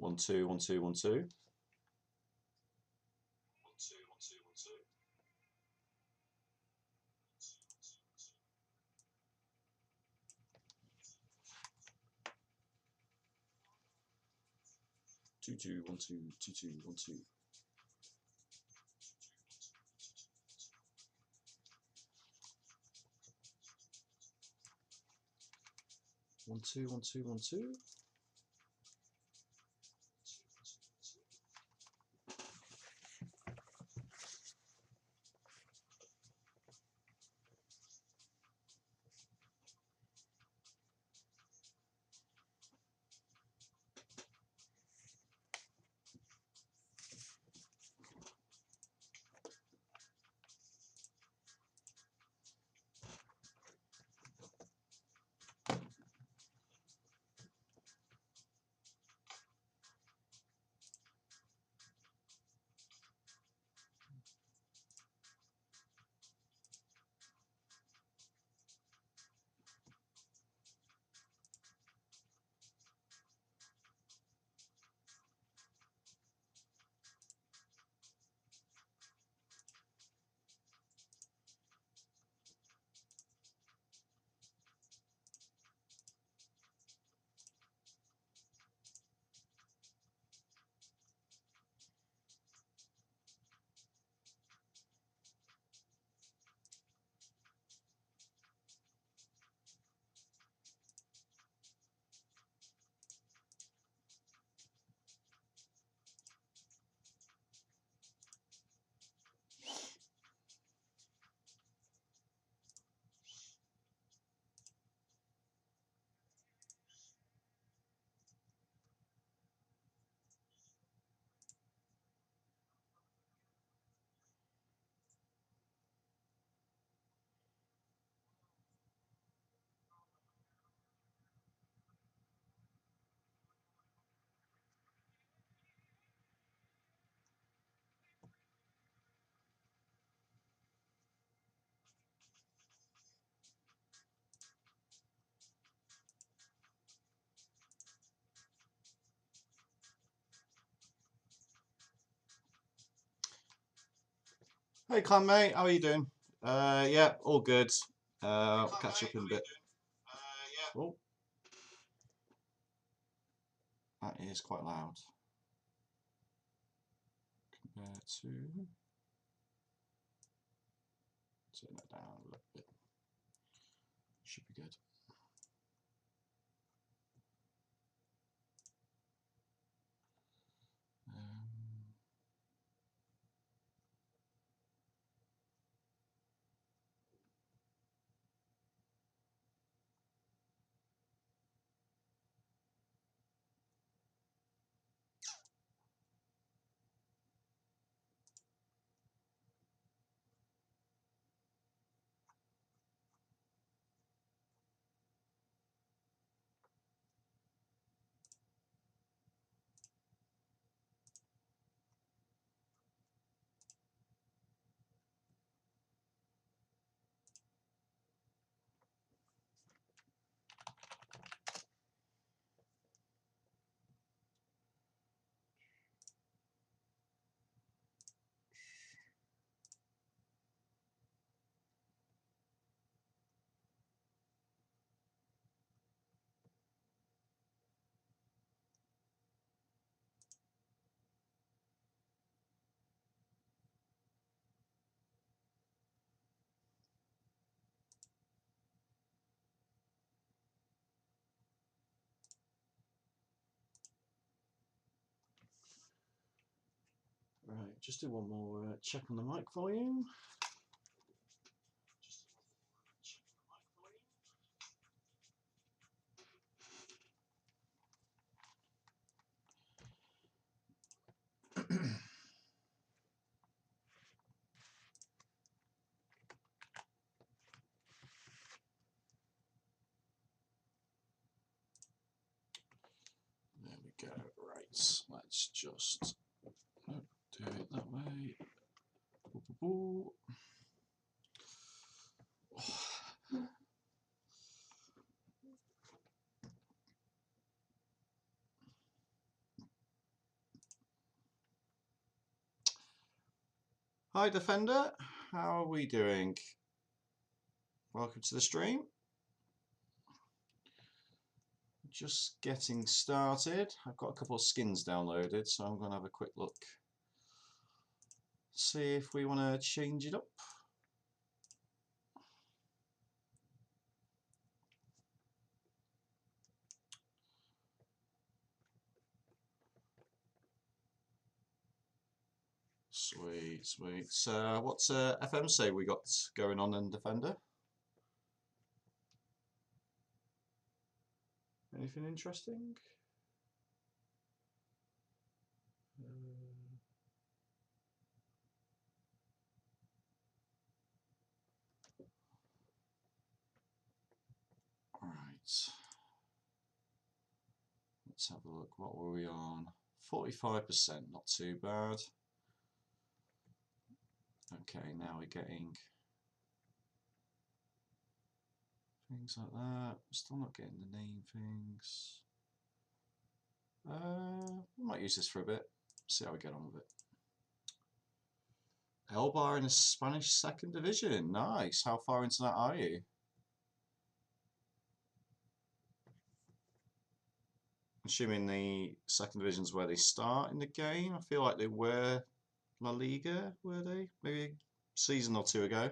1 2 1 2 1 2. 2 2 1 2 2 2 1 2. 1 2 1 2 1 2. Hey Clan mate, how are you doing? Yeah, all good. I'll catch up in a bit. Oh, that is quite loud. Compared to turn that down a little bit. Should be good. Right, just do one more check on the mic volume. There we go. Right, let's just do it that way. Hi Defender, how are we doing? Welcome to the stream. Just getting started. I've got a couple of skins downloaded, so I'm going to have a quick look. See if we want to change it up. Sweet, sweet. So what's FM say we got going on in Defender? Anything interesting? Right. Let's have a look. What were we on? 45%, not too bad. Okay, now we're getting things like that. Still not getting the name things. We might use this for a bit. See how we get on with it. Elbar in the Spanish second division. Nice. How far into that are you? Assuming the second division is where they start in the game. I feel like they were La Liga, were they? Maybe a season or two ago.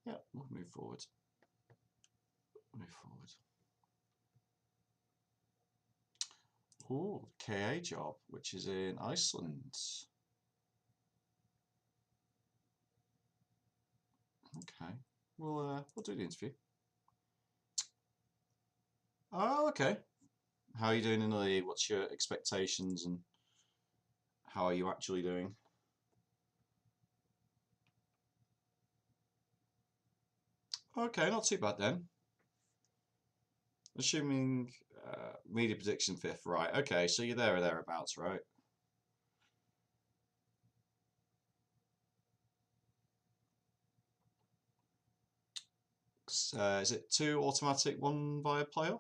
Yeah, we'll move forward. Move forward. Oh, KA job, which is in Iceland. Okay, we'll do the interview. Oh, okay. How are you doing in the league? What's your expectations and how are you actually doing? Okay, not too bad then. Assuming media prediction 5th, right? Okay, so you're there or thereabouts, right? Is it 2 automatic, 1 via playoff?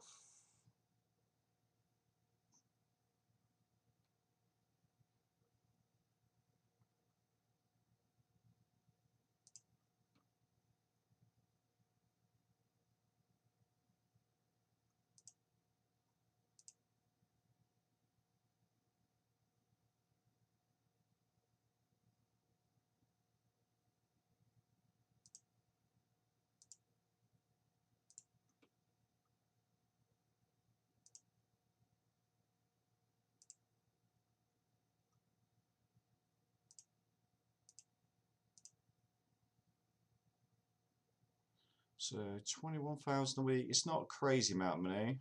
So 21,000 a week. It's not a crazy amount of money.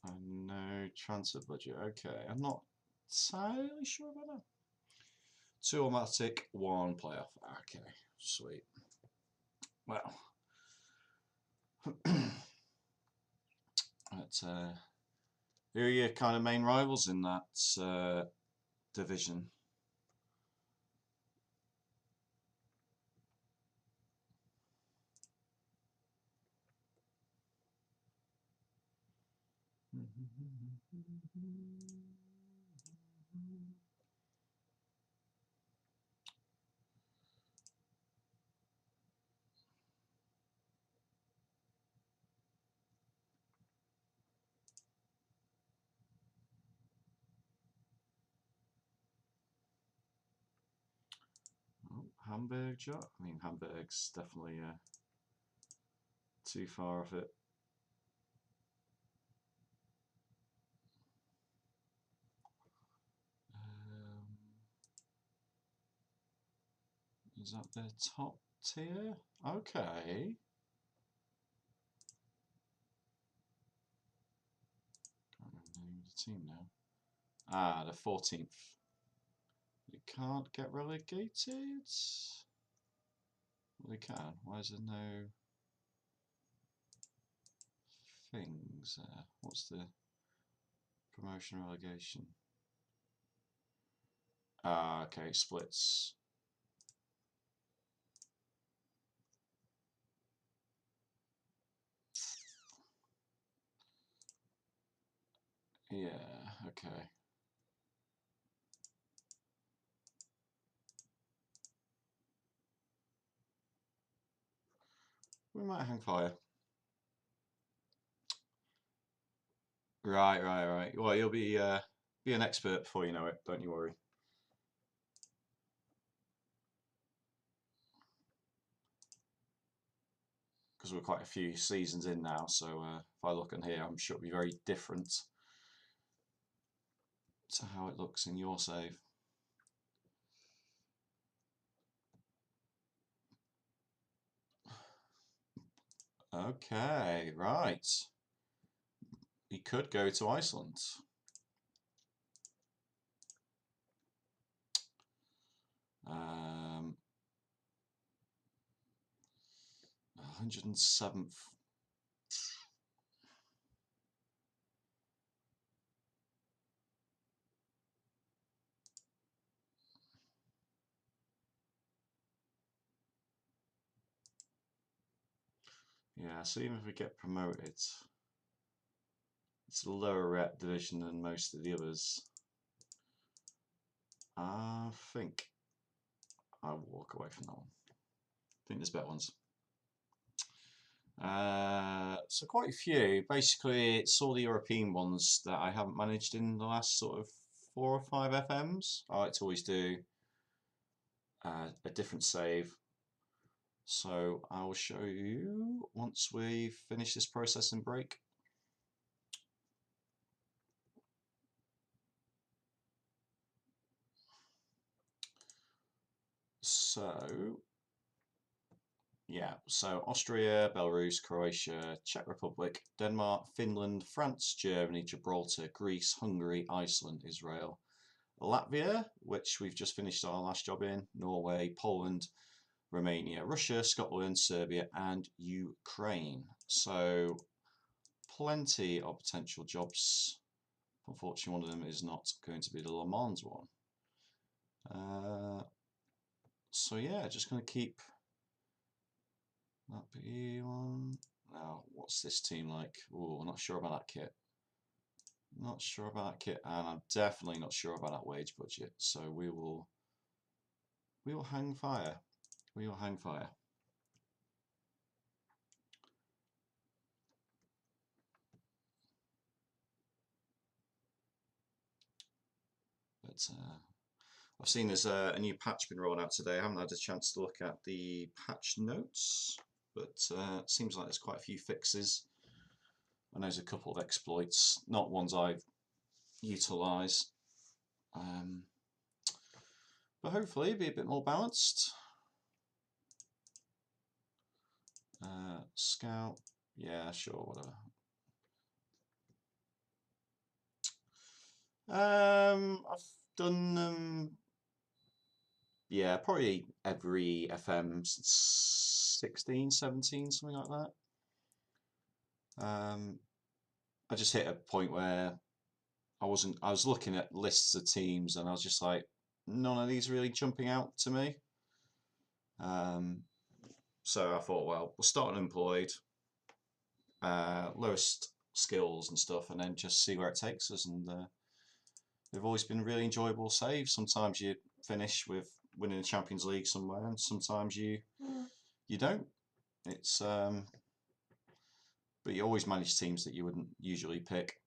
And no transfer budget. Okay, I'm not entirely sure about that. 2 automatic, 1 playoff. Okay, sweet. Well, but, who are your kind of main rivals in that division? Oh, Hamburg job. I mean, Hamburg's definitely too far off it. Is that their top tier? Okay. Can't remember the name of the team now. Ah, the 14th. You can't get relegated? Well, they can. Why is there no things there? What's the promotion relegation? Ah, okay, splits. Yeah, okay. We might hang fire. Right, right, right. Well, you'll be an expert before you know it. Don't you worry. Because we're quite a few seasons in now, so if I look in here, I'm sure it'll be very different to how it looks in your save. Okay, right. He could go to Iceland. Um, 107th. Yeah, so even if we get promoted, it's a lower rep division than most of the others. I think I'll walk away from that one. I think there's better ones. So quite a few. Basically, it's all the European ones that I haven't managed in the last sort of 4 or 5 FMs. I like to always do a different save. So I will show you once we finish this processing break. So yeah, so Austria, Belarus, Croatia, Czech Republic, Denmark, Finland, France, Germany, Gibraltar, Greece, Hungary, Iceland, Israel, Latvia, which we've just finished our last job in, Norway, Poland, Romania, Russia, Scotland, Serbia, and Ukraine. So plenty of potential jobs. Unfortunately, one of them is not going to be the Le Mans one. So yeah, just going to keep that B one. Now, what's this team like? Oh, I'm not sure about that kit. Not sure about that kit, and I'm definitely not sure about that wage budget. So we will hang fire. We will hang fire. But I've seen there's a new patch been rolled out today. I haven't had a chance to look at the patch notes, but it seems like there's quite a few fixes. And there's a couple of exploits, not ones I've utilised. But hopefully be a bit more balanced. Scout, yeah, sure, whatever. I've done them, yeah, probably every FM since 16, 17, something like that. I just hit a point where I was looking at lists of teams and I was just like, none of these really jumping out to me. So I thought, well, we'll start unemployed, lowest skills and stuff, and then just see where it takes us. And they've always been really enjoyable saves. Sometimes you finish with winning the Champions League somewhere, and sometimes you don't. It's but you always manage teams that you wouldn't usually pick,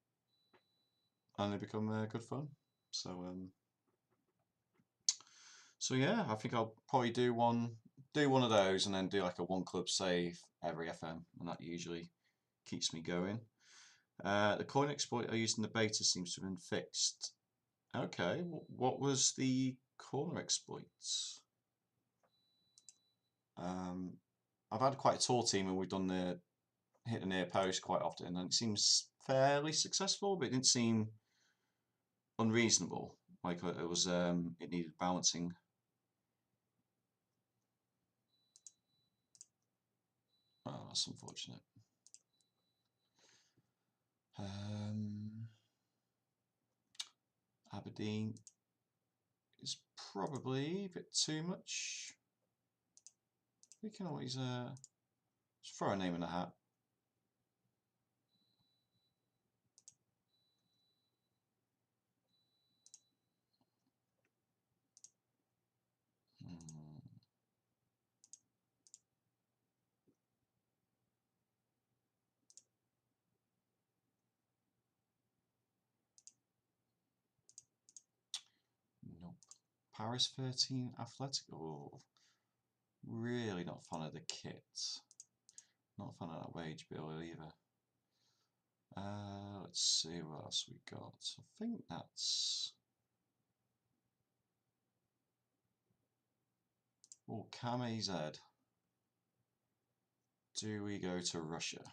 and they become good fun. So yeah, I think I'll probably do one of those, and then do like a one club save every FM, and that usually keeps me going. The coin exploit I used in the beta seems to have been fixed. Okay, what was the corner exploits? I've had quite a tall team and we've done the hit the near post quite often, and it seems fairly successful, but it didn't seem unreasonable. Like it was, it needed balancing. Oh, that's unfortunate. Aberdeen is probably a bit too much. We can always just throw a name in the hat. Paris 13 Athletic. Oh, really not a fan of the kit. Not a fan of that wage bill either. Let's see what else we got. I think that's... Oh, Cam AZ. Do we go to Russia?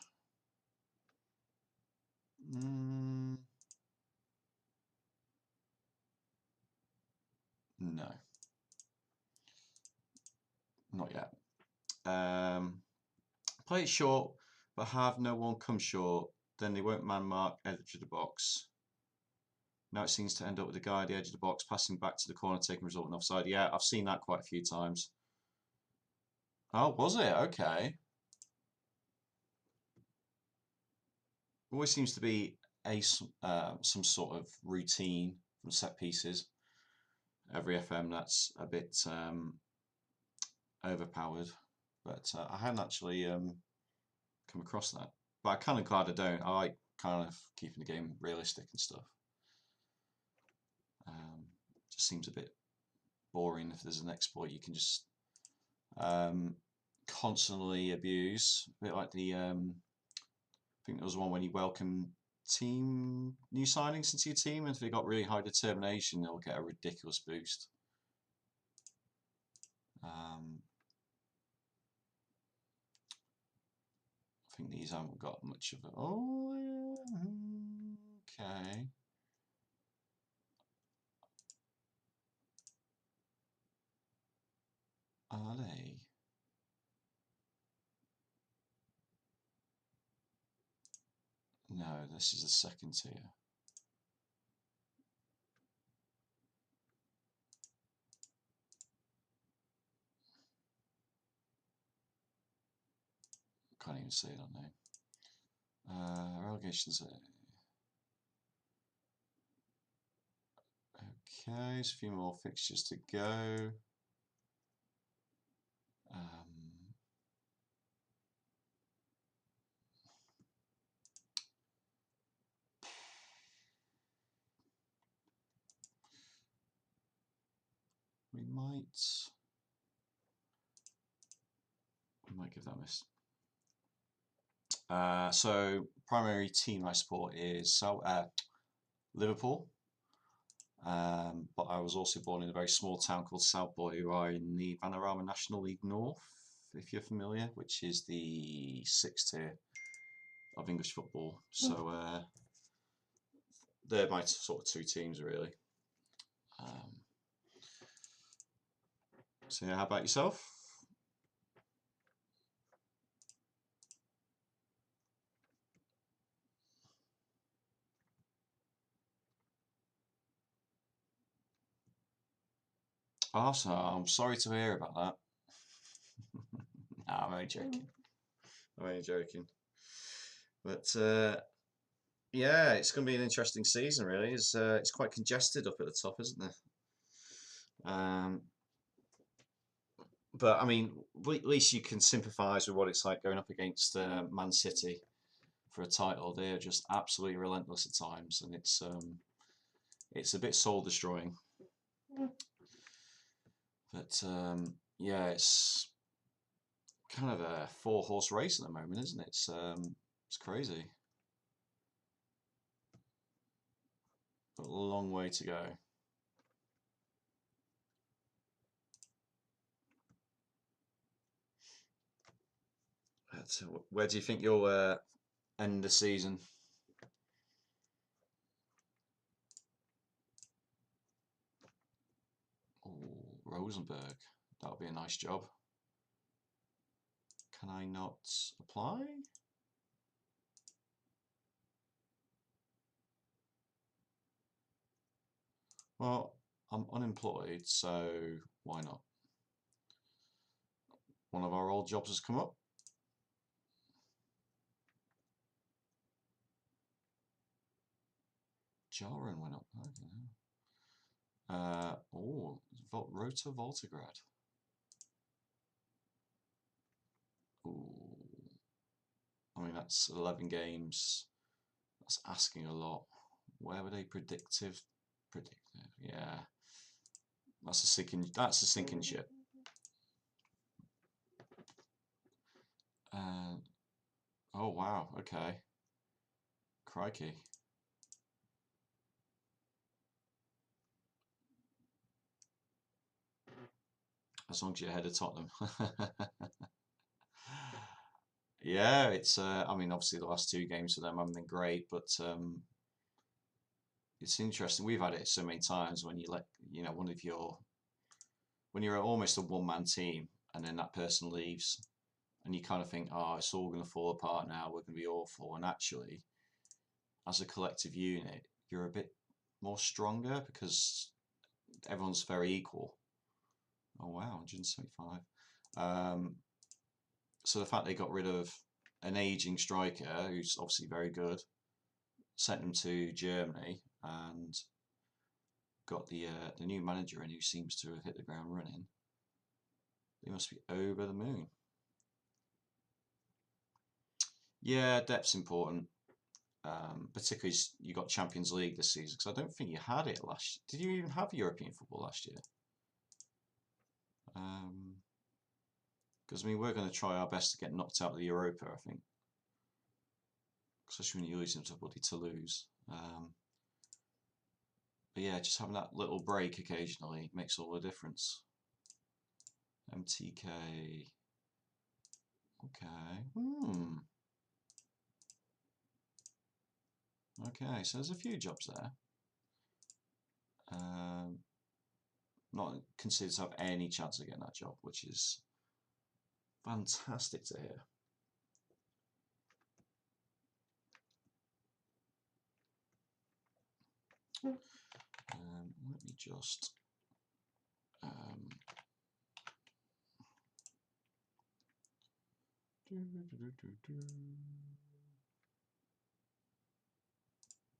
No. Not yet. Play it short, but have no one come short. Then they won't man mark edge of the box. Now it seems to end up with the guy at the edge of the box, passing back to the corner, taking resultant offside. Yeah, I've seen that quite a few times. Oh, was it? Okay. Always seems to be some sort of routine from set pieces. Every FM that's a bit overpowered, but I hadn't actually come across that. But I kind of glad I don't. I like kind of keeping the game realistic and stuff. Just seems a bit boring if there's an exploit you can just constantly abuse. A bit like the I think there was one when you welcome team new signings into your team, and if they got really high determination, they'll get a ridiculous boost. I think these haven't got much of it. Oh, okay. Are they? No, this is the second tier. Can't even say that name. Relegations. Okay, there's a few more fixtures to go. We might give that a miss. So primary team I support is Liverpool, but I was also born in a very small town called Southport, who are in the Panorama National League North, if you're familiar, which is the 6th tier of English football. So they're my sort of two teams really. So yeah, how about yourself? Awesome. I'm sorry to hear about that. No, I'm only joking. I'm only joking. But yeah, it's going to be an interesting season, really. It's quite congested up at the top, isn't it? But I mean, at least you can sympathise with what it's like going up against Man City for a title. They're just absolutely relentless at times, and it's a bit soul destroying. But yeah, it's kind of a 4-horse race at the moment, isn't it? It's crazy. But a long way to go. Where do you think you'll end the season? Oh, Rosenberg. That would be a nice job. Can I not apply? Well, I'm unemployed, so why not? One of our old jobs has come up. Jaron went up. Okay. Oh, Rota Voltograd. Ooh. I mean, that's 11 games. That's asking a lot. Where were they predictive? Yeah. That's a sinking. That's a sinking ship. Oh wow. Okay. Crikey. As long as you're ahead of Tottenham. Yeah, it's. I mean, obviously the last two games for them haven't been great, but it's interesting. We've had it so many times when you let one of your when you're almost a one-man team and then that person leaves and you kind of think, oh, it's all going to fall apart now. We're going to be awful, and actually, as a collective unit, you're a bit more stronger because everyone's very equal. Oh wow, 175. Um, so the fact they got rid of an aging striker who's obviously very good, sent him to Germany, and got the new manager in who seems to have hit the ground running. They must be over the moon. Yeah, depth's important. Particularly you got Champions League this season because I don't think you had it last. Did you even have European football last year? Because I mean we're going to try our best to get knocked out of the Europa. I think, especially when you're losing to bloody Toulouse. But yeah, just having that little break occasionally makes all the difference. MTK. Okay. Okay, so there's a few jobs there. Not considered to have any chance of getting that job, which is fantastic to hear. Let me just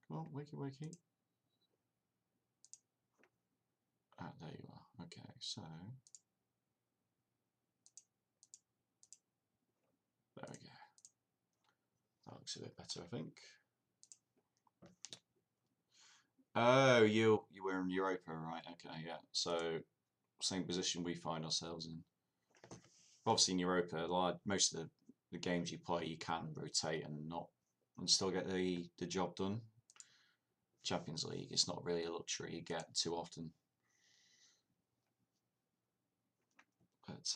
come on, wakey wakey. Ah, there you are. Okay, so there we go. That looks a bit better, I think. Oh, you were in Europa, right? Okay, yeah. So same position we find ourselves in. Obviously in Europa, like most of the games you play, you can rotate and still get the job done. Champions League, it's not really a luxury you get too often. But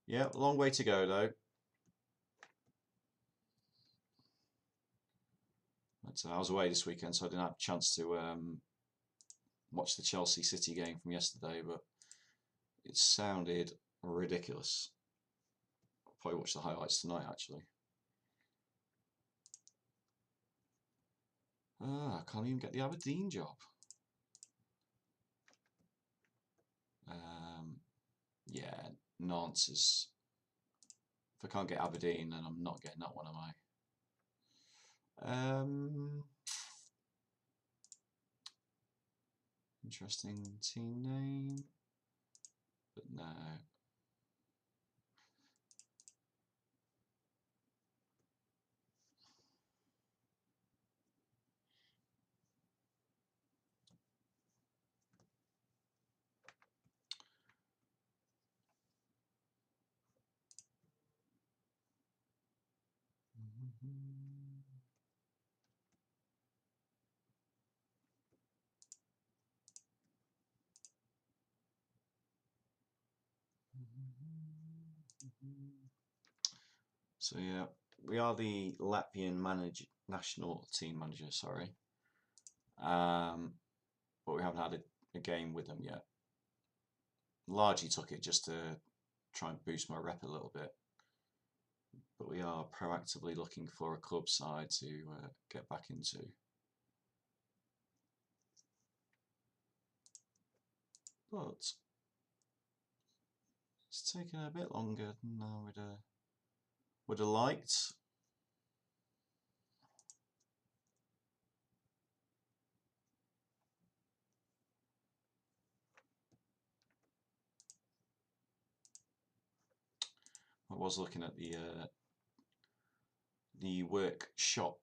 yeah, long way to go though. But I was away this weekend, so I didn't have a chance to watch the Chelsea City game from yesterday, but it sounded ridiculous. I'll probably watch the highlights tonight, actually. I can't even get the Aberdeen job. Yeah, nonsense. If I can't get Aberdeen, then I'm not getting that one, am I? Interesting team name, but no. So yeah, we are the Latvian national team manager, sorry. But we haven't had a game with them yet. Largely took it just to try and boost my rep a little bit. But we are proactively looking for a club side to get back into. But it's taken a bit longer than I would have liked. I was looking at the workshop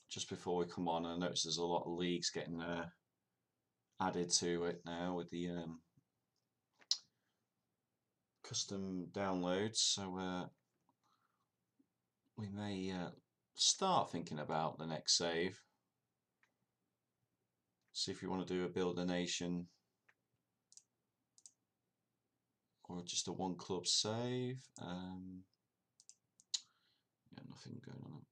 just before we come on, and I noticed there's a lot of leagues getting added to it now with the custom downloads, so we may start thinking about the next save. See if we want to do a build a nation or just a one club save. Yeah, nothing going on.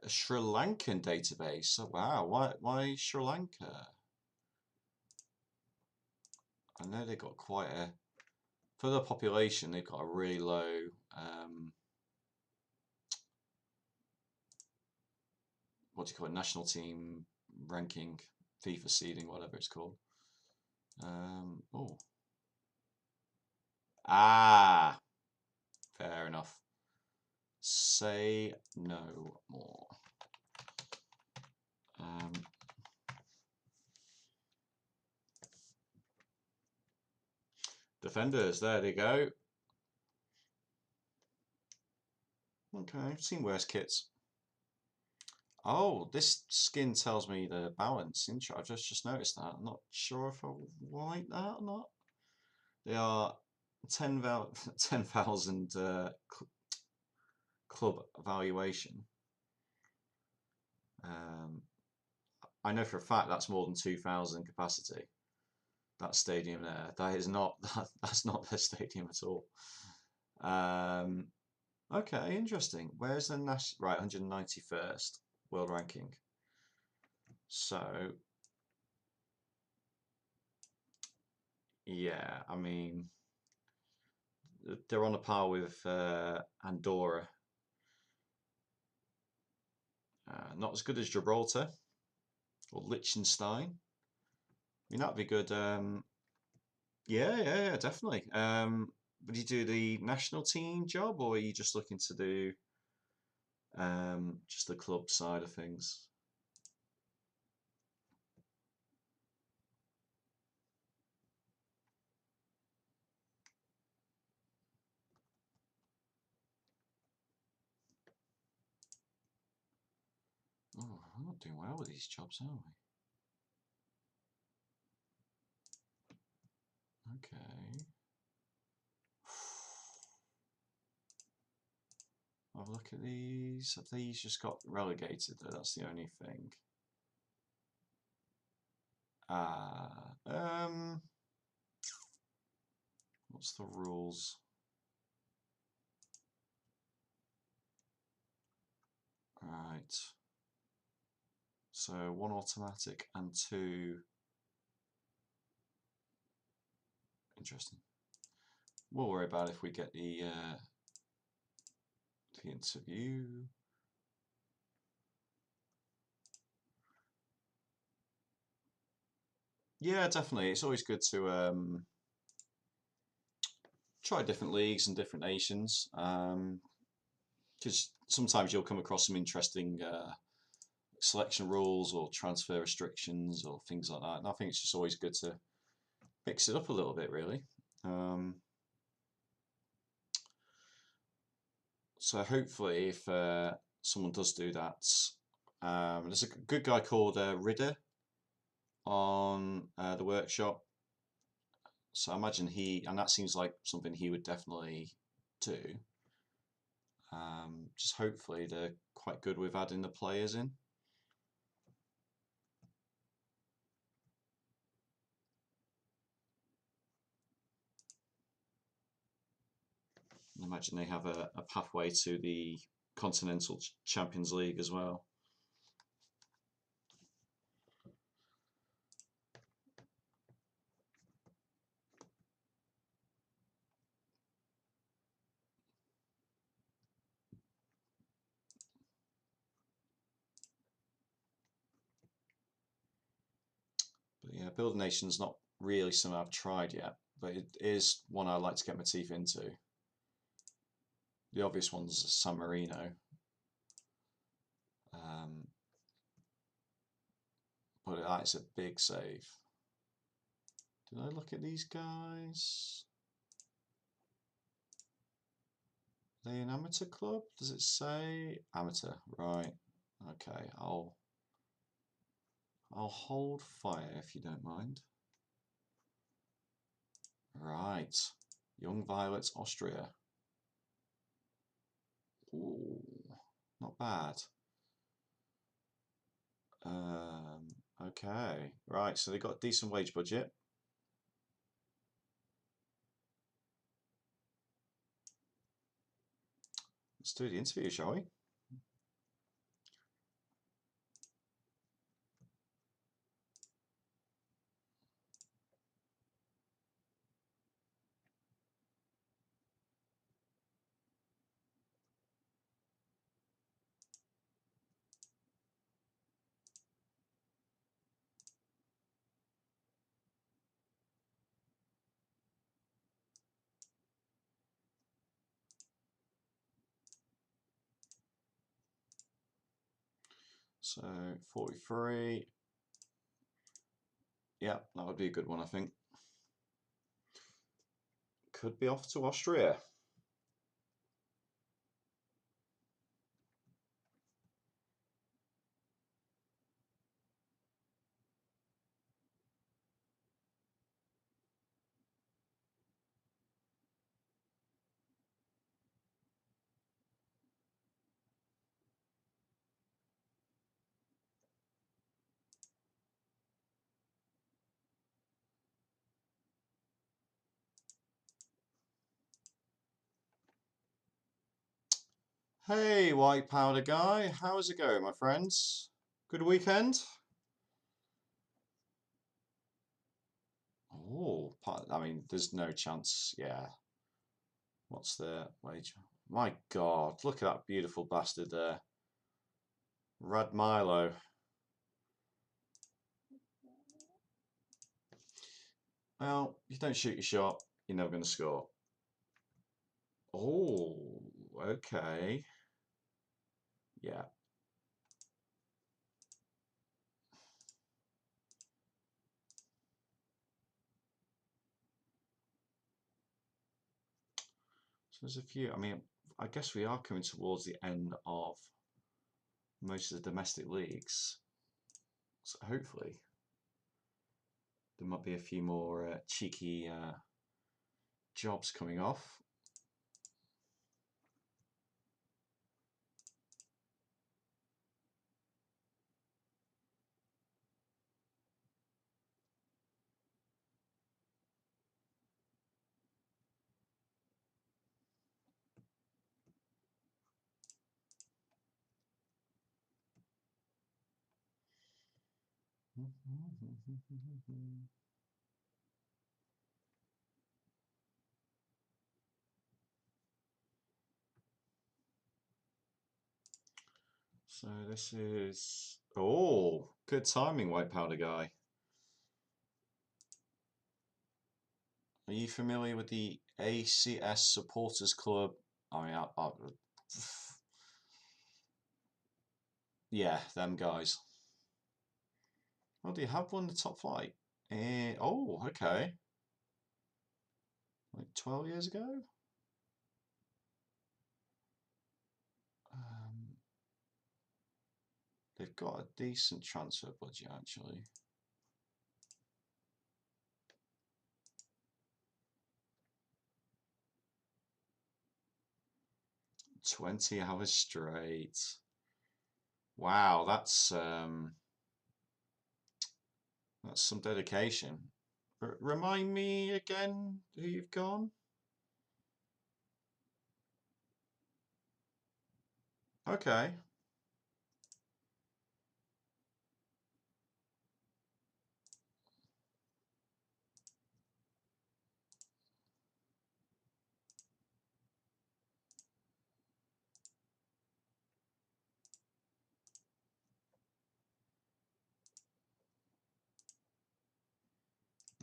A Sri Lankan database. Oh wow, why Sri Lanka? I know they've got quite a, for the population, they've got a really low what do you call it, national team ranking, FIFA seeding, whatever it's called. Oh. Ah, fair enough. Say no more. Defenders, there they go. Okay, I've seen worse kits. Oh, this skin tells me the balance. I've just noticed that. I'm not sure if I like that or not. They are 10,000 club valuation. I know for a fact that's more than 2,000 capacity. That stadium there. That is not that's not their stadium at all. Okay, interesting. Where's the national? Right, 191st world ranking. So yeah, I mean they're on a par with Andorra. Not as good as Gibraltar or Liechtenstein. I mean that'd be good. Yeah, definitely. Would you do the national team job, or are you just looking to do just the club side of things? Oh, we're not doing well with these jobs, are we? Okay. Have a look at these. Have these just got relegated though? That's the only thing. What's the rules? Right. So 1 automatic and 2. Interesting. We'll worry about it if we get the interview. Yeah, definitely. It's always good to try different leagues and different nations, because sometimes you'll come across some interesting selection rules or transfer restrictions or things like that. And I think it's just always good to mix it up a little bit, really. So hopefully, if someone does do that, there's a good guy called Ridder on the workshop. So I imagine and that seems like something he would definitely do. Just hopefully they're quite good with adding the players in. I imagine they have a pathway to the Continental Champions League as well. But yeah, Build Nation's not really something I've tried yet, but it is one I'd like to get my teeth into. The obvious one's San Marino. But that's a big save. Did I look at these guys? Are they an amateur club? Does it say amateur? Right. Okay, I'll I'll hold fire if you don't mind. Right. Young Violets, Austria. Ooh, not bad. Okay. Right, so they got a decent wage budget. Let's do the interview, shall we? So 43. Yeah, that would be a good one, I think. Could be off to Austria. Hey, white powder guy, how's it going, my friends? Good weekend? Oh, I mean, there's no chance. Yeah. What's the wage? My God, look at that beautiful bastard there. Rad Milo. Well, if you don't shoot your shot, you're never going to score. Oh, okay. Yeah. So there's a few. I mean, I guess we are coming towards the end of most of the domestic leagues. So hopefully there might be a few more cheeky jobs coming off. So this is, oh, good timing, white powder guy. Are you familiar with the ACS Supporters Club? I mean, yeah, them guys. Oh, do you have one in the top flight? Oh, okay. Like 12 years ago? Um, they've got a decent transfer budget, actually. 20 hours straight. Wow, that's some dedication. Remind me again who you've gone? Okay.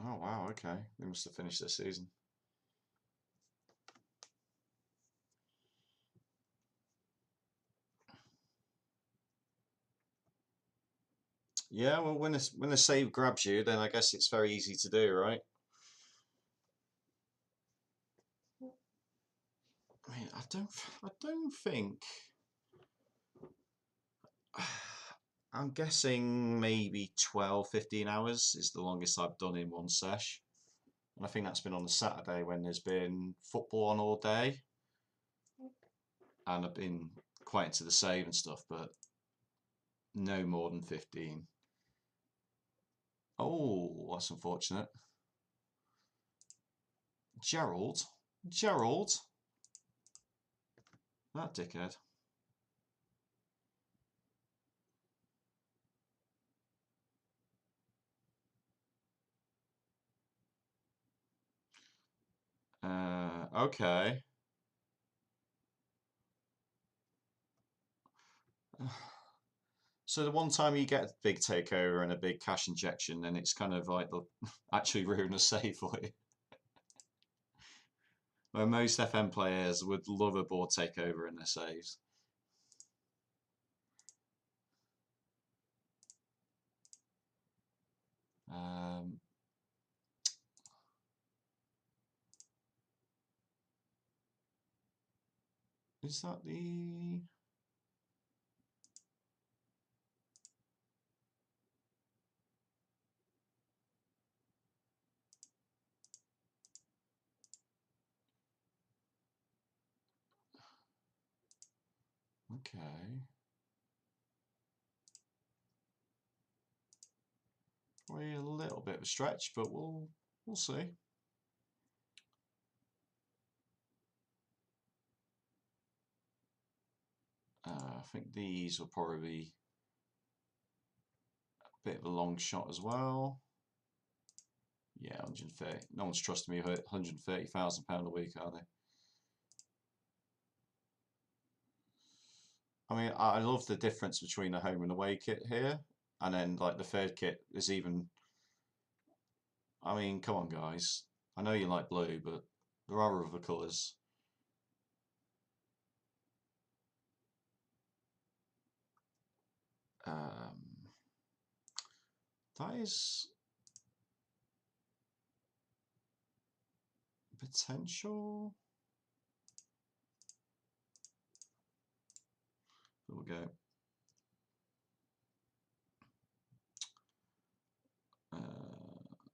Oh wow, okay. They must have finished this season. Yeah, well when a save grabs you, then I guess it's very easy to do, right? I mean, I don't think I'm guessing maybe 12, 15 hours is the longest I've done in one sesh. And I think that's been on a Saturday when there's been football on all day. And I've been quite into the save and stuff, but no more than 15. Oh, that's unfortunate. Gerald? Gerald? That dickhead. Okay. So the one time you get a big takeover and a big cash injection, then it's kind of like they'll actually ruin a save for you. Where most FM players would love a board takeover in their saves. Is that the... Okay. Probably a little bit of a stretch, but we'll see. I think these will probably be a bit of a long shot as well. Yeah, 130. No one's trusting me with £130,000 a week, are they? I mean, I love the difference between the home and away kit here, and then like the third kit is even. I mean, come on, guys. I know you like blue, but there are other colours. That is potential. There we go.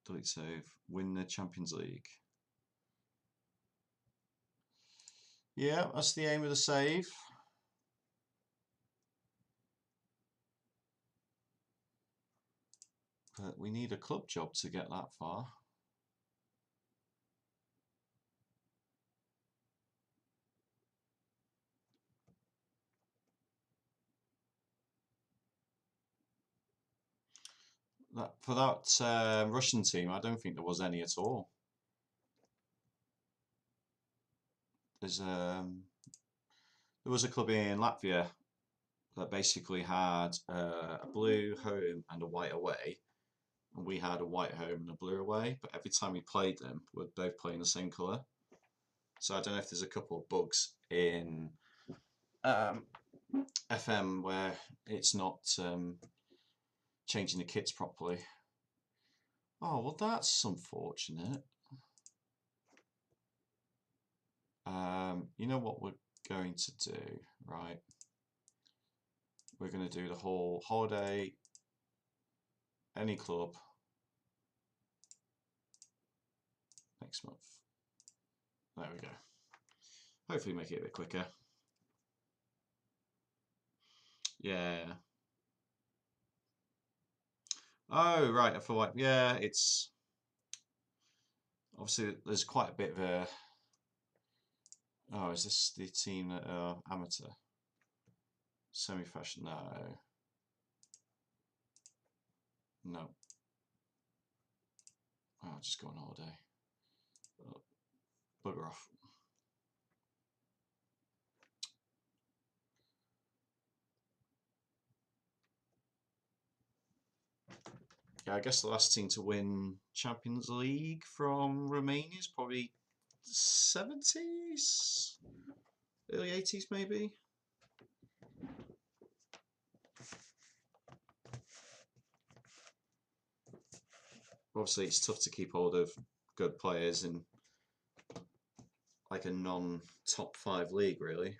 Delete save. Win the Champions League. Yeah, that's the aim of the save. But we need a club job to get that far. For that Russian team, I don't think there was any at all. There was a club in Latvia that basically had a blue home and a white away. And we had a white home and a blue away, but every time we played them, we're both playing the same colour. So I don't know if there's a couple of bugs in FM where it's not changing the kits properly. Oh, well, that's unfortunate. You know what we're going to do, right? We're going to do the whole holiday, any club, next month. There we go. Hopefully make it a bit quicker. Yeah. Oh, right, I thought, yeah, it's... Obviously, there's quite a bit of a... Oh, is this the team that are amateur? Semi-fashion? No. No. Oh, I'll just go on holiday. Oh, bugger off. Yeah, I guess the last team to win Champions League from Romania is probably 70s? Early 80s maybe? Obviously it's tough to keep hold of good players in like a non-top 5 league really.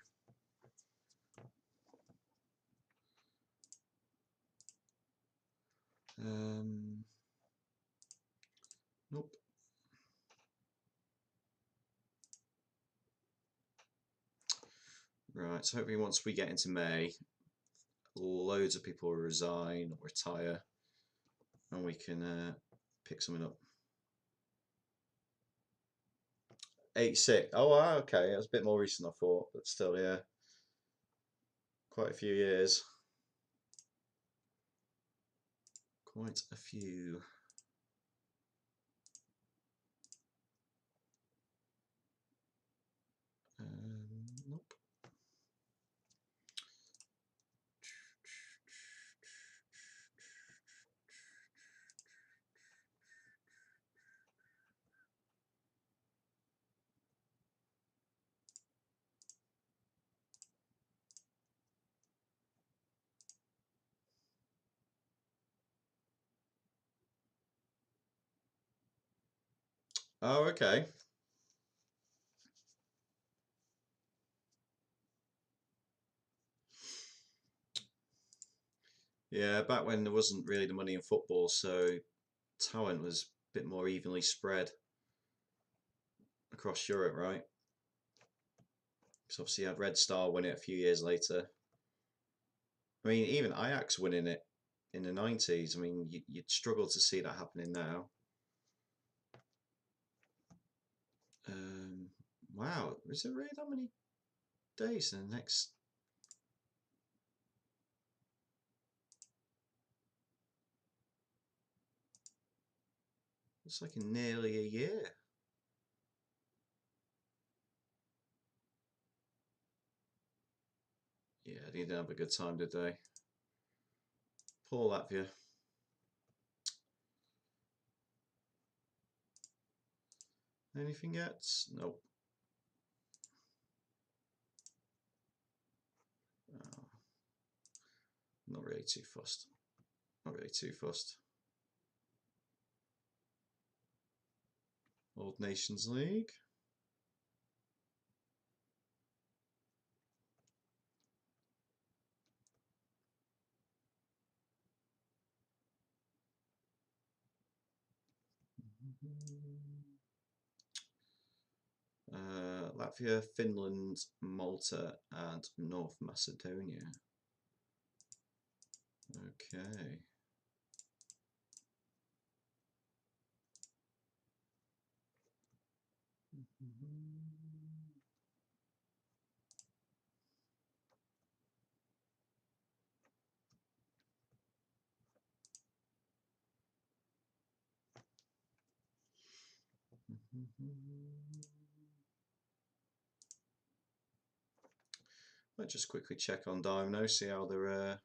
Nope. Right, so hopefully once we get into May, loads of people will resign or retire, and we can pick something up. 86. Oh, wow, okay, that's a bit more recent than I thought, but still, yeah, quite a few years. Quite a few. Nope. Oh, okay. Yeah, back when there wasn't really the money in football, so talent was a bit more evenly spread across Europe, right? So obviously you had Red Star win it a few years later. I mean, even Ajax winning it in the 90s, I mean, you'd struggle to see that happening now. Wow, is it really that many days in the next? It's like nearly a year. Yeah, they didn't have a good time, did they? Poor Latvia. Anything yet? Nope. Oh, not really too fussed. Not really too fussed. Old Nations League. Latvia, Finland, Malta, and North Macedonia. Okay. Let's just quickly check on Dynamo, see how they're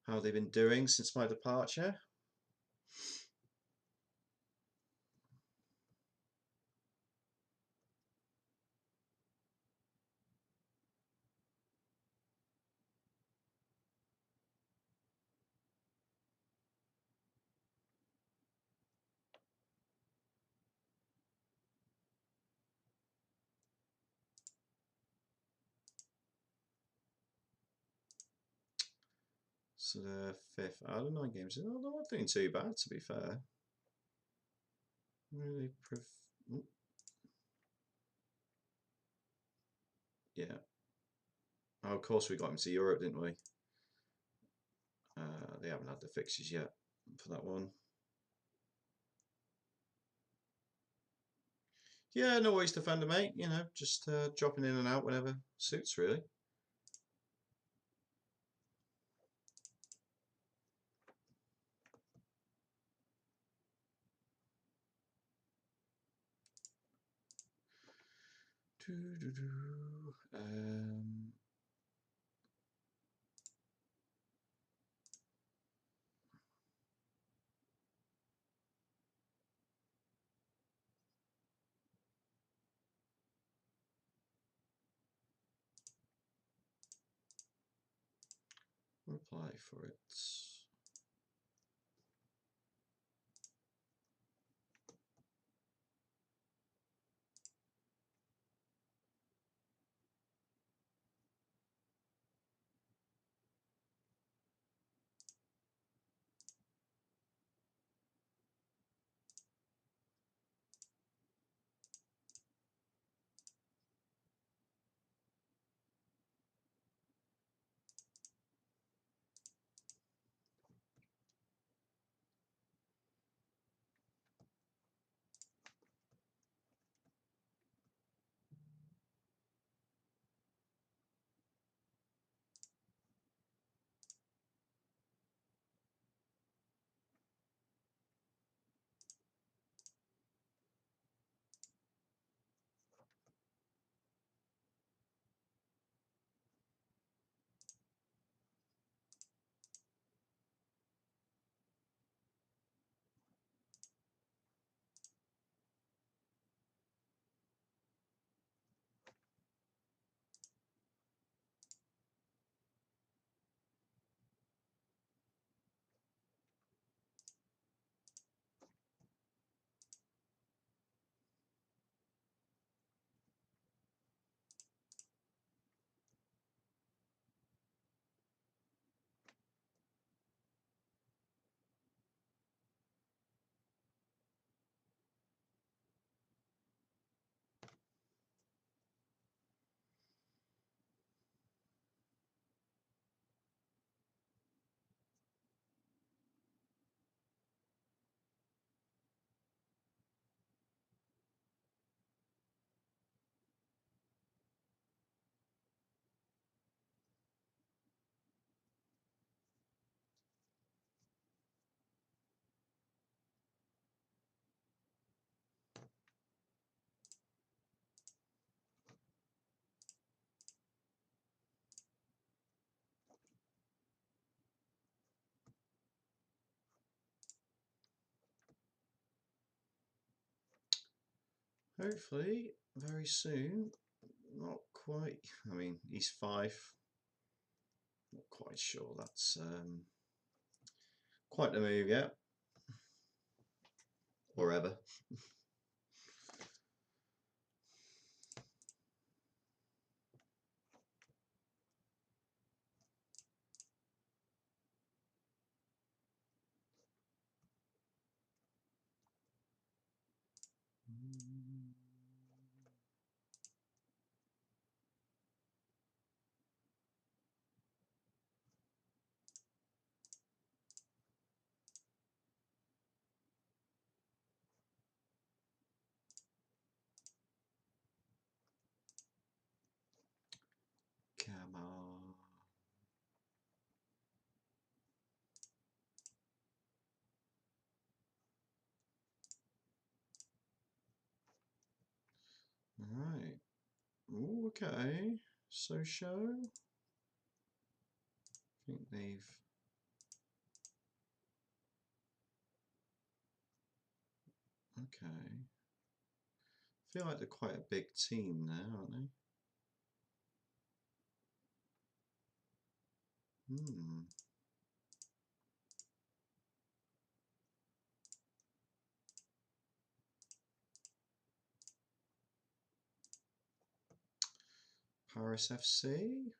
how they've been doing since my departure. So the fifth out of 9 games. They're not doing too bad, to be fair. Really, yeah. Oh, of course we got him to Europe, didn't we? They haven't had the fixtures yet for that one. Yeah, no worries, defender, mate. You know, just dropping in and out whenever suits, really. Apply for it. hopefully very soon. Not quite. I mean, he's 5. Not quite sure that's quite the move yet, or ever. Come on. Right. Ooh, okay. So show. I think they've. Okay. I feel like they're quite a big team now, aren't they? Hmm. Paris FC.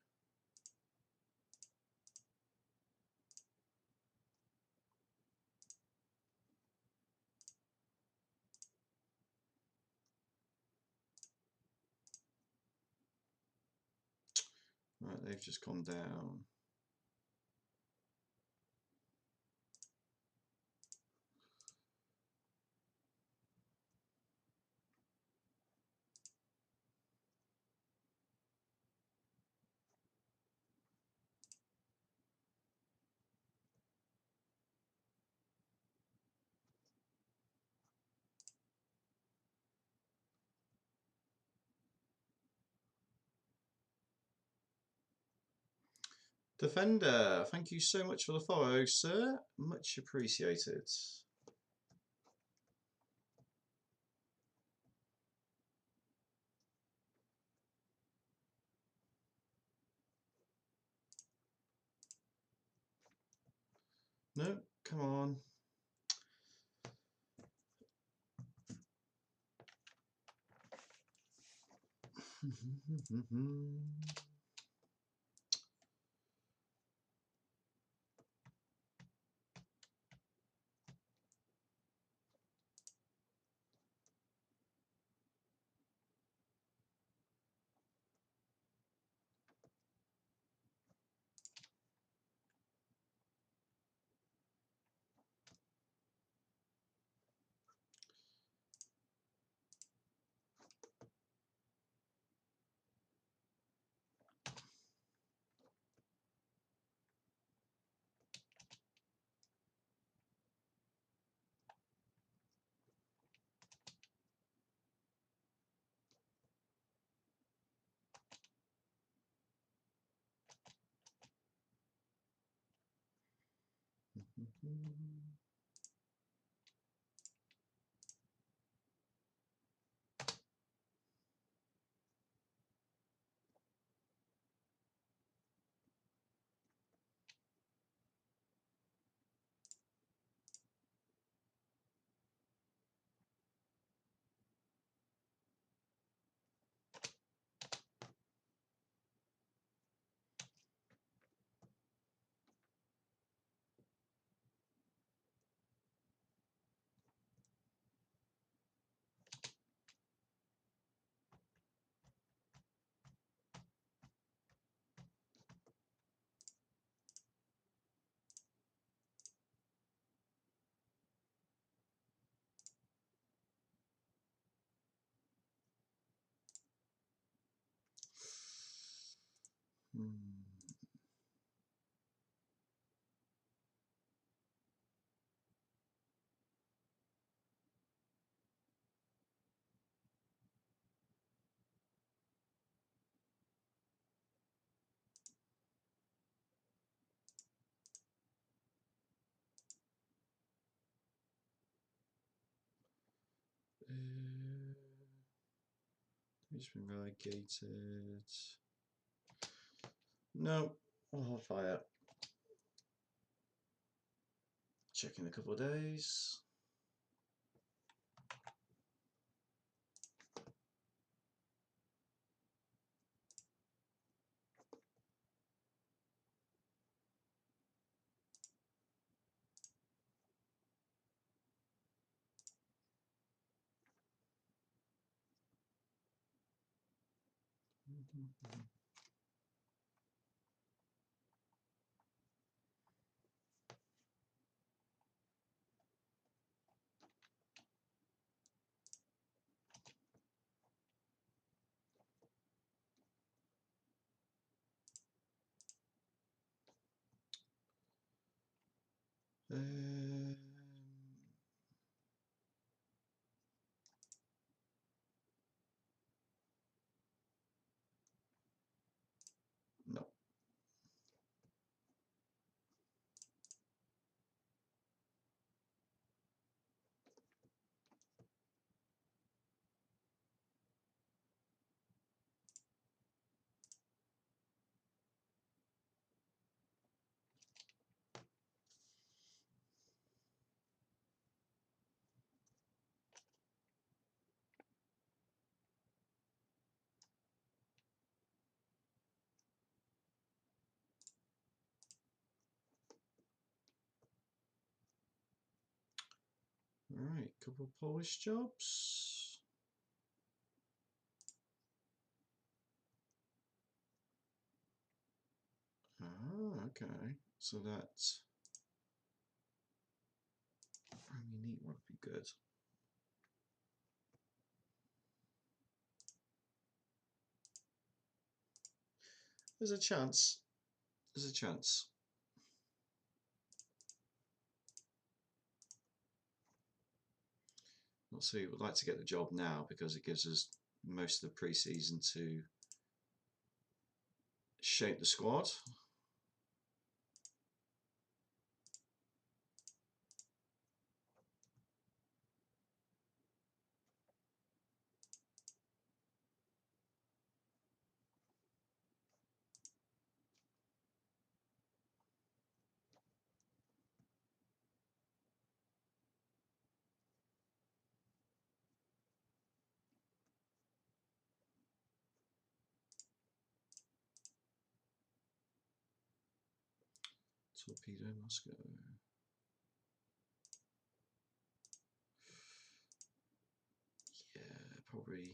Right, they've just gone down. Defender, thank you so much for the follow, sir. Much appreciated. No, come on. It's been relegated. No, I'll fire. Check in a couple of days. No. Alright, couple of Polish jobs. Ah, okay. So that's really neat would be good. There's a chance. There's a chance. Let's see, we'd like to get the job now because it gives us most of the pre-season to shape the squad. Torpedo Moscow. Yeah, probably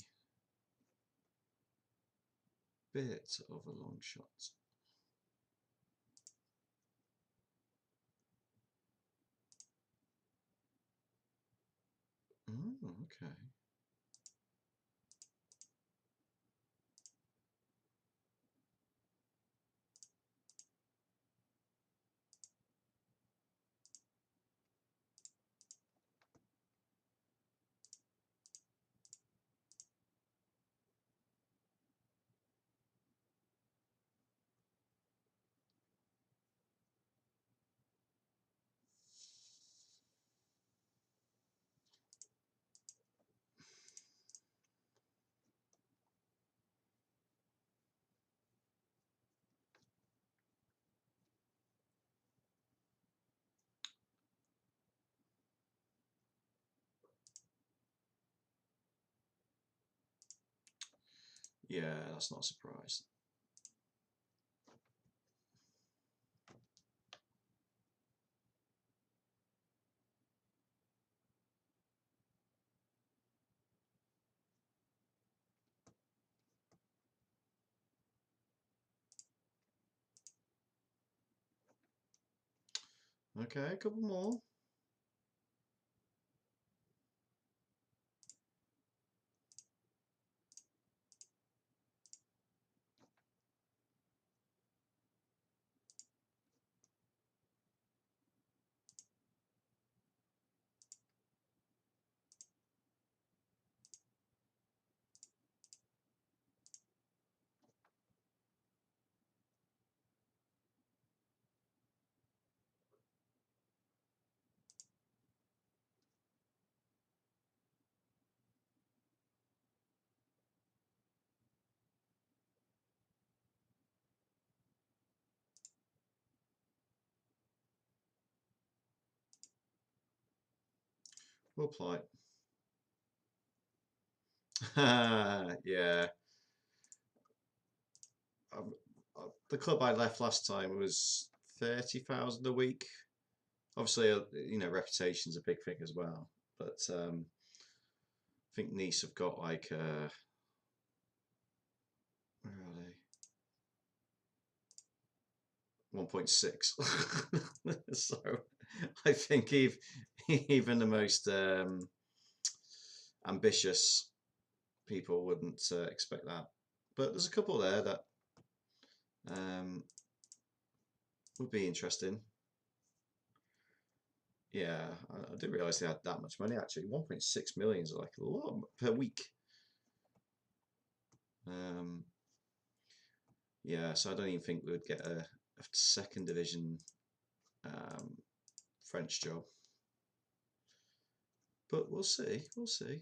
a bit of a long shot. Oh, okay. Yeah, that's not a surprise. Okay, a couple more. We'll apply. Yeah. The club I left last time was 30,000 a week. Obviously, you know, reputation's a big thing as well. But I think Nice have got like where are they? 1.6. So I think even the most ambitious people wouldn't expect that. But there's a couple there that would be interesting. Yeah, I didn't realise they had that much money actually. 1.6 million is like a lot per week. Yeah, so I don't even think we would get a second division French job. But we'll see, we'll see.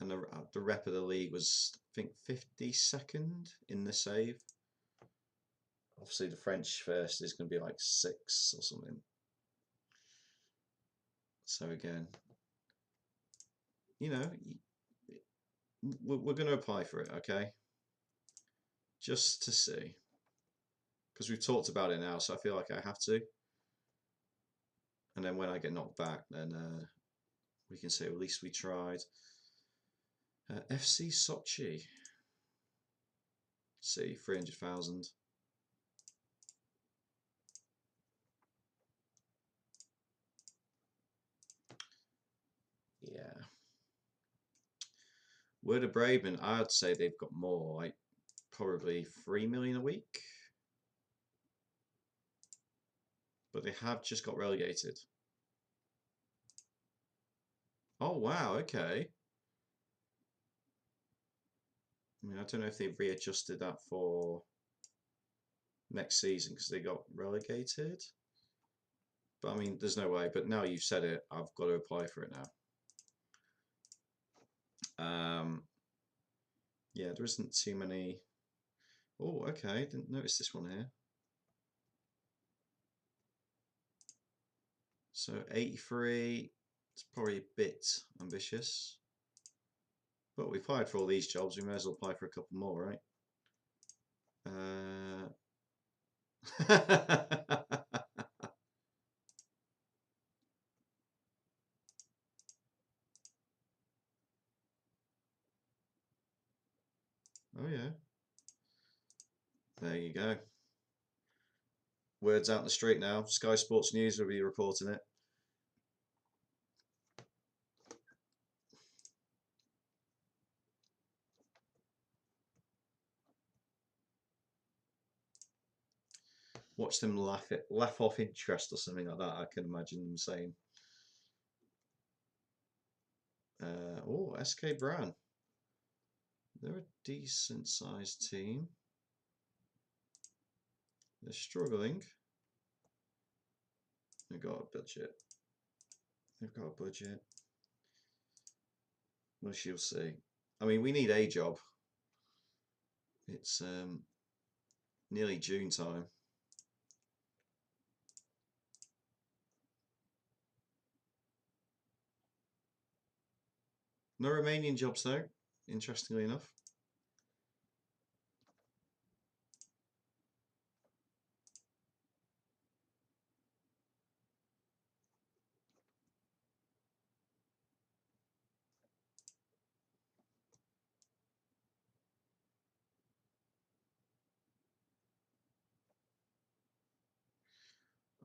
And the rep of the league was, I think, 52nd in the save. Obviously, the French first is going to be like 6 or something. So again, you know, we're going to apply for it, okay? Just to see. Because we've talked about it now, so I feel like I have to. And then when I get knocked back, then we can say, well, at least we tried. FC Sochi. See, 300,000. Yeah. Word of Braben, I'd say they've got more, like probably 3 million a week. But they have just got relegated. Oh, wow, okay. I mean, I don't know if they've readjusted that for next season because they got relegated. But I mean, there's no way. But now you've said it, I've got to apply for it now. Yeah, there isn't too many. Oh, okay. Didn't notice this one here. So 83. It's probably a bit ambitious. But we applied for all these jobs. We may as well apply for a couple more, right? Oh yeah. There you go. Words out in the street now. Sky Sports News will be reporting it. Watch them laugh off interest or something like that. I can imagine them saying. Oh, SK Brown. They're a decent sized team. They're struggling. They've got a budget. They've got a budget. We shall see. I mean, we need a job. It's nearly June time. No Romanian jobs though, interestingly enough.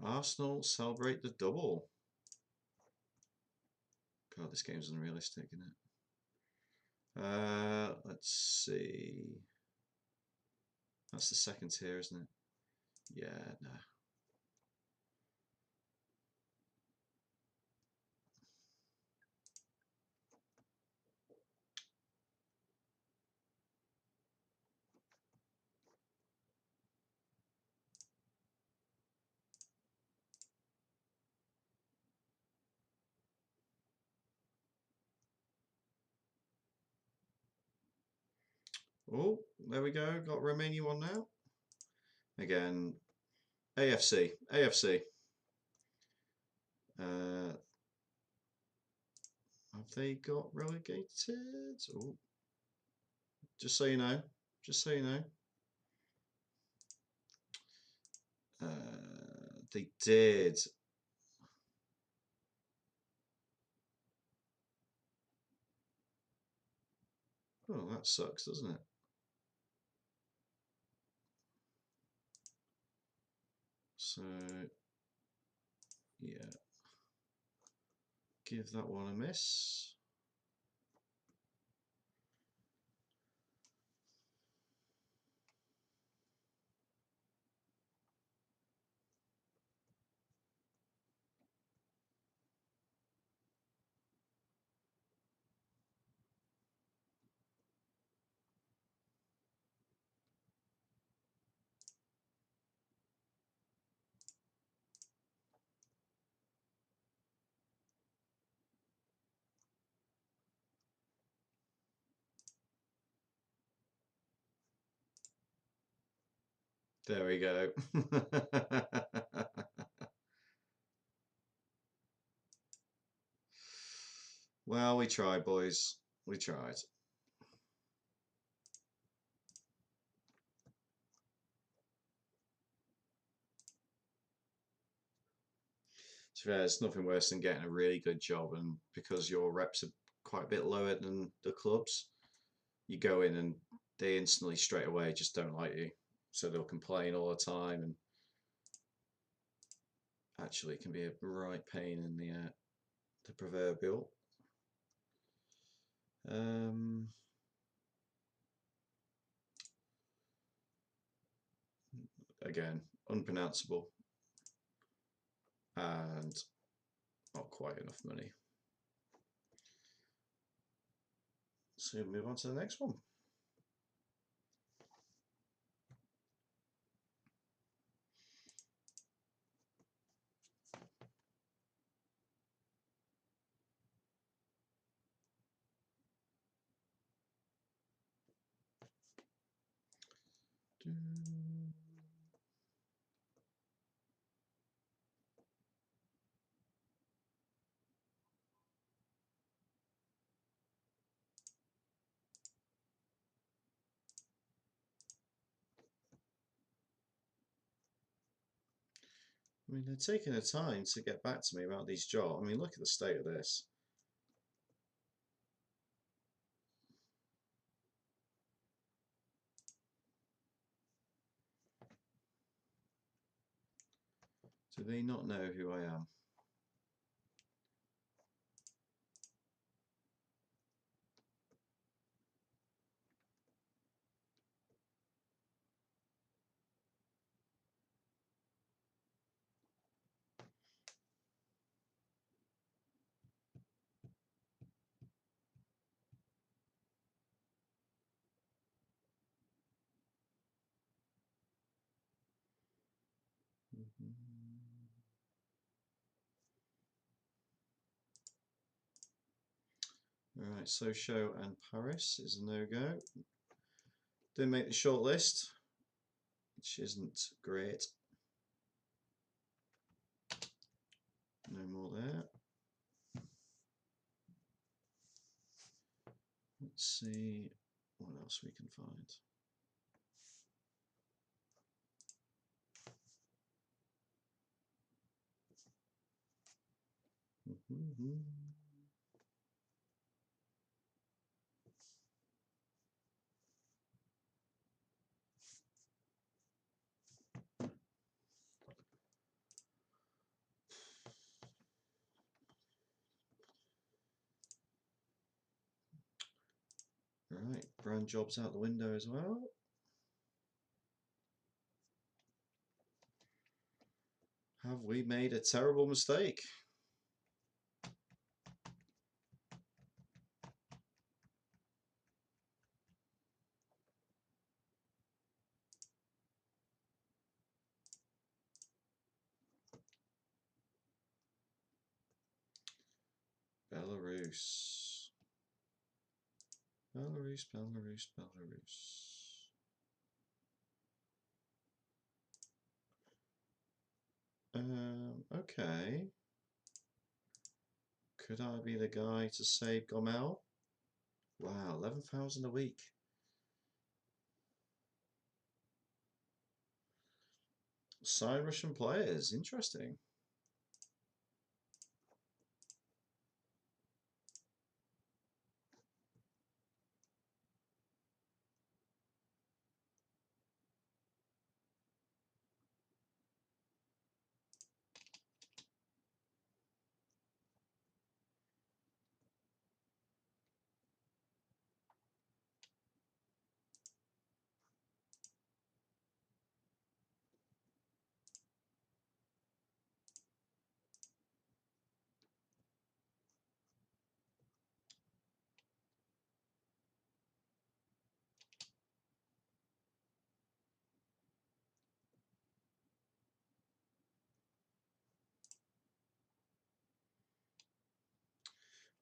Arsenal celebrate the double. God, this game's unrealistic, isn't it? Let's see. That's the second tier, isn't it? Yeah, no. Oh, there we go. Got Romania one now. Again, AFC. Have they got relegated? Oh, just so you know. Just so you know. They did. Oh, that sucks, doesn't it? So, yeah. Give that one a miss. There we go. Well, we tried, boys. We tried. To be fair, it's nothing worse than getting a really good job, and because your reps are quite a bit lower than the clubs, you go in and they instantly straight away just don't like you. So they'll complain all the time, and actually it can be a right pain in the proverbial. Again, unpronounceable and not quite enough money. So we'll move on to the next one. I mean, they're taking the time to get back to me about these jobs. I mean, look at the state of this. Do they not know who I am? Alright, Sochaux and Paris is a no-go. Didn't make the short list, which isn't great. No more there. Let's see what else we can find. Right, brand jobs out the window as well. Have we made a terrible mistake? Belarus. Belarus, Belarus, Belarus. Okay. Could I be the guy to save Gomel? Wow, 11,000 a week. Side Russian players, interesting.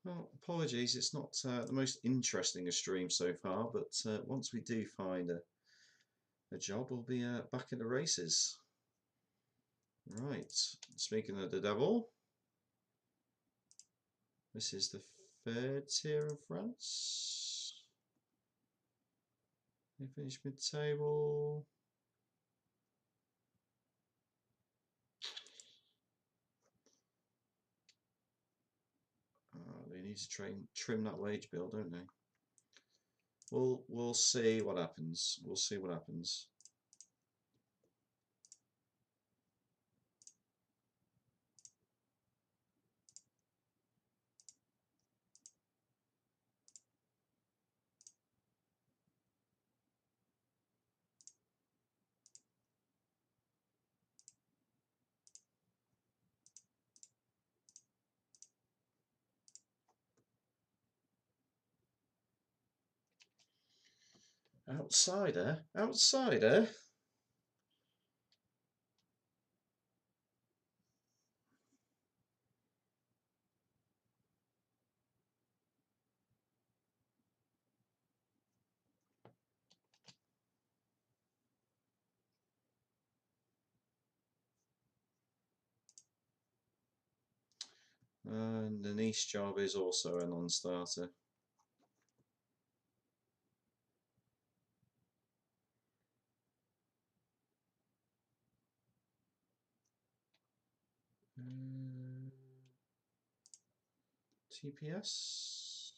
Well, apologies, it's not the most interesting of streams so far, but once we do find a job, we'll be back in the races. Right, speaking of the devil, this is the third tier in France. They finish mid-table. They need to trim that wage bill, don't they? We'll see what happens. We'll see what happens. Outsider? Outsider? And the niche job is also a non-starter. TPS.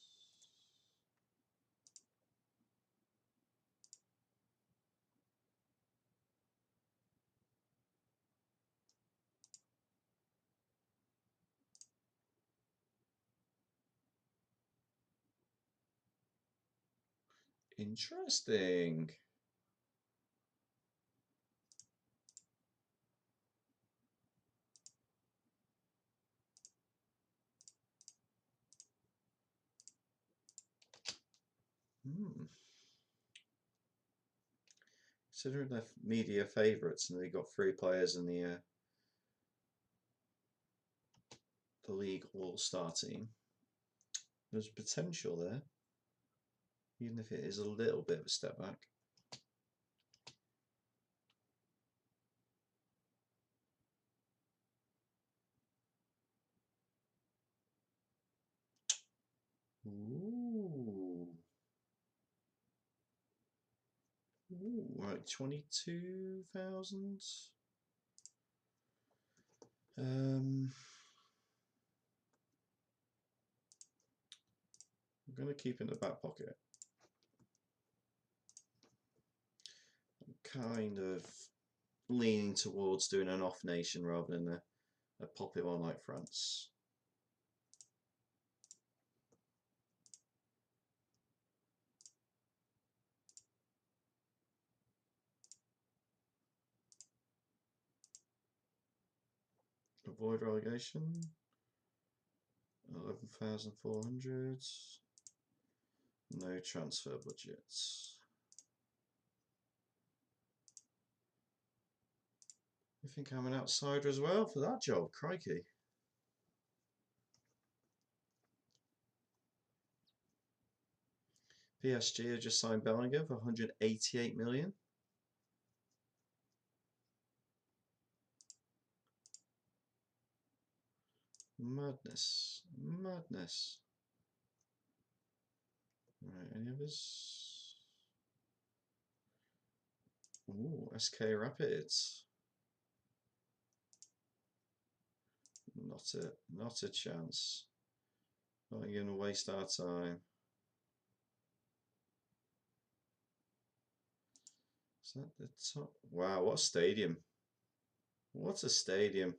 Interesting. Considering they're media favourites and they got 3 players in the league all-star team, there's potential there, even if it is a little bit of a step back. Ooh. Ooh, right, 22,000. I'm going to keep in the back pocket. I'm kind of leaning towards doing an off nation rather than a poppy one like France. Avoid relegation. 11,400. No transfer budgets. I think I'm an outsider as well for that job, crikey. PSG have just signed Bellingham for 188 million. Madness. Madness. Right, any others? Ooh, SK Rapids. Not a chance. Not even gonna waste our time. Is that the top? Wow, what a stadium. What a stadium.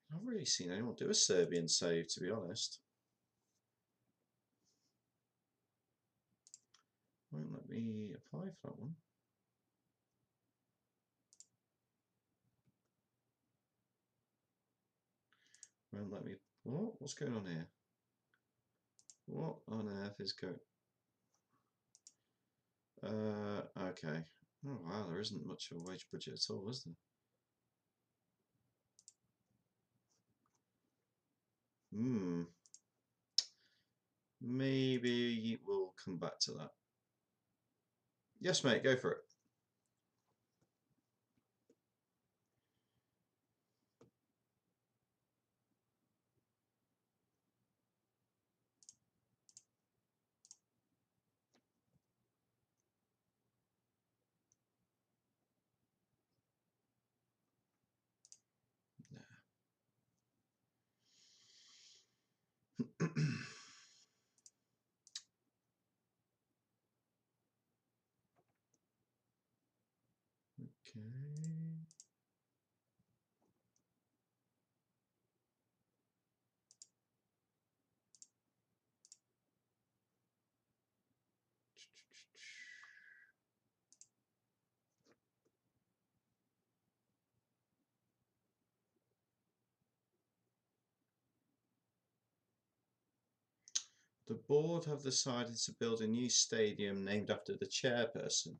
I've not really seen anyone do a Serbian save, to be honest. Won't let me apply for that one. Won't let me. What's going on here? What on earth is going? Okay. Oh wow, there isn't much of a wage budget at all, is there? Maybe we'll come back to that. Yes, mate, go for it. Okay. The board have decided to build a new stadium named after the chairperson.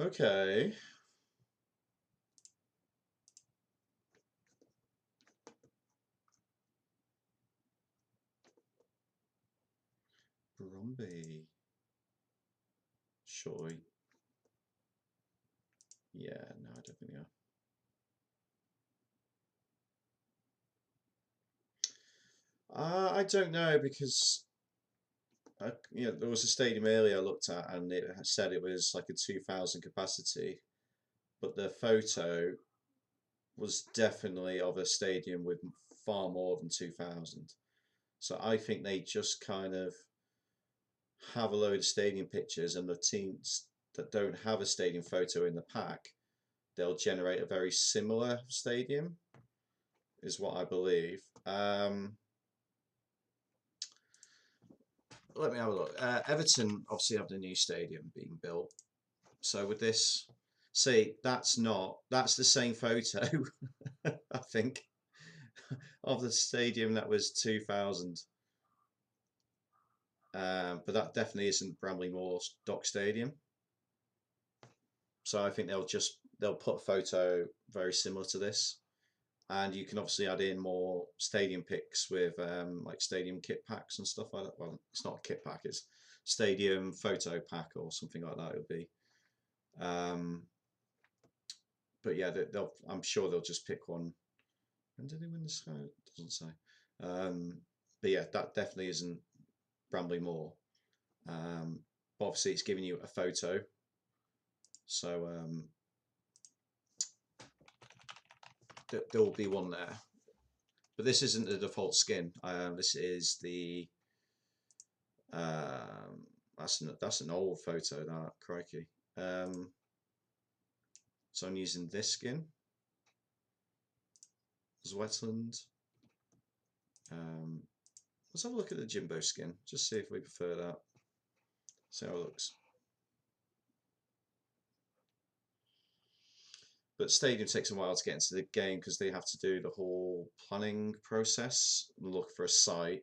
Okay. Bromby. Shoy. Yeah, no, I don't think they are. I don't know because there was a stadium earlier I looked at and it said it was like a 2,000 capacity, but the photo was definitely of a stadium with far more than 2,000. So I think they just kind of have a load of stadium pictures, and the teams that don't have a stadium photo in the pack, they'll generate a very similar stadium, is what I believe. Let me have a look. Everton obviously have the new stadium being built. So with this, see, that's the same photo, I think, of the stadium that was 2,000. But that definitely isn't Bramley Moor Dock Stadium. So I think they'll put a photo very similar to this, and you can obviously add in more stadium pics with like stadium kit packs and stuff like that. Well, it's not a kit pack; it's stadium photo pack or something like that. It would be. But yeah, I'm sure they'll just pick one. When did they win the Sky? It doesn't say. But yeah, that definitely isn't Bramley Moor. But obviously, it's giving you a photo. So there will be one there. But this isn't the default skin. This is the that's an old photo. That crikey. So I'm using this skin as wetland. Let's have a look at the Jimbo skin. Just see if we prefer that. See how it looks. But Stadium takes a while to get into the game because they have to do the whole planning process, look for a site,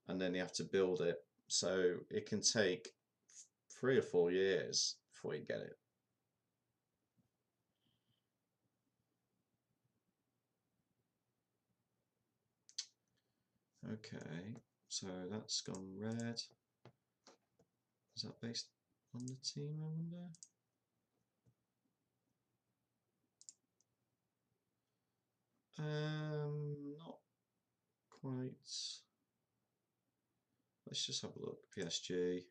and then they have to build it. So it can take 3 or 4 years before you get it. Okay, so that's gone red. Is that based on the team, I wonder? Not quite. Let's just have a look. PSG.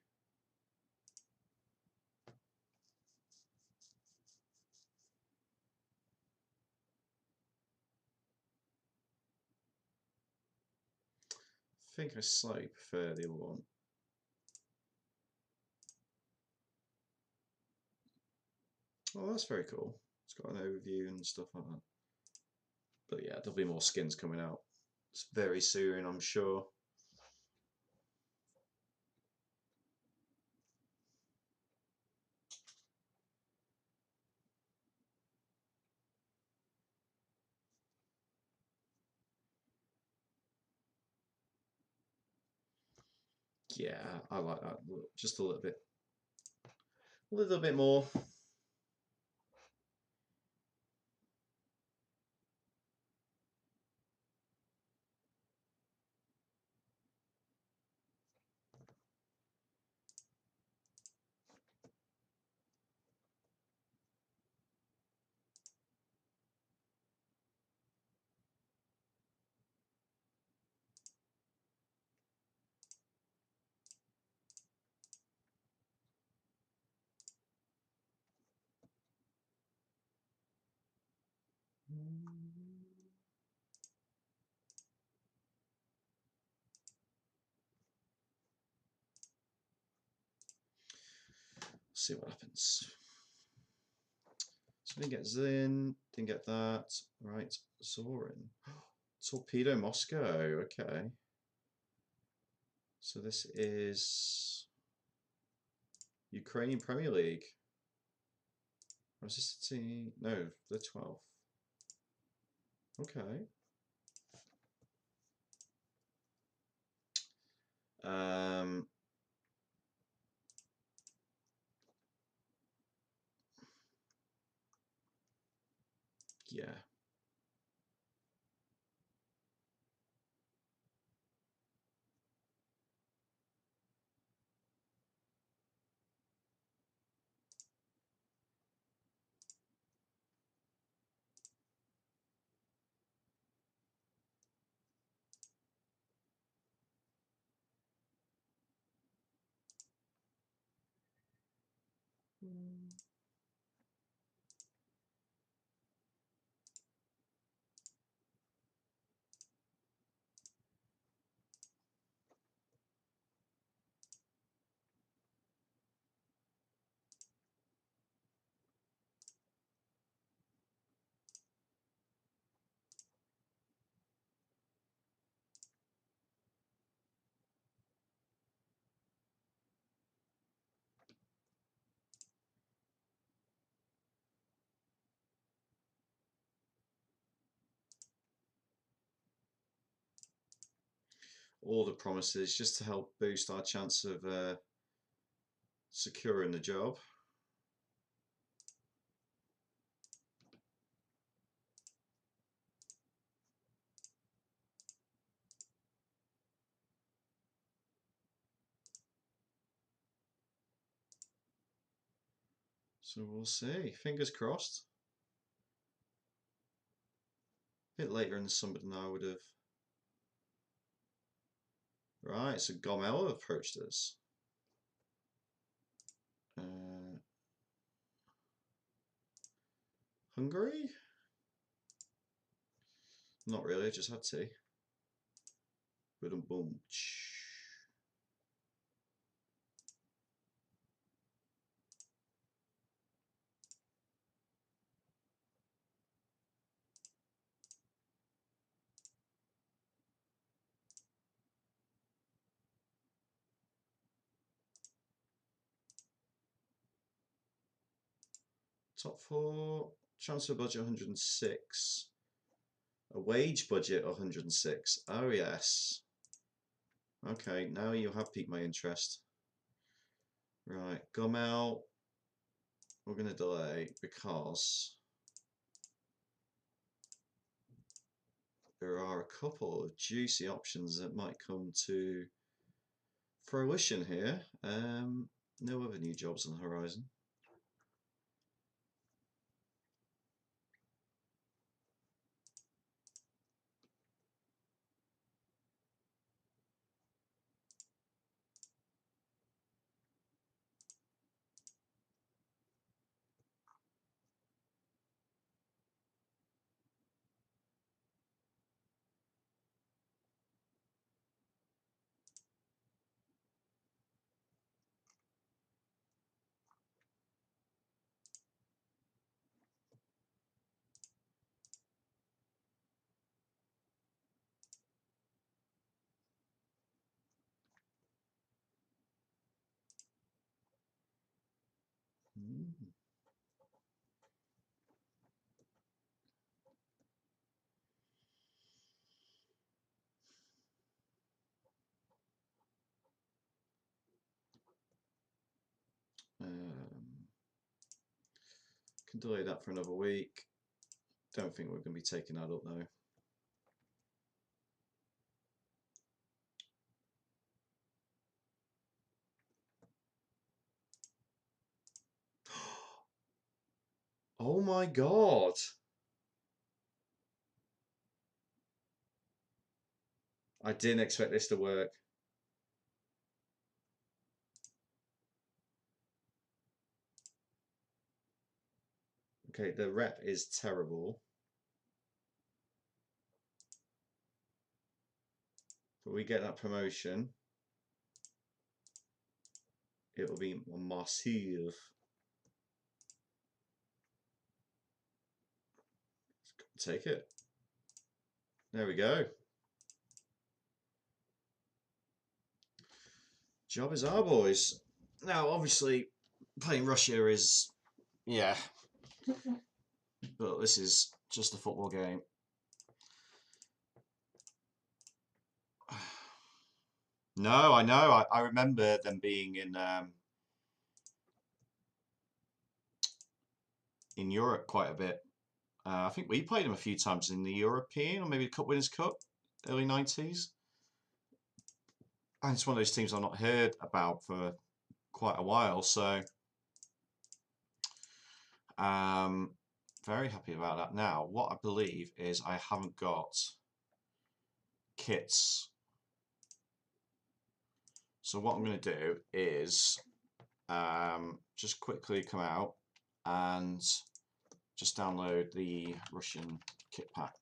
I think I slightly prefer the other one. Oh, that's very cool. It's got an overview and stuff like that. But yeah, there'll be more skins coming out very soon, I'm sure. Yeah, I like that. Just a little bit more. See what happens. So didn't get Zin, didn't get that. Right, Zorin. Torpedo Moscow, okay. So this is Ukrainian Premier League. Or is this a team? No, the 12th. Okay. Yeah. All the promises just to help boost our chance of securing the job. So we'll see. Fingers crossed. A bit later in the summer than I would have. Right, so Gomel approached us. Hungary? Not really, I just had tea. Boom, boom. Top four, transfer budget 106. A wage budget 106. Oh yes. Okay, now you have piqued my interest. Right, Gomel. We're going to delay because there are are a couple of juicy options that might come to fruition here. No other new jobs on the horizon. Mm. Can delay that for another week. Don't think we're going to be taking that up though. Oh my god! I didn't expect this to work. Okay, the rep is terrible. But we get that promotion. It'll be massive. Take it. There we go. Job is our boys. Now, obviously, playing Russia is, yeah. But this is just a football game. No, I know. I remember them being in Europe quite a bit. I think we played them a few times in the European or maybe the Cup Winners' Cup, early 90s. And it's one of those teams I've not heard about for quite a while, so very happy about that. Now, what I believe is I haven't got kits. So what I'm going to do is just quickly come out and just download the Russian kit pack.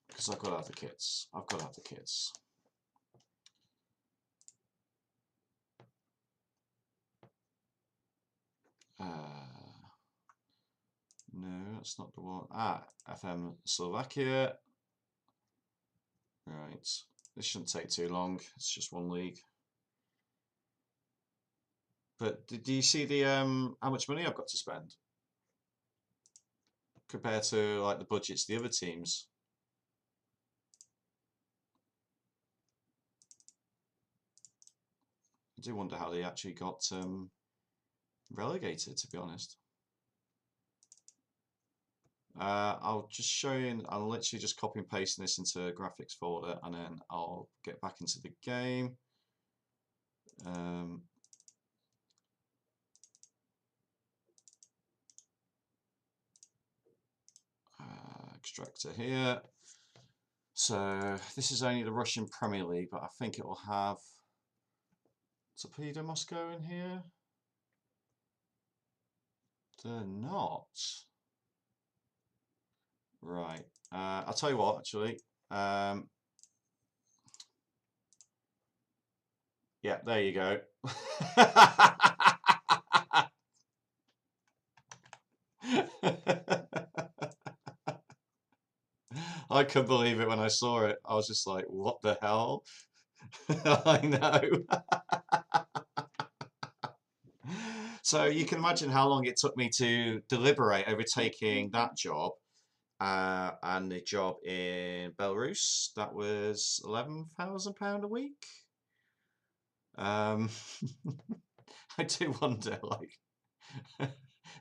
Because I've got to have the kits. I've got to have the kits. No, that's not the one. FM Slovakia. Right. This shouldn't take too long. It's just one league. But do you see the how much money I've got to spend compared to like the budgets of the other teams? I do wonder how they actually got relegated, to be honest. I'll just show you. I'm literally just copy and pasting this into a graphics folder, and then I'll get back into the game. Extractor here. So this is only the Russian Premier League, but I think it will have Torpedo Moscow in here. They're not. Right. I'll tell you what, actually. Yeah, there you go. I couldn't believe it when I saw it. I was just like, what the hell? I know. So you can imagine how long it took me to deliberate over taking that job and the job in Belarus. That was £11,000 a week. I do wonder, like,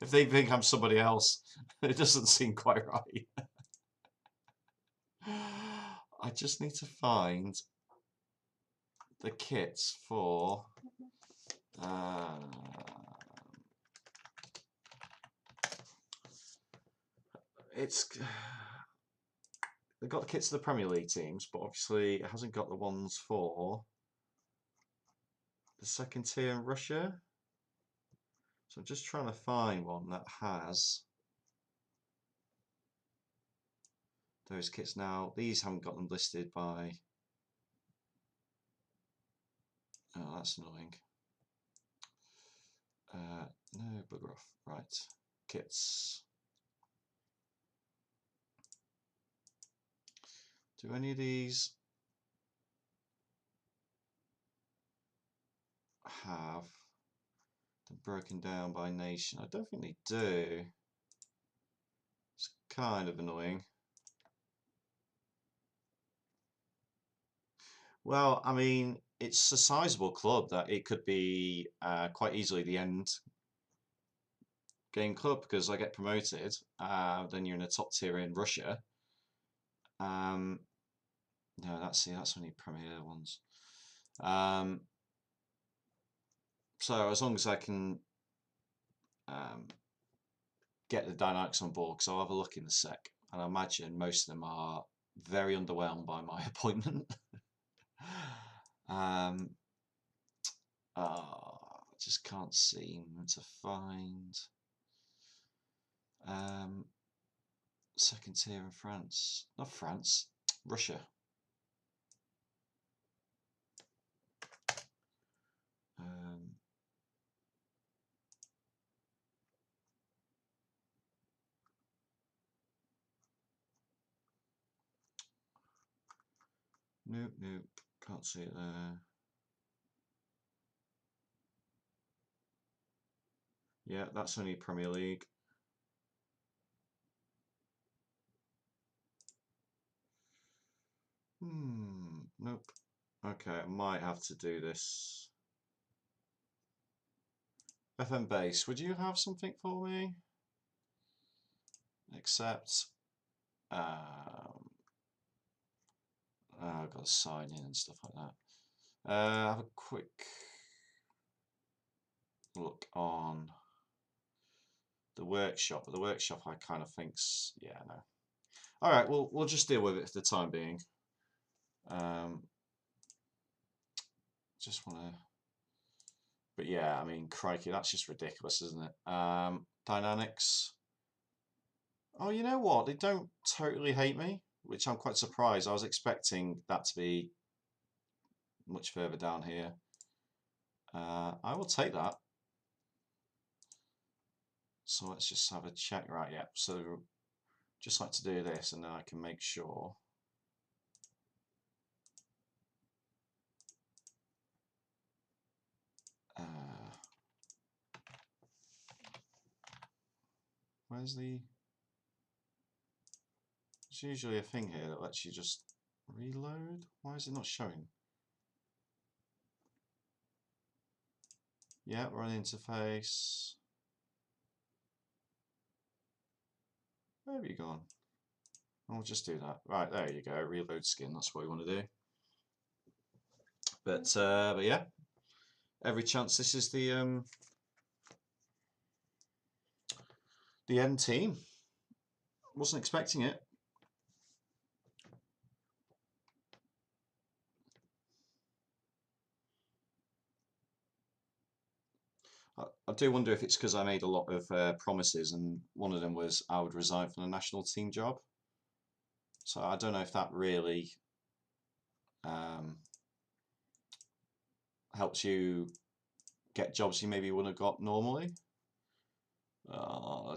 if they think I'm somebody else, it doesn't seem quite right. just need to find the kits for it's they've got the kits of the Premier League teams, but obviously it hasn't got the ones for the second tier in Russia. So I'm just trying to find one that has those kits now. These haven't got them listed by. Oh, that's annoying. No, bugger off. Right, kits. Do any of these have them broken down by nation? I don't think they do. It's kind of annoying. Well, I mean, it's a sizable club that it could be quite easily the end game club because I get promoted. Then you're in a top tier in Russia. No, that's only Premier ones. So as long as I can get the dynamics on board, because I'll have a look in a sec, and I imagine most of them are very underwhelmed by my appointment. I just can't seem to find second tier in France. Not France, Russia. Nope, nope, can't see it there. Yeah, that's only Premier League. Nope. Okay, I might have to do this. FM Base, would you have something for me? Except, I've got to sign in and stuff like that. Have a quick look on the workshop, but the workshop I kind of think's, yeah, no. All right, we'll just deal with it for the time being. Just want to, but yeah, I mean, crikey, that's just ridiculous, isn't it? Dynamics. Oh, you know what? They don't totally hate me, which I'm quite surprised. I was expecting that to be much further down here. I will take that. So let's just have a check. Right, yeah. So just like to do this, and then I can make sure. Where's the... There's usually a thing here that lets you just reload. Why is it not showing? Yeah, run interface. Where have you gone? I'll just do that. Right, there you go. Reload skin. That's what we want to do. But yeah, every chance this is the end team. Wasn't expecting it. I do wonder if it's because I made a lot of promises, and one of them was I would resign from the national team job. So I don't know if that really helps you get jobs you maybe wouldn't have got normally. I'll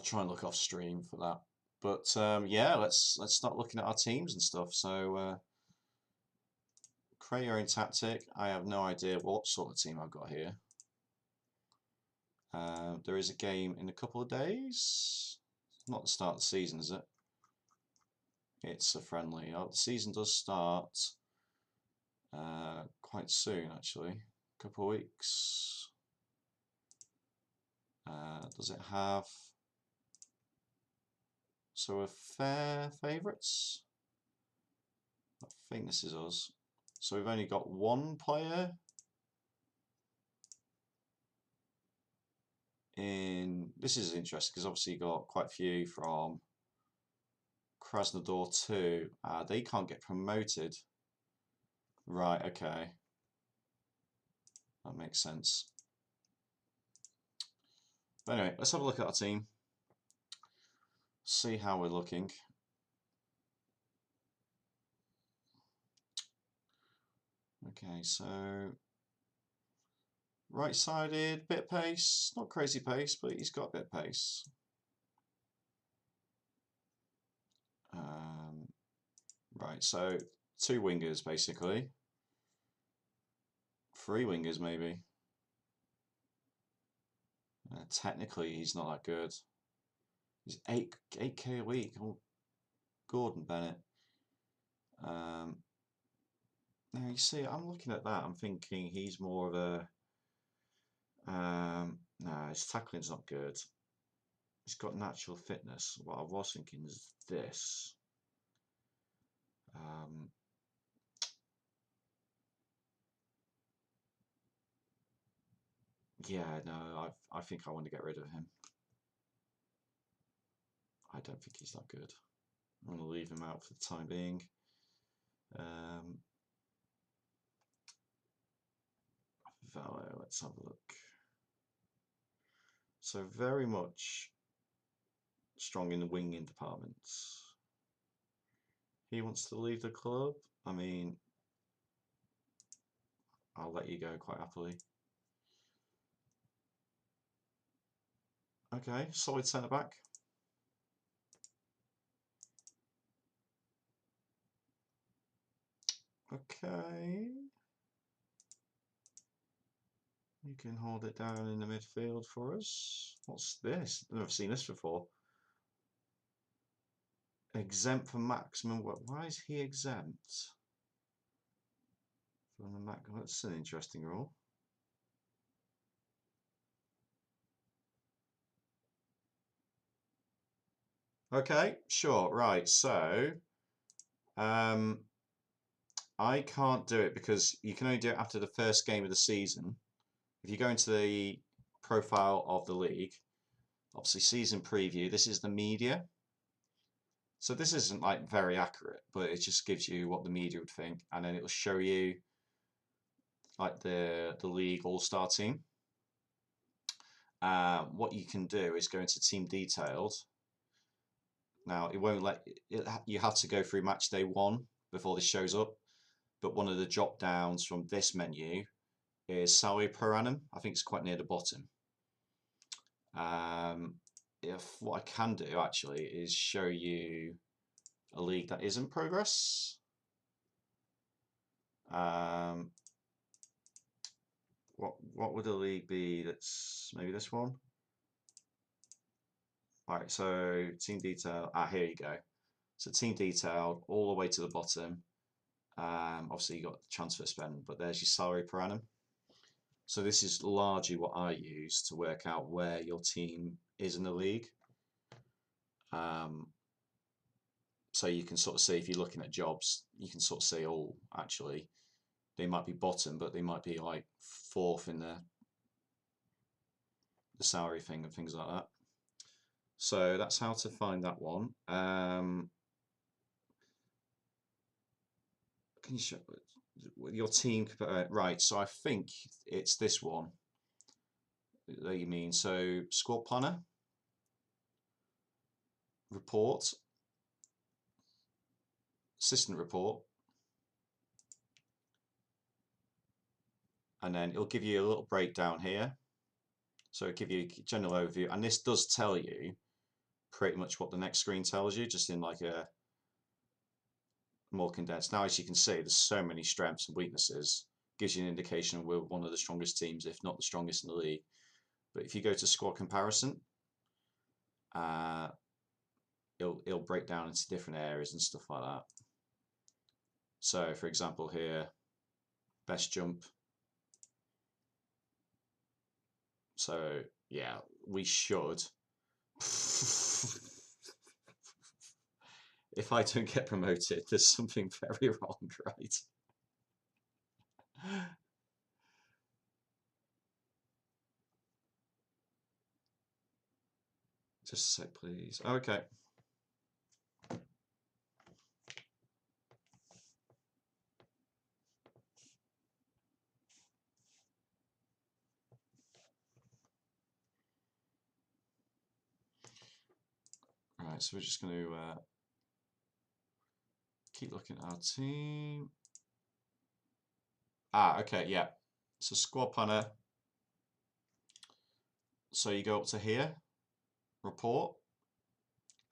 try and look off stream for that. But yeah, let's start looking at our teams and stuff. So create your own tactic. I have no idea what sort of team I've got here. There is a game in a couple of days. Not the start of the season, is it? It's a friendly. Oh, the season does start quite soon, actually. A couple of weeks. Does it have So we're fair favourites. I think this is us. So we've only got one player in. This is interesting because obviously you got quite a few from Krasnodar too. They can't get promoted. Right, okay. That makes sense. But anyway, let's have a look at our team. See how we're looking. Okay, so right-sided, bit of pace, not crazy pace, but he's got a bit of pace. Right, so 2 wingers basically. 3 wingers maybe. Technically, he's not that good. He's 8k a week. Oh, Gordon Bennett. Now you see, I'm looking at that. I'm thinking he's more of a. No, his tackling's not good. He's got natural fitness. What I was thinking is this. Yeah, no, I think I want to get rid of him. I don't think he's that good. I'm going to leave him out for the time being. Valor, let's have a look. So very much strong in the winging departments. He wants to leave the club. I mean, I'll let you go quite happily. Okay, solid centre back. Okay. You can hold it down in the midfield for us. What's this? I've never seen this before. Exempt from maximum. Why is he exempt from the maximum? That's an interesting rule. Okay, sure, right. So, I can't do it because you can only do it after the first game of the season. If you go into the profile of the league, obviously season preview, this is the media. So this isn't like very accurate, but it just gives you what the media would think, and then it will show you like the league all-star team. What you can do is go into team detailed. Now it won't let you have to go through match day 1 before this shows up. But one of the drop downs from this menu is salary per annum. I think it's quite near the bottom. If what I can do actually is show you a league that is in progress. What would a league be that's maybe this one? Alright, so team detail. Here you go. So team detail all the way to the bottom. Obviously you got transfer spend, but there's your salary per annum. So this is largely what I use to work out where your team is in the league. So you can sort of see if you're looking at jobs, you can sort of see, oh, actually, they might be bottom, but they might be like 4th in the salary thing and things like that. So that's how to find that one. Can you show your team? Right, so I think it's this one that you mean. So squad planner, report, assistant report, and then it'll give you a little breakdown here. So it'll give you a general overview, and this does tell you pretty much what the next screen tells you, just in like a more condensed. Now, as you can see, there's so many strengths and weaknesses. Gives you an indication we're one of the strongest teams, if not the strongest in the league. But if you go to squad comparison, it'll break down into different areas and stuff like that. So, for example, here, best jump. So, yeah, we should. If I don't get promoted, there's something very wrong, right? Just a sec, please. Okay. Right, so we're just going to keep looking at our team. Okay, yeah. So squad planner. So you go up to here, report,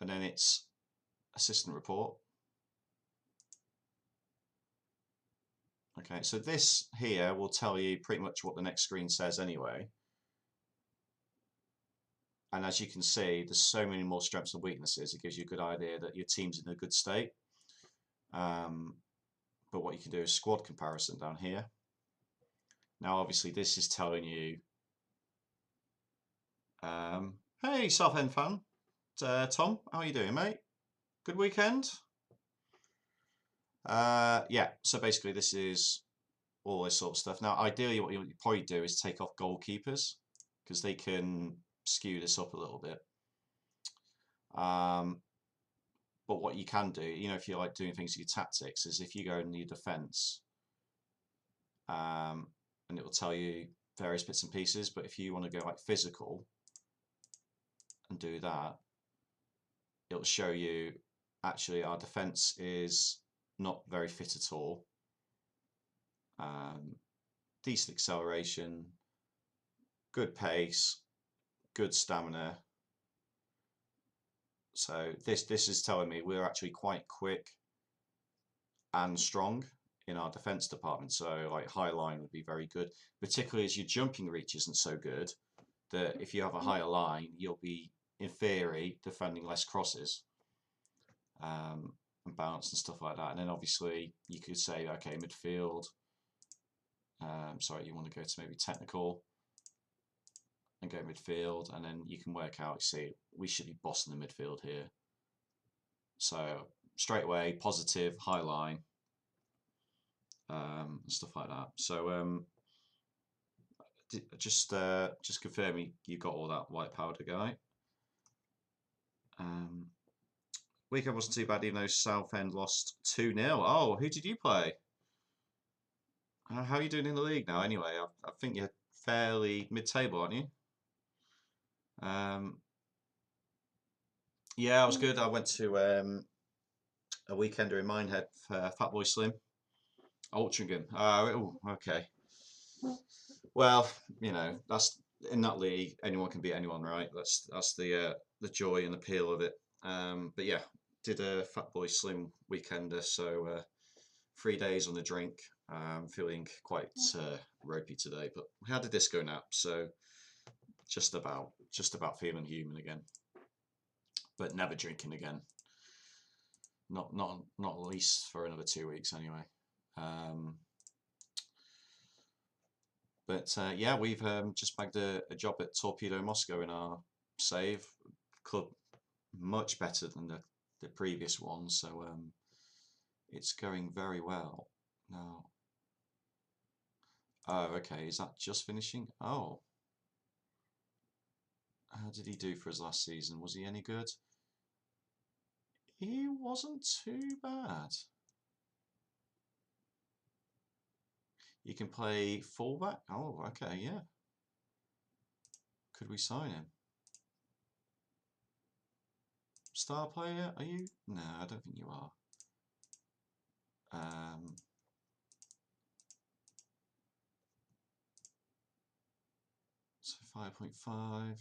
and then it's assistant report. Okay, so this here will tell you pretty much what the next screen says anyway. And as you can see, there's so many more strengths and weaknesses. It gives you a good idea that your team's in a good state. But what you can do is squad comparison down here. Now, obviously, this is telling you, hey, Southend fan, Tom, how are you doing, mate? Good weekend? Yeah, so basically this is all this sort of stuff. Now, ideally, what you'll probably do is take off goalkeepers because they can skew this up a little bit. But what you can do, you know, if you like doing things with your tactics, is if you go in your defense, and it will tell you various bits and pieces. But if you want to go like physical and do that, it'll show you actually our defense is not very fit at all. Decent acceleration, good pace, good stamina. So this is telling me we're actually quite quick and strong in our defense department. So like high line would be very good, particularly as your jumping reach isn't so good that if you have a higher line, you'll be in theory defending less crosses. And balance and stuff like that. And then obviously you could say, okay, midfield. Sorry, you want to go to maybe technical and go midfield, and then you can work out, see, we should be bossing the midfield here. So straight away, positive, high line, stuff like that. So just confirming you got all that white powder, guy. Weekend wasn't too bad, even though Southend lost 2-0. Oh, who did you play? How are you doing in the league now? Anyway, I think you're fairly mid-table, aren't you? Yeah, I was good. I went to a weekender in Minehead for Fatboy Slim, Altrincham. Oh, okay. Well, you know, that's in that league. Anyone can beat anyone, right? That's the joy and appeal of it. But yeah, did a Fatboy Slim weekender, so 3 days on the drink. Feeling quite ropey today, but we had a disco nap, so just about feeling human again, but never drinking again. Not at least for another 2 weeks anyway. But yeah, we've just bagged a job at Torpedo Moscow in our save club, much better than the previous one, so it's going very well now. Oh, okay, is that just finishing? Oh. How did he do for his last season? Was he any good? He wasn't too bad. You can play fullback? Oh, okay, yeah. Could we sign him? Star player, are you? No, I don't think you are. So 5.5.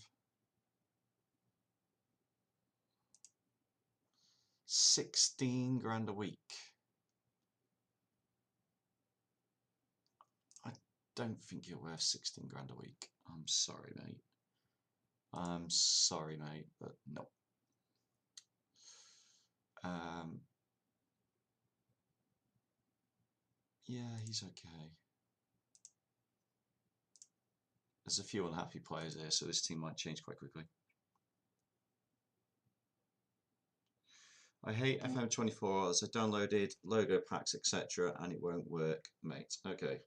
16 grand a week. I don't think you're worth 16 grand a week. I'm sorry, mate. I'm sorry, mate, but no. Yeah, he's okay. There's a few unhappy players here, so this team might change quite quickly. I hate FM24 as I downloaded logo packs, etc., and it won't work, mate. Okay.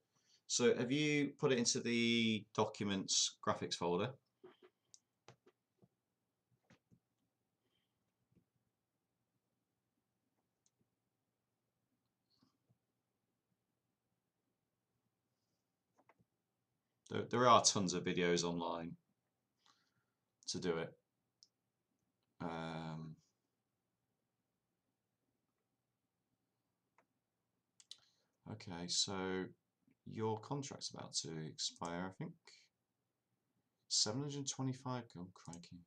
So have you put it into the documents graphics folder? There are tons of videos online to do it. Okay, so your contract's about to expire, I think. 725, oh crikey.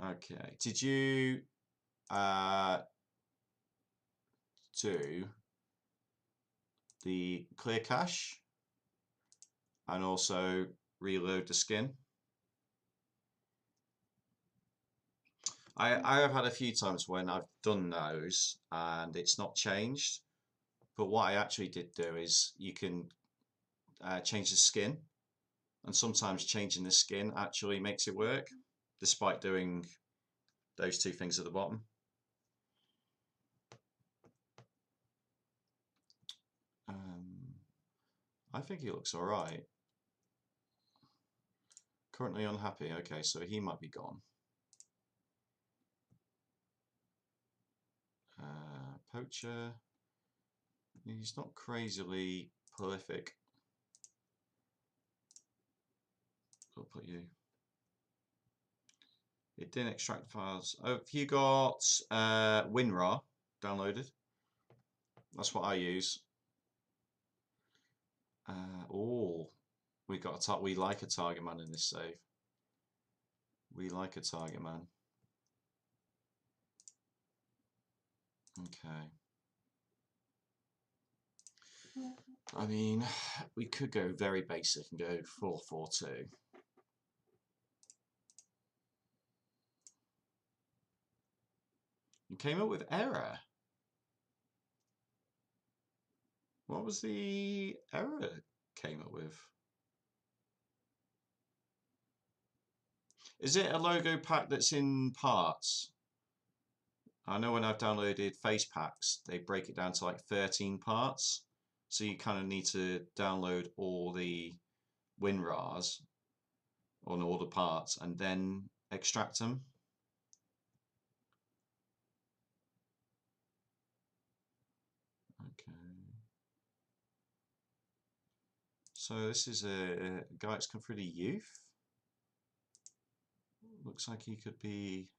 Okay, did you do the clear cache and also reload the skin? I have had a few times when I've done those and it's not changed, but what I actually did do is you can change the skin, and sometimes changing the skin actually makes it work despite doing those two things at the bottom. I think he looks alright. Currently unhappy. Okay, so he might be gone. Poacher. He's not crazily prolific. I'll put you. It didn't extract files. Oh, have you got WinRAR downloaded? That's what I use. Oh, we like a target man in this save. We like a target man. Okay. I mean, we could go very basic and go 4-4-2. You came up with error. What was the error came up with? Is it a logo pack that's in parts? I know when I've downloaded face packs, they break it down to like 13 parts. So you kind of need to download all the WinRARs on all the parts and then extract them. Okay. So this is a guy that's come through the youth. Looks like he could be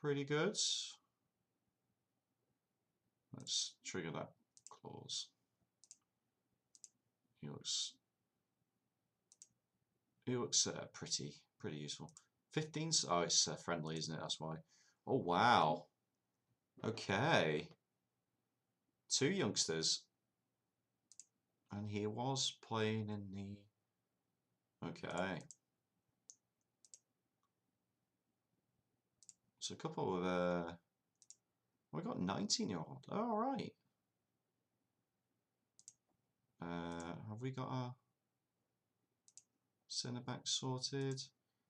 pretty good. Let's trigger that clause. He looks pretty useful. 15. Oh, it's friendly, isn't it? That's why. Oh wow. Okay. 2 youngsters, and he was playing in the. Okay. So a couple of we got 19-year-old. Oh, all right. Have we got our centre back sorted?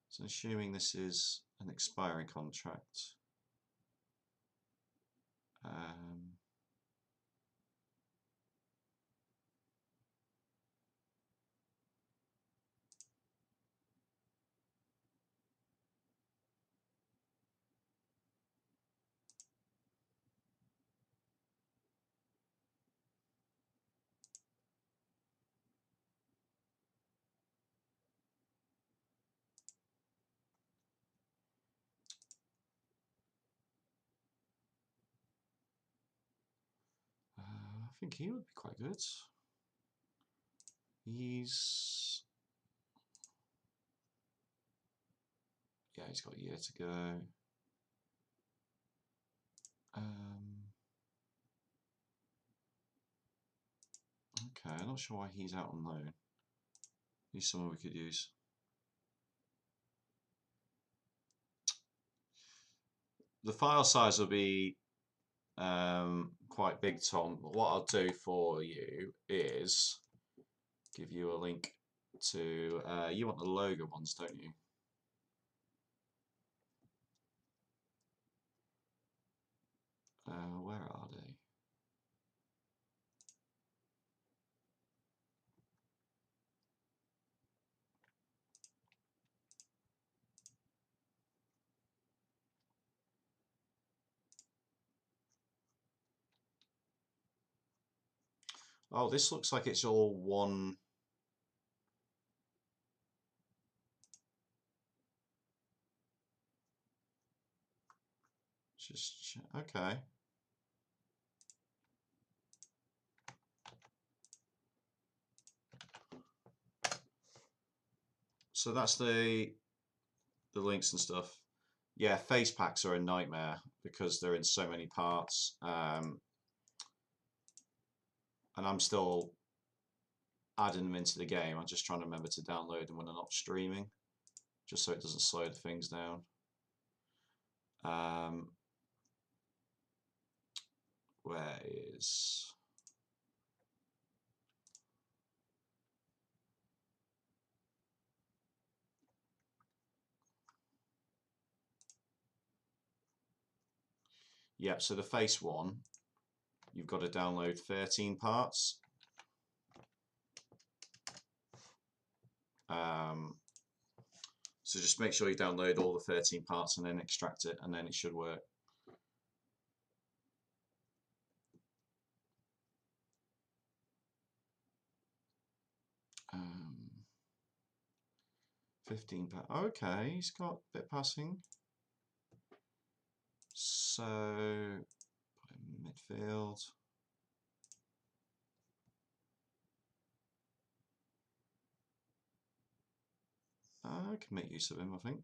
So assuming this is an expiring contract. I think he would be quite good. He's got a year to go. Okay, I'm not sure why he's out on loan. He's someone we could use. The file size will be quite big, Tom. But what I'll do for you is give you a link to. You want the logo ones, don't you? Where are they? Oh, this looks like it's all one. Just okay. So that's the links and stuff. Yeah, face packs are a nightmare because they're in so many parts. And I'm still adding them into the game. I'm just trying to remember to download them when I'm not streaming, just so it doesn't slow the things down. Where is... Yep, so the face one, you've got to download 13 parts. So just make sure you download all the 13 parts and then extract it, and then it should work. 15 parts. Okay, he's got a bit passing. So midfield. I can make use of him, I think.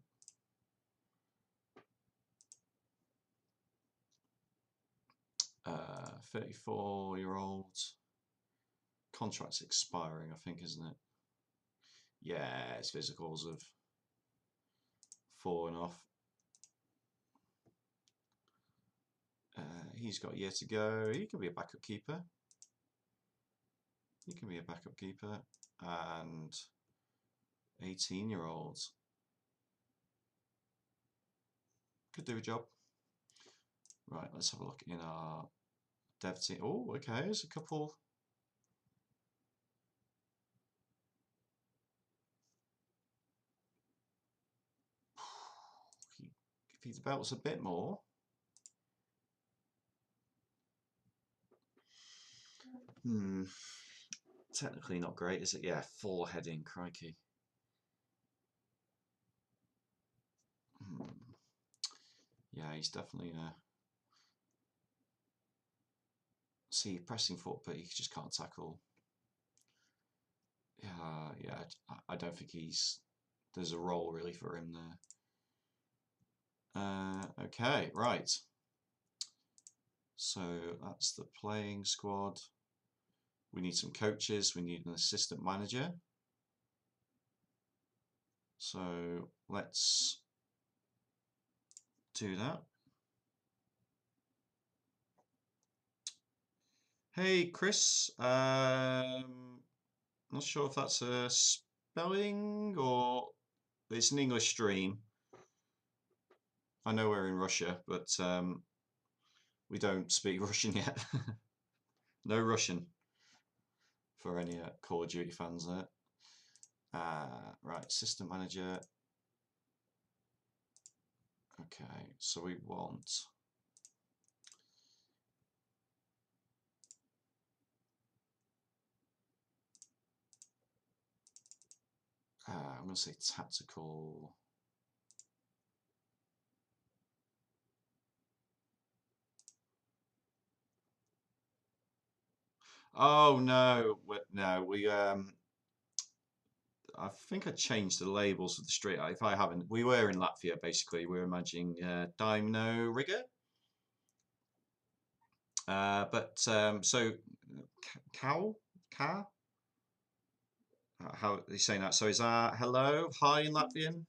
Uh, 34-year-old. Contract's expiring, I think, isn't it? Yeah, his physicals have fallen off. He's got a year to go. He can be a backup keeper. He can be a backup keeper. And 18-year-olds could do a job. Right, let's have a look in our dev team. Oh, okay, there's a couple. If he develops a bit more. Technically not great, is it? Yeah, 4 heading, crikey. Yeah, he's definitely see pressing foot, but he just can't tackle. Yeah, I don't think there's a role really for him there. Okay, right. So that's the playing squad. We need some coaches. We need an assistant manager. So let's do that. Hey, Chris. Not sure if that's a spelling or it's an English stream. I know we're in Russia, but we don't speak Russian yet. No Russian for any Call of Duty fans there. Right, system manager. Okay, so we want I'm going to say tactical. Oh no, no, I think I changed the labels of the street. If I haven't, we were in Latvia basically. We were managing Dino Rigger. But so cow, how are you saying that? So is that hello, hi in Latvian?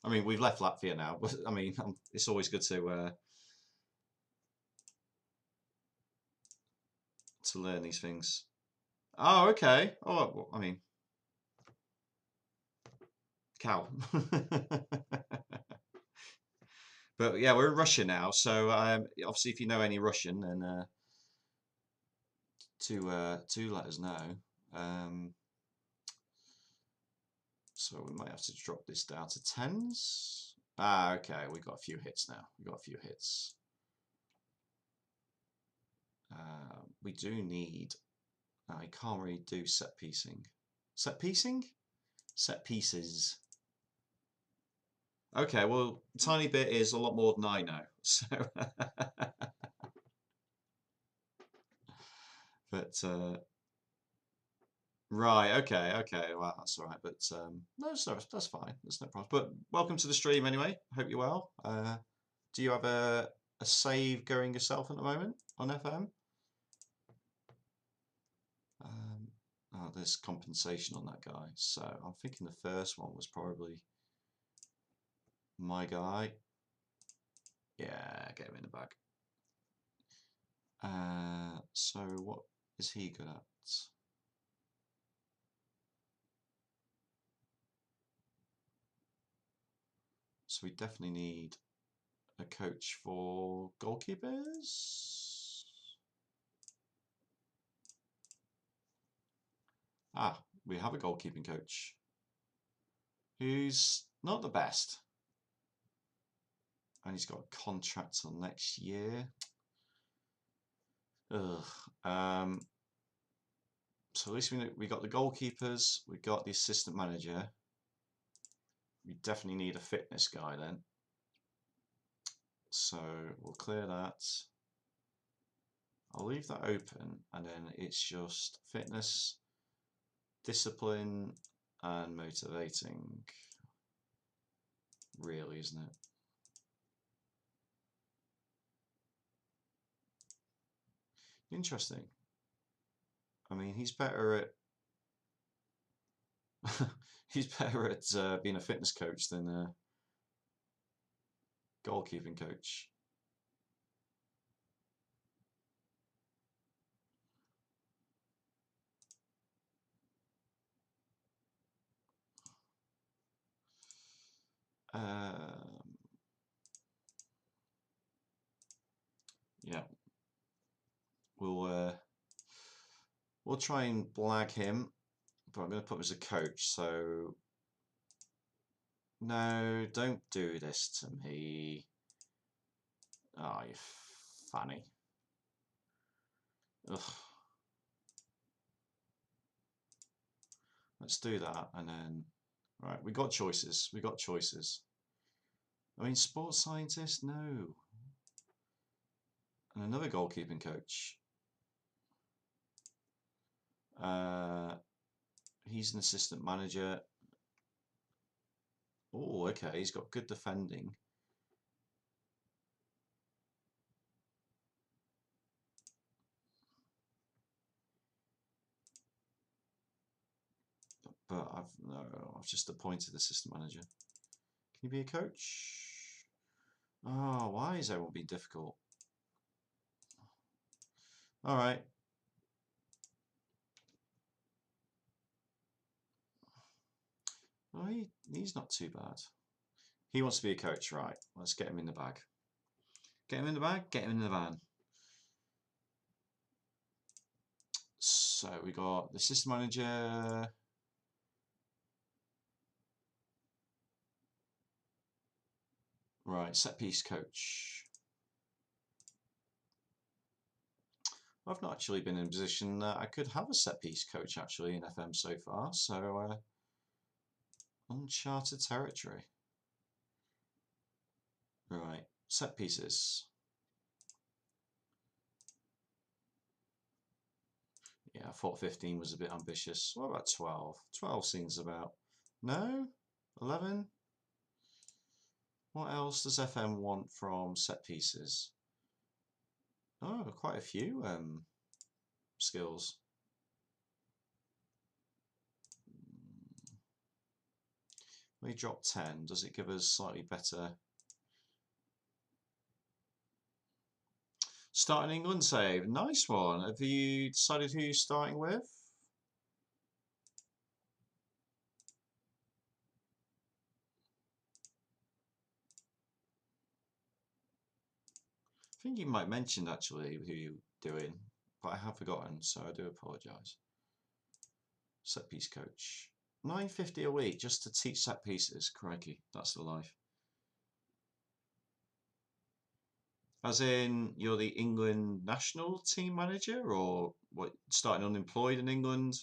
I mean, we've left Latvia now, but I mean, it's always good to learn these things. Oh, okay. Oh, I mean, cow. But yeah, we're in Russia now, so obviously if you know any Russian, then to let us know. So we might have to drop this down to 10s. Ah, okay, we got a few hits now. We got a few hits. We do need. I can't really do set piecing. Set piecing? Set pieces. Okay, well, tiny bit is a lot more than I know. So, but right, okay, well, that's all right. But no, that's fine. That's no problem. But welcome to the stream anyway. Hope you're well. Do you have a save going yourself at the moment on FM? Oh, there's compensation on that guy. So I'm thinking the first one was probably my guy. Yeah, get him in the bag. So what is he good at? So we definitely need a coach for goalkeepers. Ah, we have a goalkeeping coach who's not the best. And he's got a contract till next year. Ugh. So at least we got the goalkeepers, we got the assistant manager. We definitely need a fitness guy then. So we'll clear that. I'll leave that open, and then it's just fitness, discipline, and motivating. Really, isn't it? Interesting. I mean, he's better at he's better at being a fitness coach than a goalkeeping coach. Yeah, we'll try and blag him, but I'm going to put him as a coach. So no, don't do this to me. Oh, you fanny. Ugh. Let's do that, and then right, we got choices. We got choices. I mean, sports scientist, no. And another goalkeeping coach. He's an assistant manager. Oh, okay, he's got good defending. But I've just appointed assistant manager. Can you be a coach? Oh, why is everyone being difficult? All right. Well, he's not too bad. He wants to be a coach, right? Let's get him in the bag. Get him in the bag, get him in the van. So we got the assistant manager. Right, set piece coach. I've not actually been in a position that I could have a set piece coach actually in FM so far, so uncharted territory. Right, set pieces. Yeah, I thought 15 was a bit ambitious. What about 12? 12 seems about. No? 11? What else does FM want from set pieces? Oh, quite a few skills. We drop 10. Does it give us slightly better? Start in England save. Nice one. Have you decided who you're starting with? think you might mention actually who you're doing, but I have forgotten, so I do apologise. Set piece coach. $9.50 a week just to teach set pieces. Crikey, that's the life. As in, you're the England national team manager, or what? Starting unemployed in England?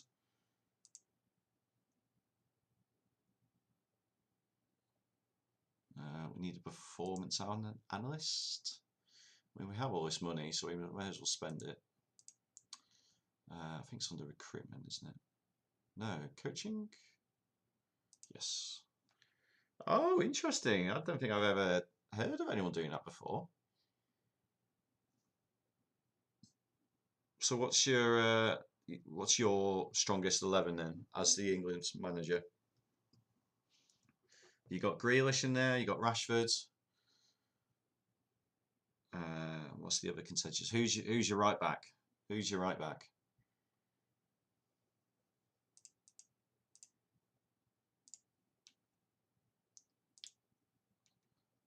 We need a performance analyst. I mean, we have all this money, so we may as well spend it. I think it's under recruitment, isn't it? No, coaching? Yes. Oh, interesting. I don't think I've ever heard of anyone doing that before. So what's your strongest 11 then as the England manager? You got Grealish in there, you got Rashford. What's the other contentious? Who's your right back? Who's your right back?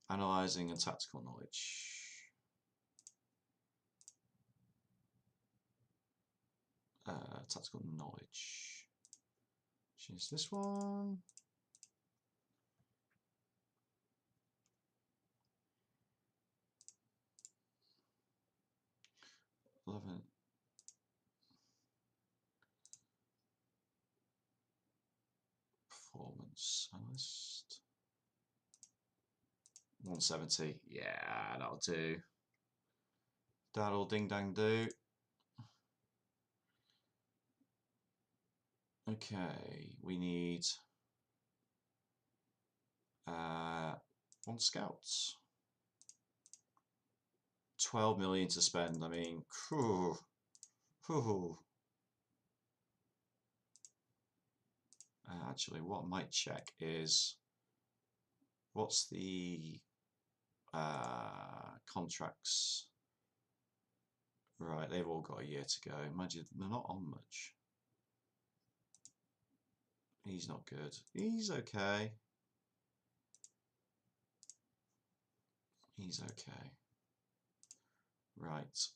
Analysing and tactical knowledge. Tactical knowledge. Choose this one. 11. Performance analyst. 170. Yeah, that'll do. That'll ding dang do. Okay, we need 1 scouts. 12 million to spend. I mean, whew, whew. Actually, what I might check is what's the contracts. Right, they've all got a year to go. Imagine they're not on much. He's not good. He's okay. He's okay. Right.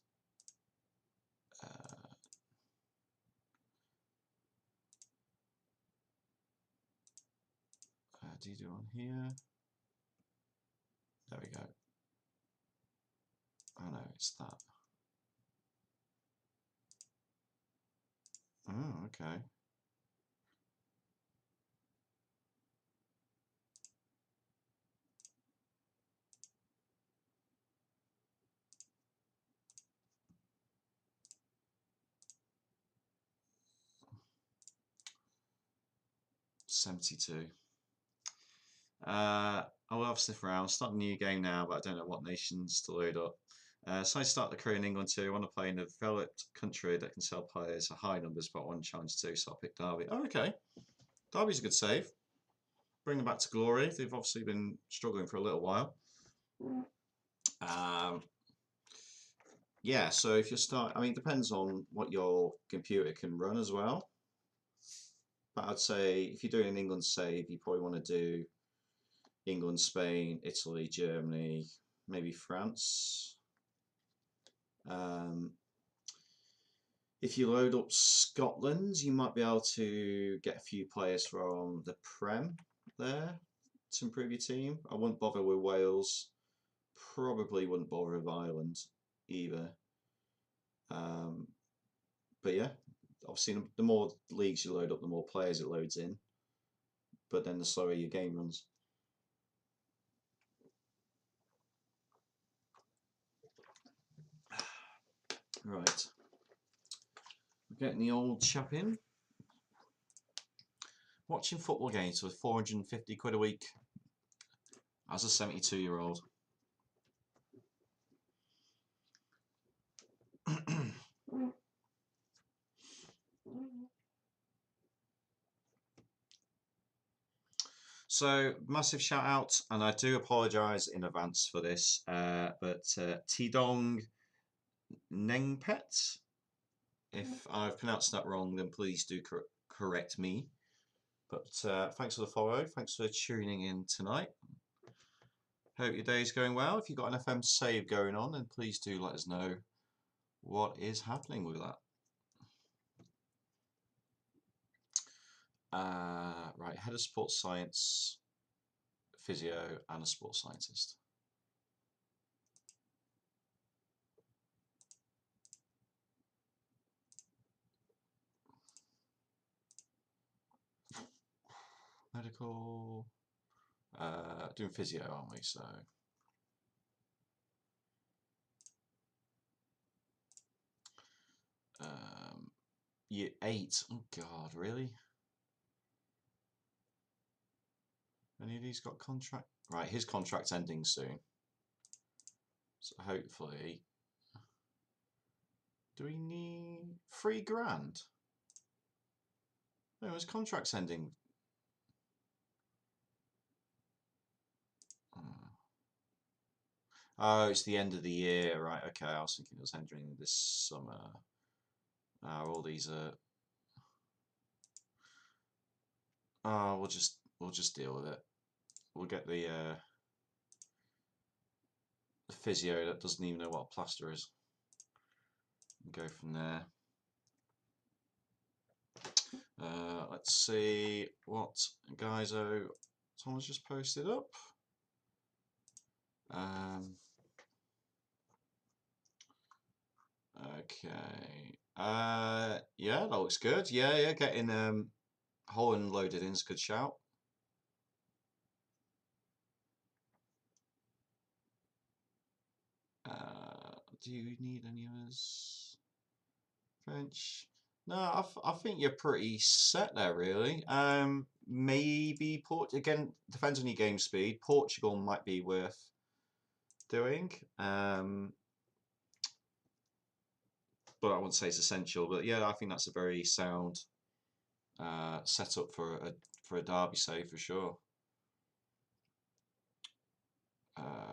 Do you do on here? There we go. Oh no, it's that. Oh, okay. $72. I will have a sniff around. Start a new game now, but I don't know what nations to load up. So I start the career in England too. I want to play in a developed country that can sell players at high numbers, but I want to challenge too, so I'll pick Derby. Oh, okay. Derby's a good save. Bring them back to glory. They've obviously been struggling for a little while. Yeah, so if you start, I mean, it depends on what your computer can run as well. But I'd say if you're doing an England save, you probably want to do England, Spain, Italy, Germany, maybe France. If you load up Scotland, you might be able to get a few players from the Prem there to improve your team. I wouldn't bother with Wales. Probably wouldn't bother with Ireland either. But yeah, obviously the more leagues you load up, the more players it loads in. But then the slower your game runs. Right. We're getting the old chap in. Watching football games for 450 quid a week as a 72-year-old. So, massive shout out, and I do apologise in advance for this, but Tidong Nengpet, if I've pronounced that wrong, then please do correct me. But thanks for the follow, thanks for tuning in tonight. Hope your day's going well. If you've got an FM save going on, then please do let us know what is happening with that. Right, head of sports science, physio, and a sports scientist. Medical, doing physio, aren't we? So year 8. Oh God, really? Any of these got contract? Right, his contract's ending soon. So hopefully, do we need $3,000? No, his contract's ending. Oh, it's the end of the year, right? Okay, I was thinking it was ending this summer. All these are. Oh, we'll just deal with it. We'll get the physio that doesn't even know what a plaster is. And go from there. Let's see what Guyzo Thomas just posted up. Okay. Yeah, that looks good. Yeah, getting Holland loaded in is a good shout. Do you need any others? French? No, I think you're pretty set there, really. Maybe again, depends on your game speed. Portugal might be worth doing. But I wouldn't say it's essential. But yeah, I think that's a very sound setup for a derby save for sure.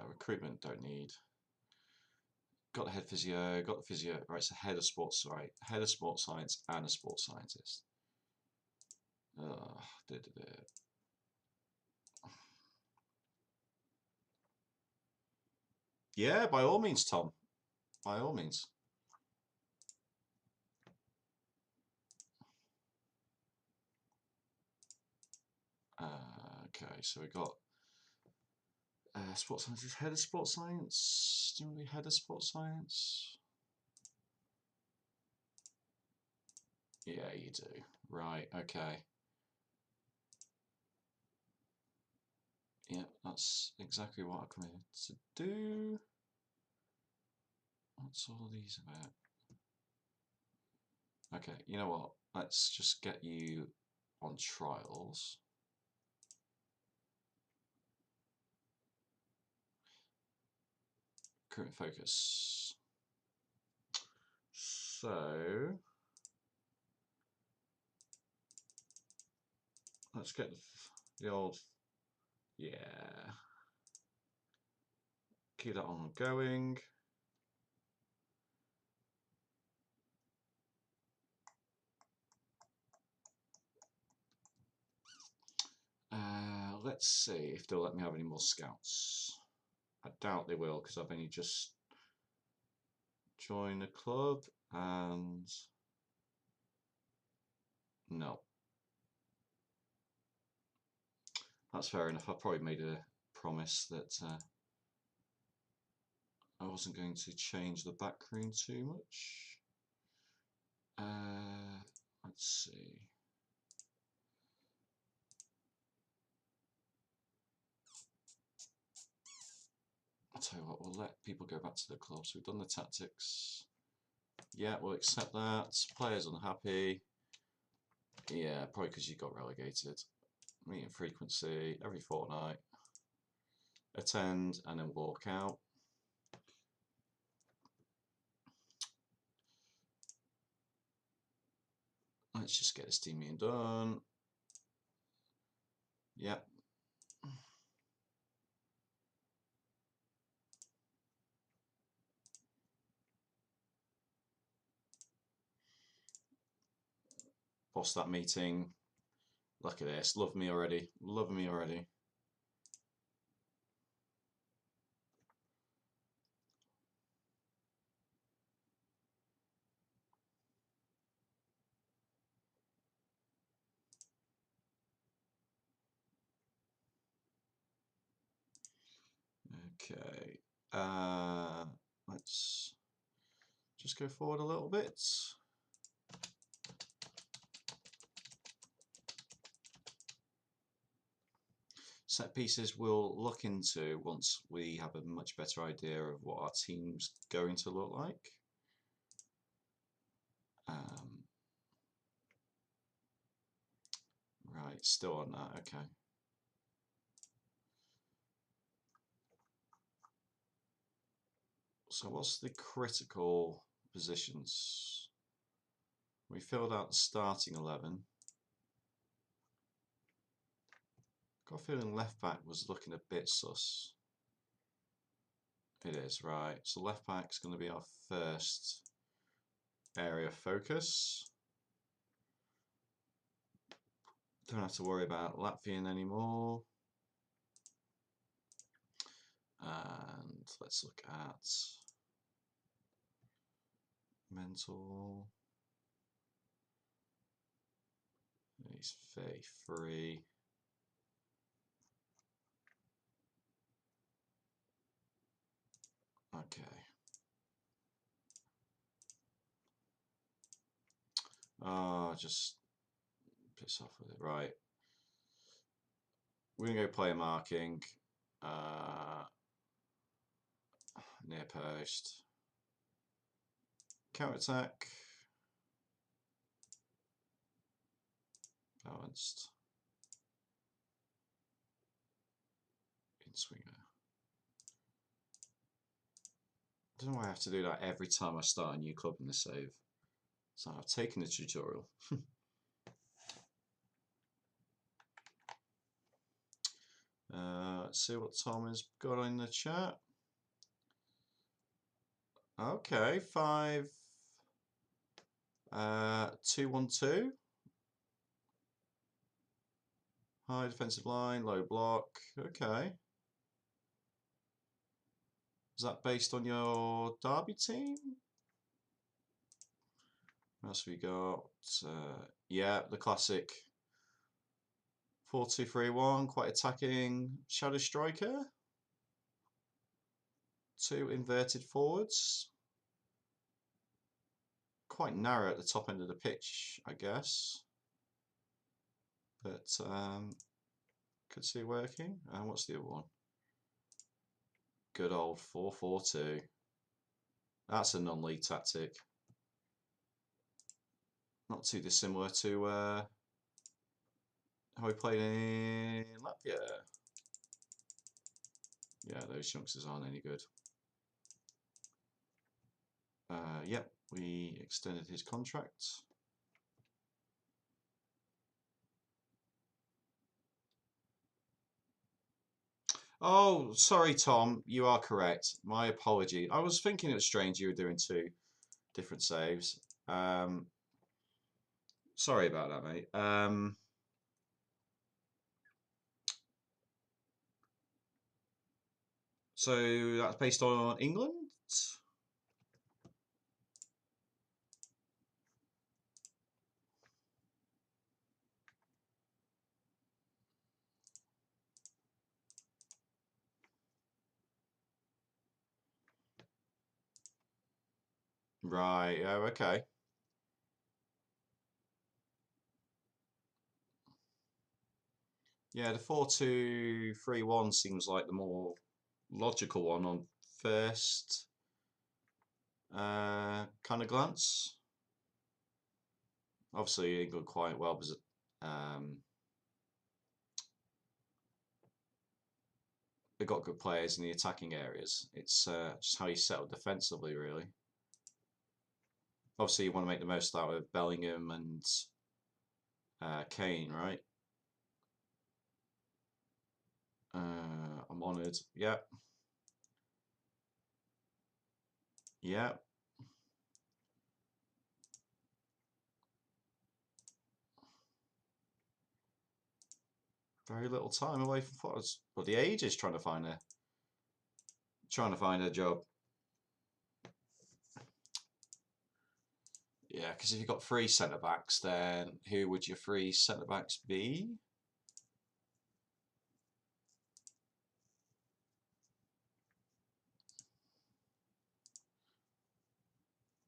Recruitment don't need. Got the head physio, got the physio. Right, so head of sports, right? Head of sports science and a sports scientist. Yeah, by all means, Tom. By all means. Okay, so we got sports science. Head of sports science. Do you want to be head of sports science? Yeah, you do. Right. Okay. Yeah, that's exactly what I come here to do. What's all these about? Okay, you know what? Let's just get you on trials. Current focus. So let's get the old, yeah. Keep that on going. Let's see if they'll let me have any more scouts. I doubt they will because I've only just joined the club and no. That's fair enough. I probably made a promise that I wasn't going to change the background too much. Let's see. I'll tell you what, we'll let people go back to the club. So we've done the tactics. Yeah, we'll accept that. Players unhappy. Yeah, probably because you got relegated. Meeting frequency every fortnight. Attend and then walk out. Let's just get this team meeting done. Yep. Post that meeting. Look at this. Love me already. Love me already. Okay, let's just go forward a little bit. Set pieces we'll look into once we have a much better idea of what our team's going to look like. Right, still on that, okay. So what's the critical positions? We filled out the starting 11. Got a feeling left back was looking a bit sus. It is, right. So left back's going to be our first area of focus. Don't have to worry about Latvian anymore. And let's look at mental. He's 33. Okay. Oh, just piss off with it. Right. We're going to go player marking. Near post. Counter attack. Balanced. In swinger. I don't know why I have to do that every time I start a new club in the save. So I've taken the tutorial. Let's see what Tom has got in the chat. Okay, 5-2-1-2. High defensive line, low block. Okay. Is that based on your Derby team? What else have we got? Yeah, the classic 4-2-3-1, quite attacking. Shadow striker. 2 inverted forwards. Quite narrow at the top end of the pitch, I guess. But could see it working. And what's the other one? Good old 4-4-2. That's a non-league tactic. Not too dissimilar to how we played in Latvia. Yeah, those youngsters aren't any good. Yep, we extended his contract. Oh, sorry, Tom. You are correct. My apology. I was thinking it was strange you were doing 2 different saves. Sorry about that, mate. So that's based on England? Right, yeah, okay. Yeah, the 4-2-3-1 seems like the more logical one on first kind of glance. Obviously, England quite well, but they've got good players in the attacking areas. It's just how you settle defensively, really. Obviously, you want to make the most out of Bellingham and Kane, right? I'm honoured. Yep. Yep. Very little time away from Forwards. But the age is trying to find a job. Yeah, because if you've got 3 centre backs, then who would your 3 centre backs be?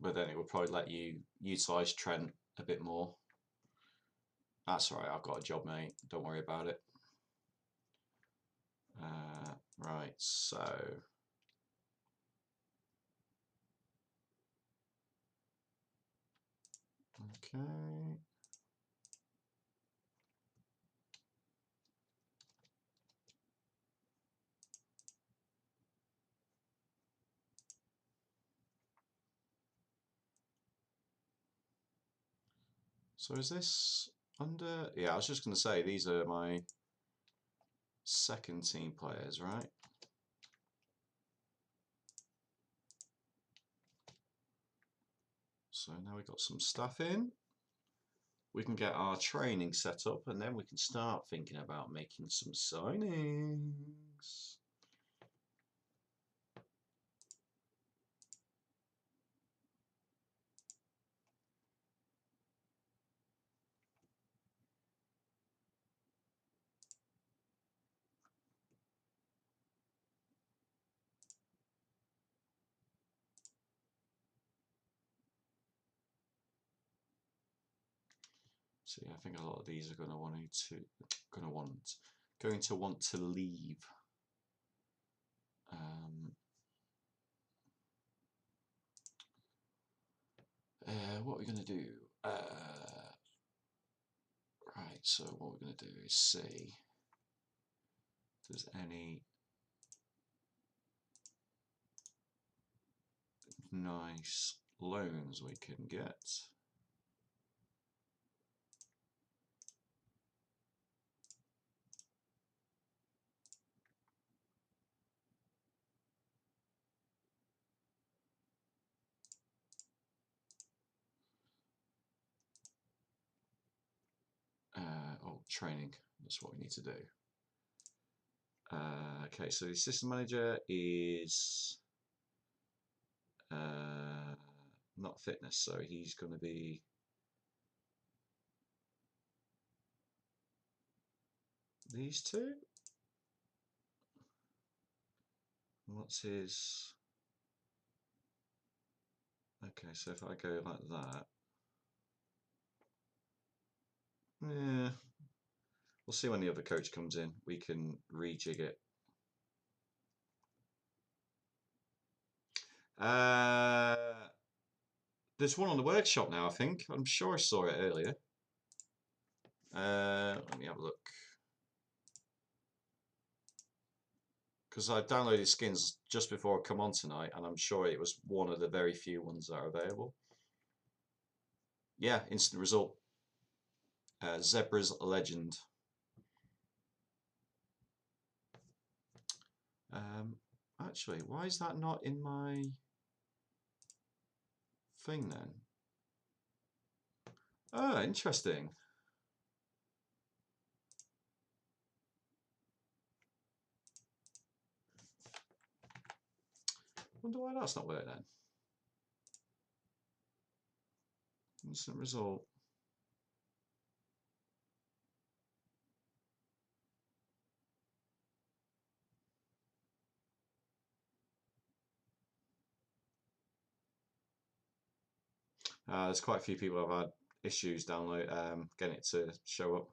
but then it would probably let you utilise Trent a bit more. That's alright, I've got a job, mate. Don't worry about it. Right, so... Okay. So is this under... Yeah, I was just going to say, these are my second team players, right? So now we've got some stuff in. We can get our training set up and then we can start thinking about making some signings. See, I think a lot of these are going to want to leave. What are we going to do? Right, so what we're going to do is see if there's any nice loans we can get. Oh, training. That's what we need to do. Okay, so the assistant manager is not fitness, so he's going to be these two. What's his? Okay, so if I go like that, yeah, we'll see when the other coach comes in. We can rejig it. There's one on the workshop now, I think. I'm sure I saw it earlier. Let me have a look. Because I downloaded skins just before I come on tonight, and I'm sure it was one of the very few ones that are available. Yeah, instant result. Zebra's Legend. Actually, why is that not in my thing then? Oh, interesting. Wonder why that's not working then. Instant result. There's quite a few people have had issues getting it to show up.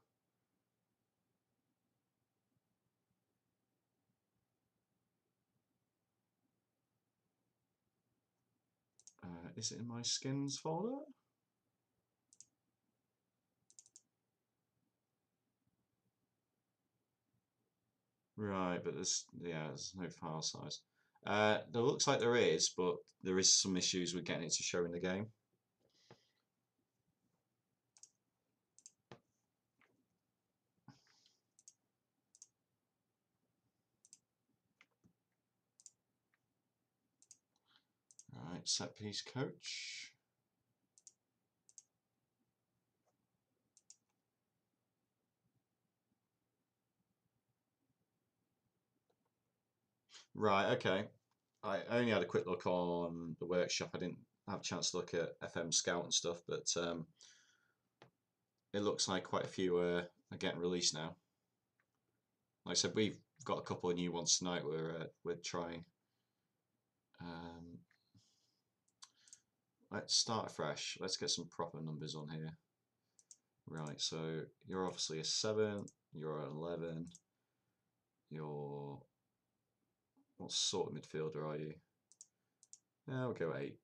Is it in my skins folder? Right, but there's no file size. There looks like there is, but there is some issues with getting it to show in the game. Right, set piece coach. Right, okay. I only had a quick look on the workshop. I didn't have a chance to look at FM Scout and stuff, but it looks like quite a few are getting released now. Like I said, we've got a couple of new ones tonight we're trying. let's start fresh. Let's get some proper numbers on here. Right, so you're obviously a 7, you're an 11, you're... what sort of midfielder are you? Yeah, we'll go 8.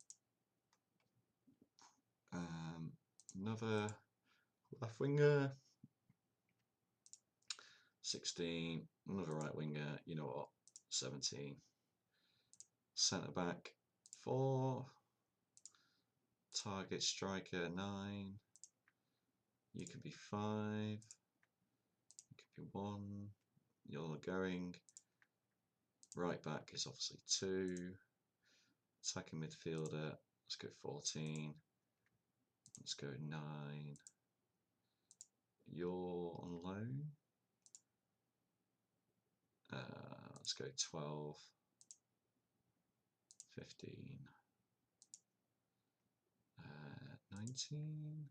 Another left winger, 16, another right winger, you know what, 17. Centre back, 4. Target striker, 9. You could be 5. You could be 1. You're going. Right back is obviously 2. Attacking midfielder, let's go 14. Let's go 9. You're on loan. Let's go 12. 15. 19.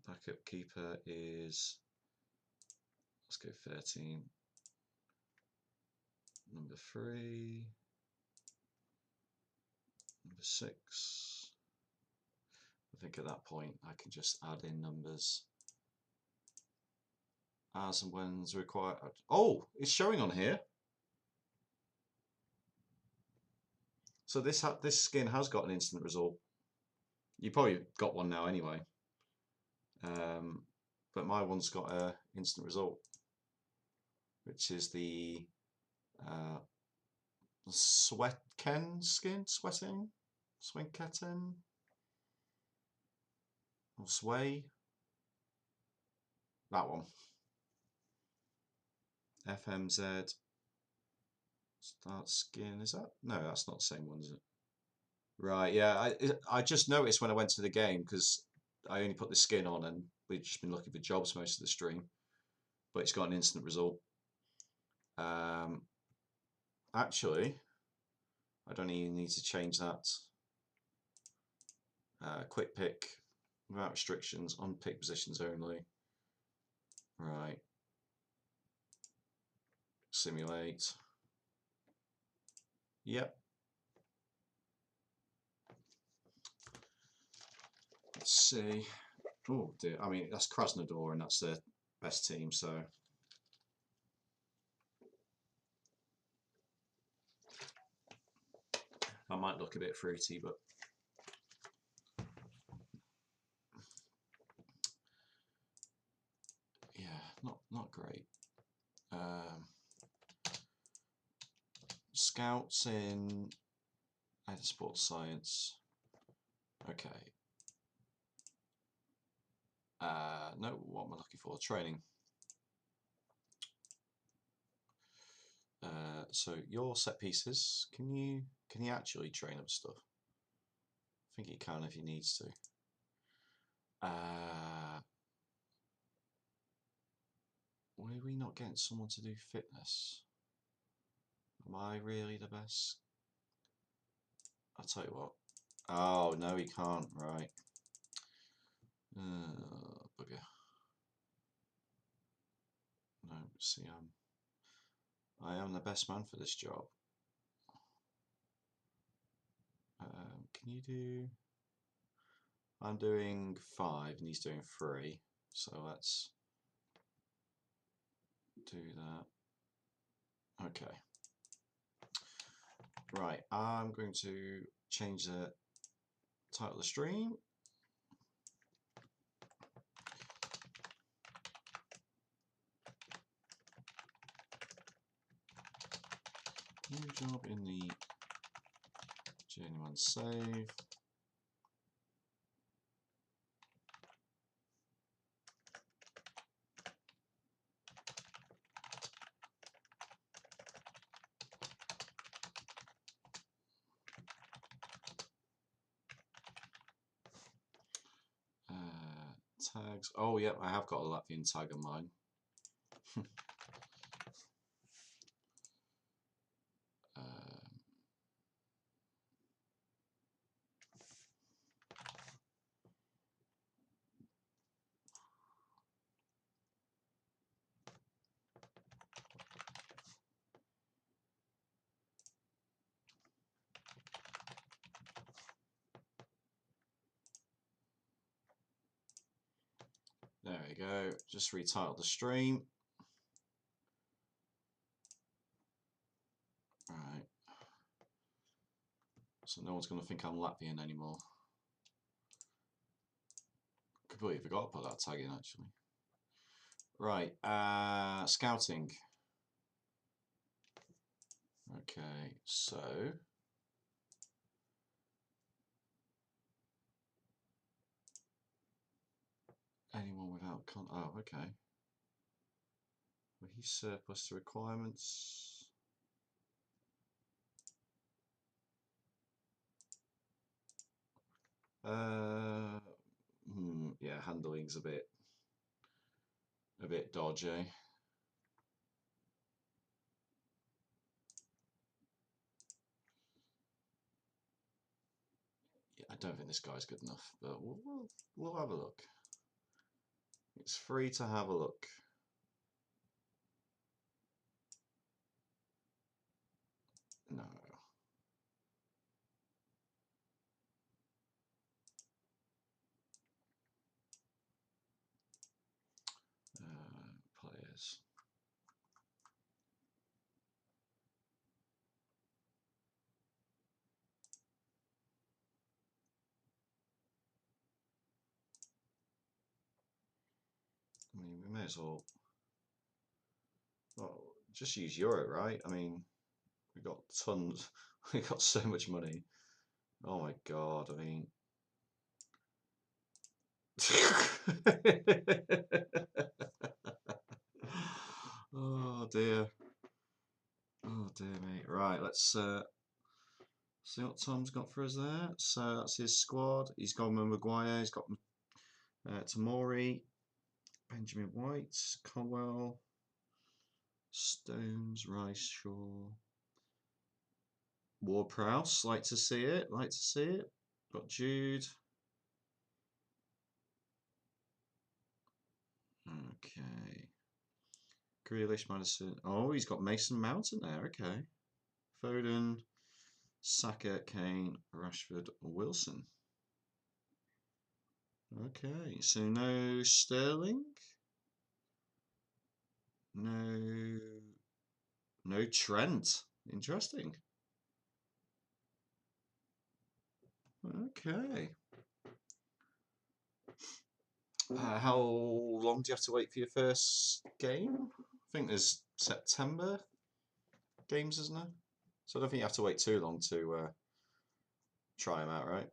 Backup keeper is, let's go 13. Number 3. Number 6. I think at that point I can just add in numbers as and when's required. Oh, it's showing on here. So this skin has got an instant result. You probably got one now anyway. But my one's got an instant result, which is the Sweatken skin, Swenketen, or Sway. That one. FMZ. Start skin, is that? No, that's not the same one, is it? Right, yeah. I just noticed when I went to the game, because I only put the skin on and we've just been looking for jobs most of the stream. But it's got an instant result. Actually, I don't even need to change that. Quick pick, without restrictions, on pick positions only. Right. Simulate. Yep. Let's see. Oh dear. I mean, that's Krasnodar, and that's their best team, so. I might look a bit fruity, but. Yeah, not great. Scouts in sports science. Okay. No, what am I looking for? Training. So your set pieces, can you actually train up stuff? I think you can if you needs to. Why are we not getting someone to do fitness? Am I really the best? I'll tell you what. Oh no, he can't. Right. Bugger. No, see, I am the best man for this job. Can you do? I'm doing 5 and he's doing 3, so let's do that. Okay. Right, I'm going to change the title of the stream. New job in the Journeyman Save. Tags. Oh, yeah, I have got a Latvian tag on mine. There we go. Just retitled the stream. Right. So no one's going to think I'm Latvian anymore. Completely forgot to put that tag in actually. Right. Scouting. Okay. So. Anyone without oh, okay. Well, he's surplus to requirements. Yeah, handling's a bit dodgy. Yeah, I don't think this guy's good enough, but we'll have a look. It's free to have a look. No. Players. I mean, we may as well just use Euro, right? I mean, we got tons. We got so much money. Oh my god! I mean. Oh dear. Oh dear me. Right, let's see what Tom's got for us there. So that's his squad. He's got Maguire, he's got Tamori, Benjamin White, Colwell, Stones, Rice, Shaw, Ward-Prowse. Like to see it. Like to see it. Got Jude. Okay. Grealish, Madison. Oh, he's got Mason Mount in there. Okay. Foden, Saka, Kane, Rashford, Wilson. Okay, so no Sterling, no Trent. Interesting. Okay. How long do you have to wait for your first game? I think there's September games, isn't there? So I don't think you have to wait too long to try them out, right?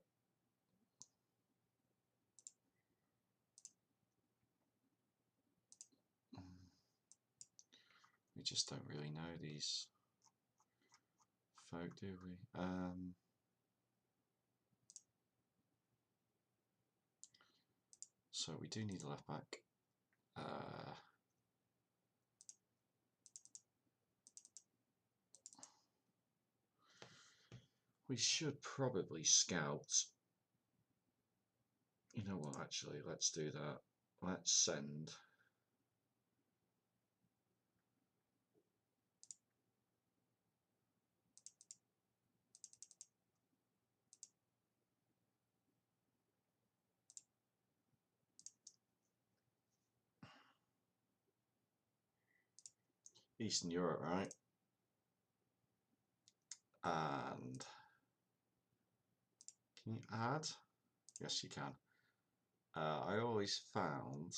We just don't really know these folk, do we? So we do need a left back. We should probably scout. You know what, actually, let's do that. Let's send. Eastern Europe, right? And can you add? Yes, you can. I always found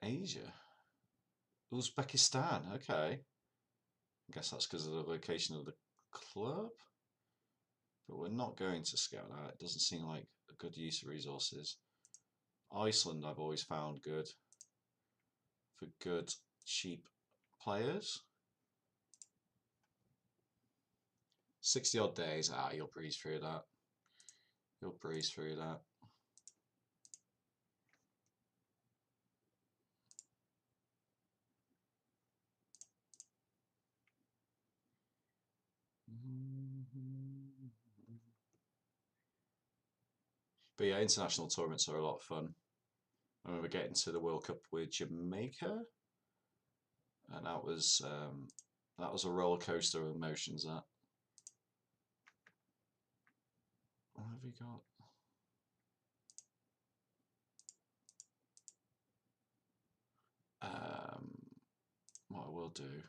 Asia. Uzbekistan, okay. I guess that's because of the location of the club. But we're not going to scout that. It doesn't seem like a good use of resources. Iceland I've always found good for good, cheap players. 60 odd days, you'll breeze through that. You'll breeze through that. But yeah, international tournaments are a lot of fun. I remember getting to the World Cup with Jamaica, and that was a roller coaster of emotions. That. What have we got? do.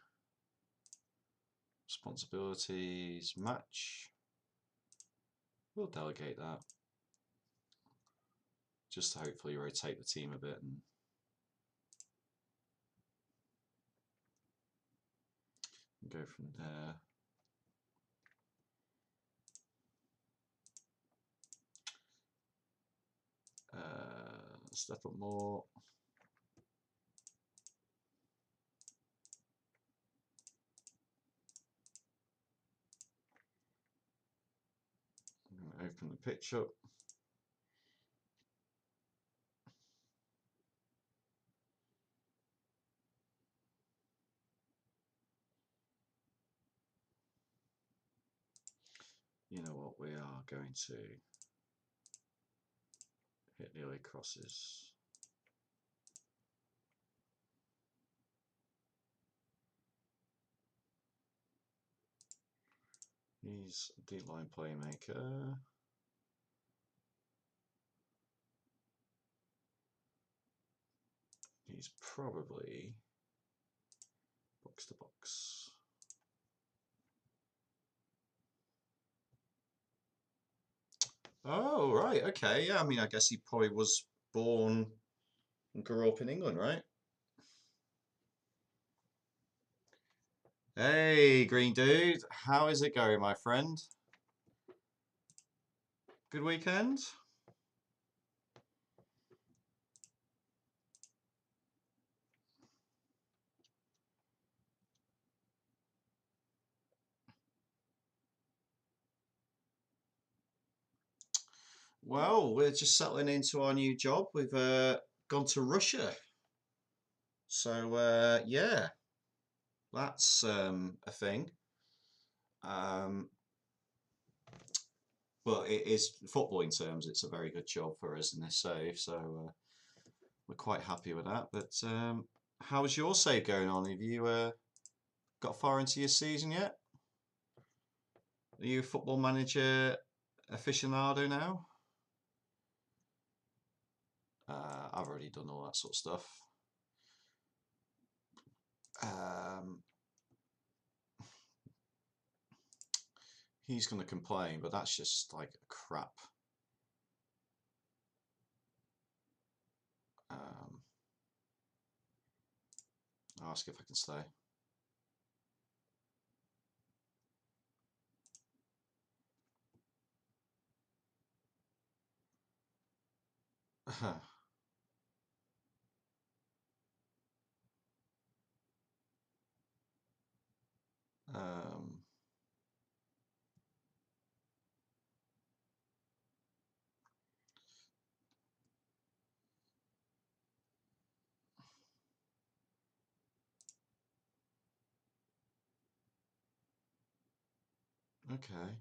Responsibilities, match. We'll delegate that. Just to hopefully rotate the team a bit and go from there. Step up more. I'm going to open the pitch up. You know what, we are going to hit the early crosses. He's a deep line playmaker. He's probably box to box. Oh, right, okay, yeah, I mean, I guess he probably was born and grew up in England, right? Hey, Green Dude, how is it going, my friend? Good weekend? Well, we're just settling into our new job. We've gone to Russia. So, yeah, that's a thing. But it is, footballing terms, it's a very good job for us in this save. So we're quite happy with that. But how's your save going on? Have you got far into your season yet? Are you a football manager aficionado now? I've already done all that sort of stuff. He's going to complain, but that's just like crap. I'll ask if I can stay. Okay.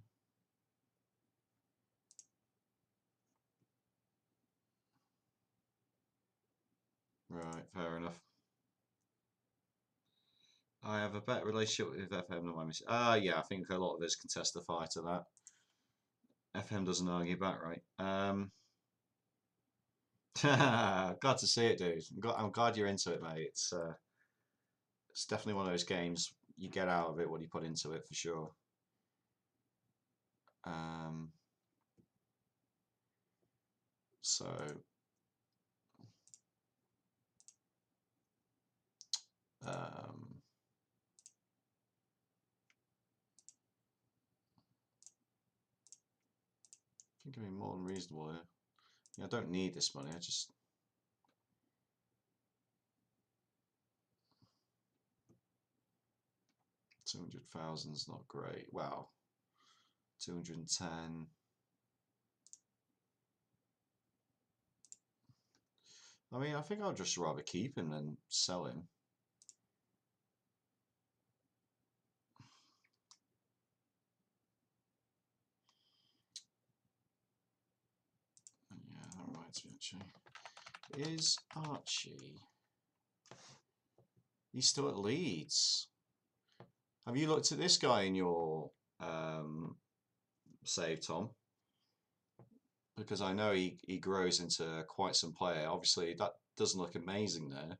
Right, fair enough. I have a better relationship with FM than my missus. Yeah, I think a lot of us can testify to that. FM doesn't argue back, right? Glad to see it, dude. I'm glad you're into it, mate. It's definitely one of those games you get out of it what you put into it for sure. So I think I'm more than reasonable here. Yeah, I don't need this money. I just 200,000 is not great. Wow, 210. I mean, I think I'd just rather keep him than sell him. Yeah, that reminds me actually. Is Archie? He's still at Leeds. Have you looked at this guy in your save, Tom? Because I know he grows into quite some player. Obviously, that doesn't look amazing there.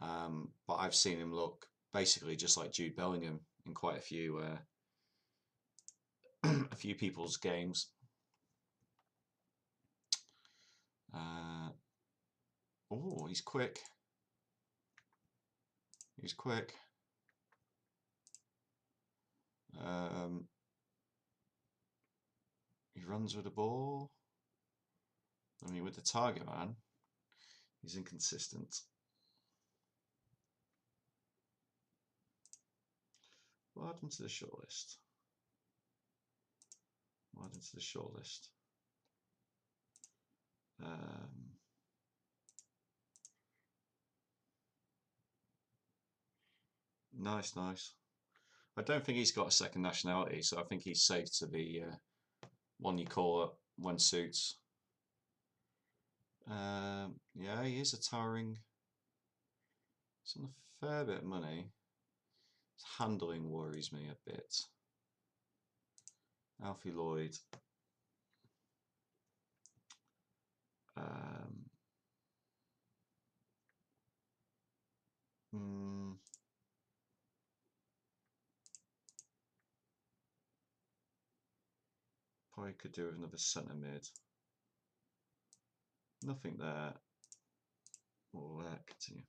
But I've seen him look basically just like Jude Bellingham in quite a few a few people's games. Oh, he's quick. He's quick. He runs with the ball. I mean, with the target man, he's inconsistent. What happened to the shortlist? What happened to the shortlist? Nice, nice. I don't think he's got a second nationality, so I think he's safe to be one you call up when suits. Yeah, he is a towering. It's on a fair bit of money. His handling worries me a bit. Alfie Lloyd. Probably could do with another centre mid. Nothing there. We'll continue.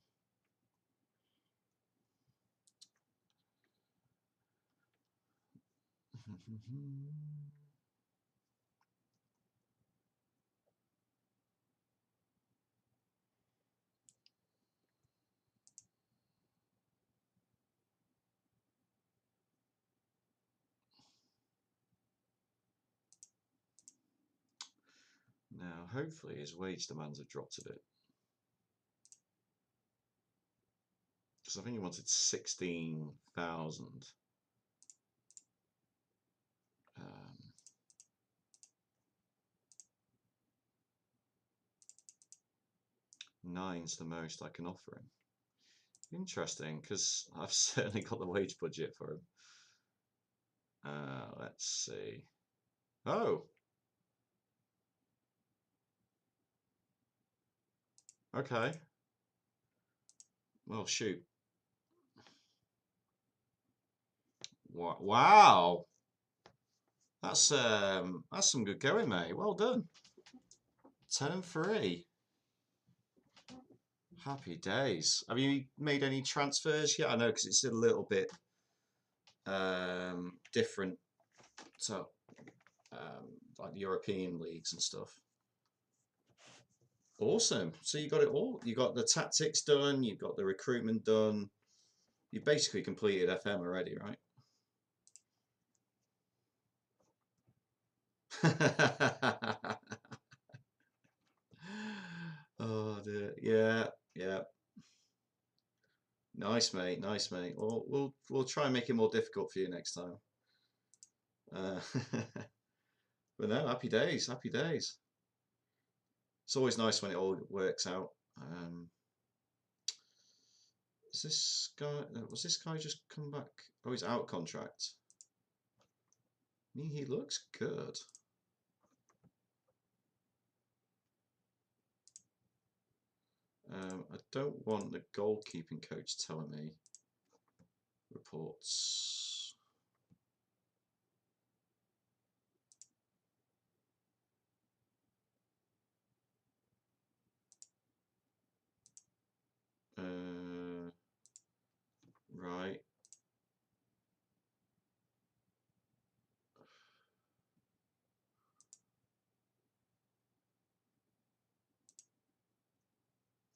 Now, hopefully his wage demands have dropped a bit. Because I think he wanted 16,000. Nine's the most I can offer him. Interesting, because I've certainly got the wage budget for him. Let's see. Oh! Okay. Well, shoot. Wow! That's some good going, mate. Well done. 10-3. Happy days. Have you made any transfers yet? I know because it's a little bit different to like the European leagues and stuff. Awesome. So you got it all. You got the tactics done. You've got the recruitment done. You basically completed FM already, right? Oh dear. Yeah, yeah. Nice, mate. Nice, mate. Well, we'll try and make it more difficult for you next time. But no, happy days. Happy days. It's always nice when it all works out. Is this guy? Was this guy just come back? Oh, he's out contract. I mean, he looks good. I don't want the goalkeeping coach telling me reports. Right.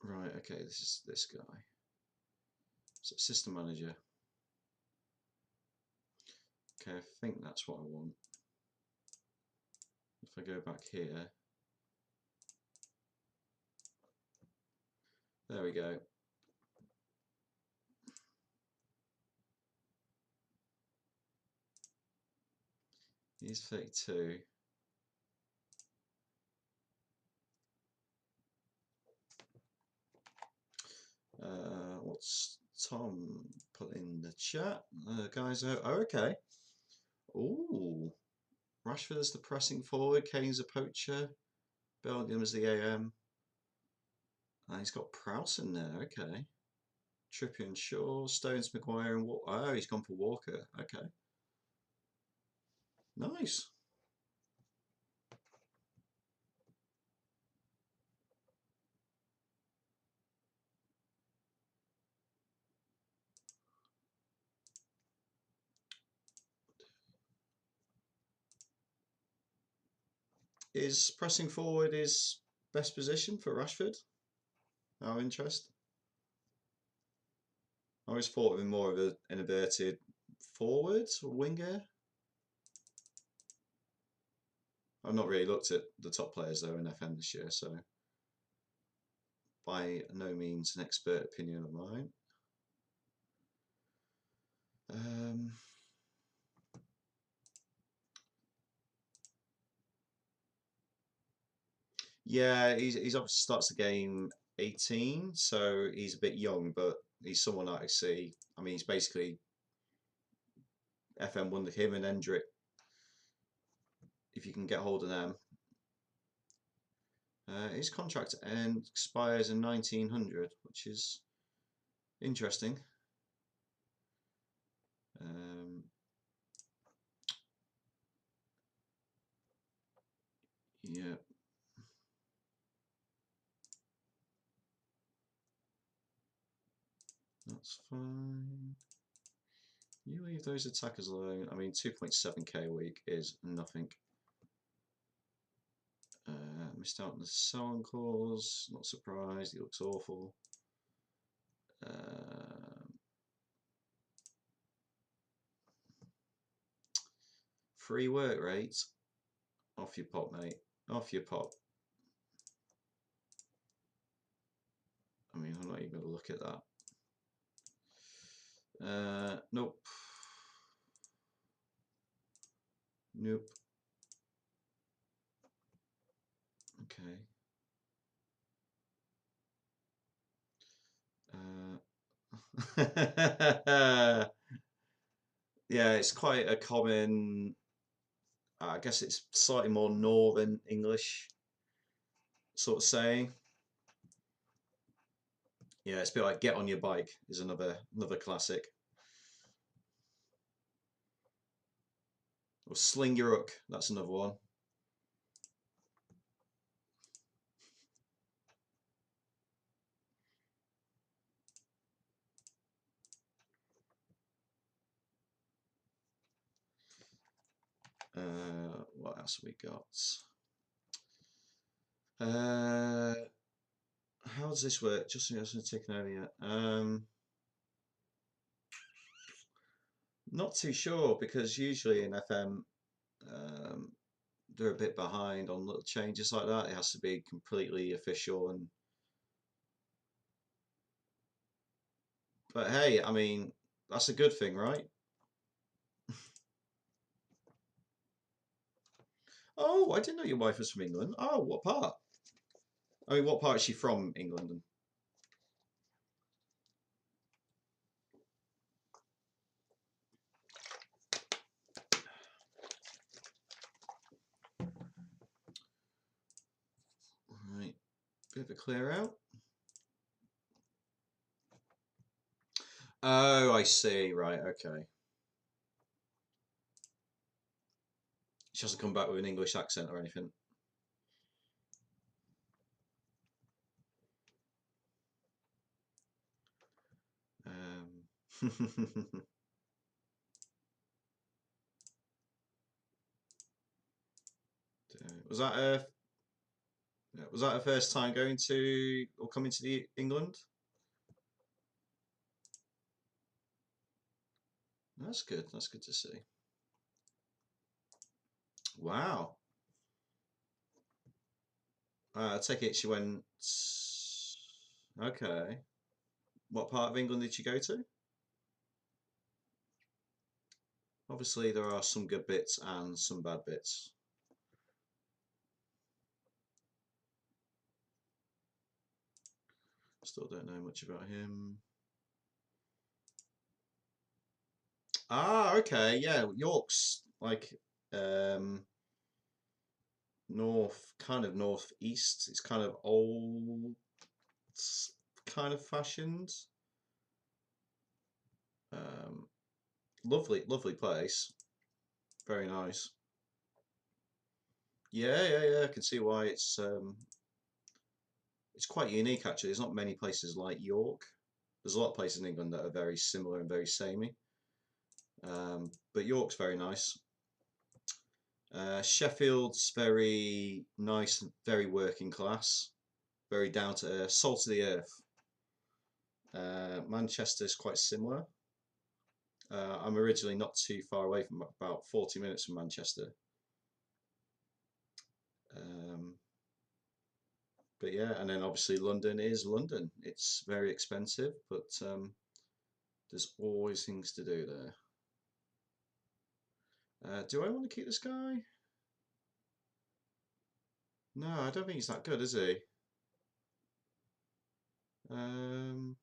Right, okay, this is this guy. So system manager. Okay, I think that's what I want. If I go back here. There we go. He's 32. What's Tom put in the chat? Guys, oh, okay. Ooh. Rashford is the pressing forward, Kane's a poacher, Bellingham is the AM. He's got Prowse in there, okay. Trippier and Shaw, Stones, Maguire, and Walker. Oh, he's gone for Walker. Okay. Nice. Is pressing forward his best position for Rashford? Our interest? I always thought of him more of an inverted forward or winger. I've not really looked at the top players though in FM this year, so by no means an expert opinion of mine. Yeah, he's obviously starts the game 18, so he's a bit young, but he's someone I see. I mean, he's basically FM won him and Endrick. If you can get hold of them, his contract expires in 1900, which is interesting. Yeah. That's fine. You leave those attackers alone. I mean, 2.7k a week is nothing. Missed out on the sell-on clause. Not surprised. He looks awful. Free work rate. Off your pop, mate. Off your pop. I mean, I'm not even going to look at that. Nope. Nope. Okay. Yeah, it's quite a common. I guess it's slightly more Northern English sort of saying. Yeah, it's a bit like "get on your bike" is another classic. Or "sling your hook," that's another one. What else have we got? How does this work? Just hasn't taken over yet. Not too sure because usually in FM they're a bit behind on little changes like that. It has to be completely official and. But hey, I mean that's a good thing, right? Oh, I didn't know your wife was from England. Oh, what part? I mean, what part is she from England? Right, bit of a clear out. Oh, I see. Right, okay. She hasn't come back with an English accent or anything. Was that a first time going to or coming to the England? That's good. That's good to see. Wow. I take it she went. Okay. What part of England did she go to? Obviously, there are some good bits and some bad bits. Still don't know much about him. Ah, okay, yeah, York's like kind of northeast. It's kind of old, kind of fashioned. Lovely, lovely place. Very nice. Yeah, yeah, yeah. I can see why it's quite unique actually. There's not many places like York. There's a lot of places in England that are very similar and very samey. But York's very nice. Sheffield's very nice, very working class, very down to earth, salt of the earth. Manchester's quite similar. I'm originally not too far away from about 40 minutes from Manchester. Um, but yeah, and then obviously London is London. It's very expensive, but there's always things to do there. Do I want to keep this guy? No, I don't think he's that good, is he? Um,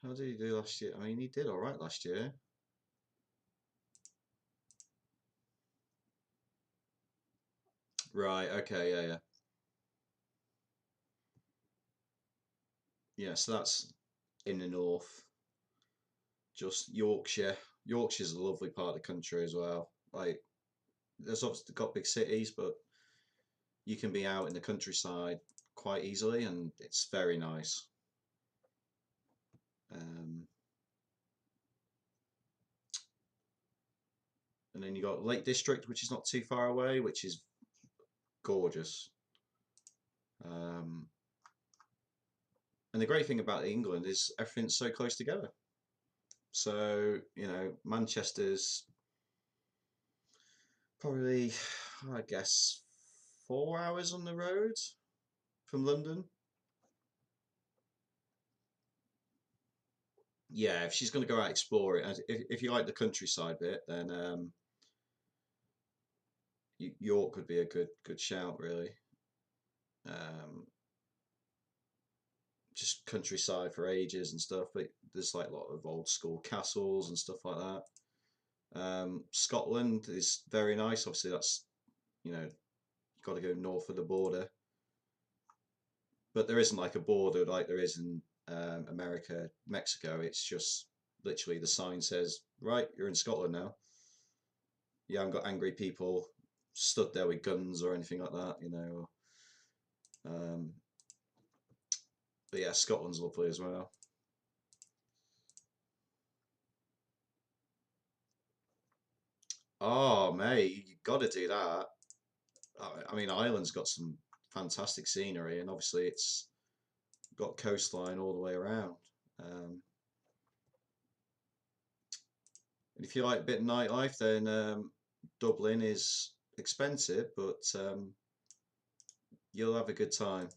how did he do last year? I mean, he did all right last year. Right, okay, yeah, yeah. Yeah, so that's in the north, just Yorkshire. Yorkshire's a lovely part of the country as well. Like, there's obviously got big cities, but you can be out in the countryside quite easily, and it's very nice. Um, and then you got Lake District, which is not too far away, which is gorgeous. Um, and the great thing about England is everything's so close together. So, Manchester's probably, I guess, 4 hours on the road from London. Yeah, if she's going to go out exploring, and if you like the countryside bit, then York would be a good shout, really. Um, just countryside for ages and stuff, but there's like a lot of old school castles and stuff like that. Scotland is very nice. Obviously, that's you've got to go north of the border, but there isn't like a border like there is in America, Mexico. It's just literally the sign says, right, you're in Scotland now. You haven't got angry people stood there with guns or anything like that. Um, but yeah, Scotland's lovely as well. Oh, mate, you got to do that. I mean, Ireland's got some fantastic scenery, and obviously it's got coastline all the way around. Um, and if you like a bit of nightlife, then Dublin is expensive, but you'll have a good time.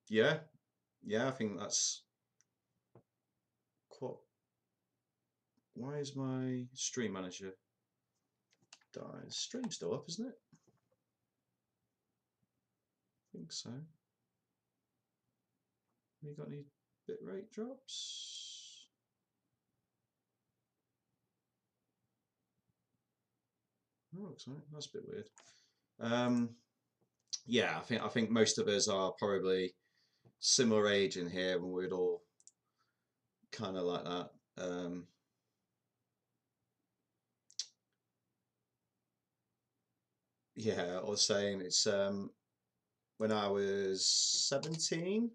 Yeah, yeah, I think that's quite. Why is my stream manager died? Stream's still up, isn't it? I think so. Have you got any bitrate drops? Oh, looks like that's a bit weird. Um, yeah, I think most of us are probably similar age in here, and we'd all kind of like that. Yeah, I was saying it's when I was 17,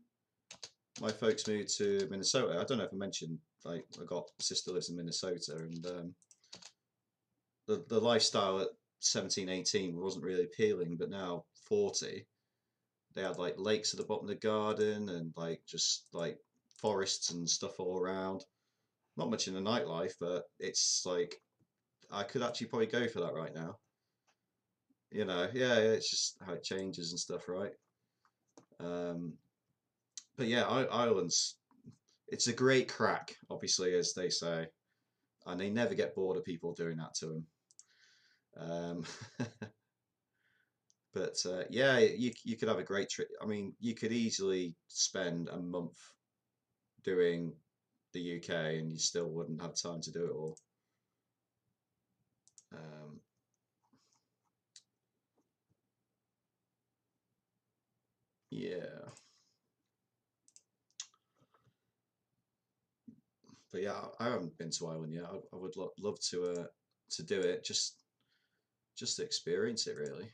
my folks moved to Minnesota. I don't know if I mentioned, like, I got a sister lives in Minnesota, and the lifestyle at 17, 18 wasn't really appealing, but now 40, they had like lakes at the bottom of the garden and like just like forests and stuff all around. Not much in the nightlife, but it's like I could actually probably go for that right now. Yeah, yeah, it's just how it changes and stuff, right? Um, but yeah, Ireland's it's a great crack, obviously, as they say, and they never get bored of people doing that to them. Um, but yeah, you could have a great trip. I mean, you could easily spend a month doing the UK and you still wouldn't have time to do it all. Um, yeah, but yeah, I haven't been to Ireland yet. I would love to do it, just to experience it really.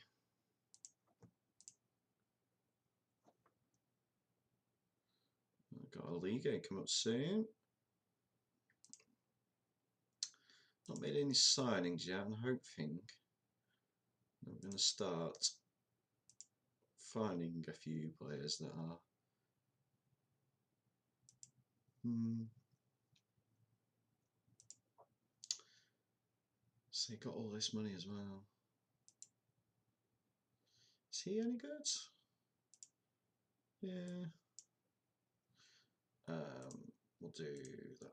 I've got a league game come up soon. Not made any signings yet. I'm hoping I'm going to start finding a few players that are. So he got all this money as well. Is he any good? Yeah. We'll do that.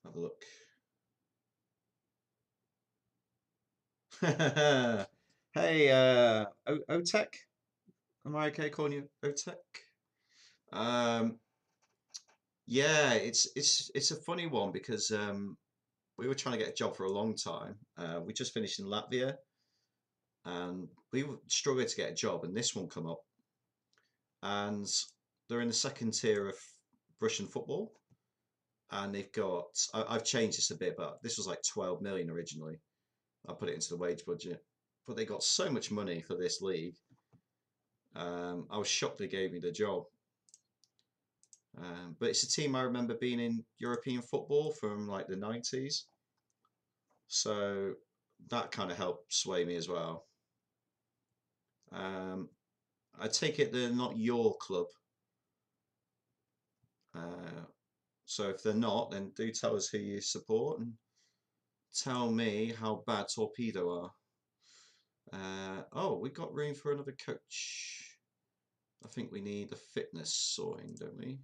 Have a look. Hey, Otech. Am I okay calling you Otech? Um, yeah, it's a funny one because we were trying to get a job for a long time. We just finished in Latvia, and we were struggling to get a job, and this one come up, and they're in the second tier of Russian football, and they've got. I've changed this a bit, but this was like 12 million originally. I put it into the wage budget, but they got so much money for this league. I was shocked they gave me the job. But it's a team I remember being in European football from like the 90s. So that kind of helped sway me as well. Um, I take it they're not your club. Uh, so if they're not, then do tell us who you support and tell me how bad Torpedo are. Oh, we got room for another coach. I think we need a fitness sorting, don't we?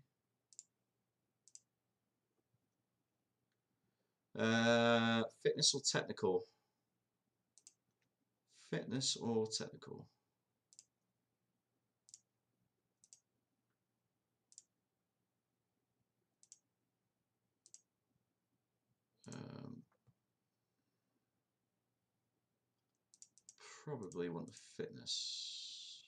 Fitness or technical? Fitness or technical? Um, Probably want the fitness.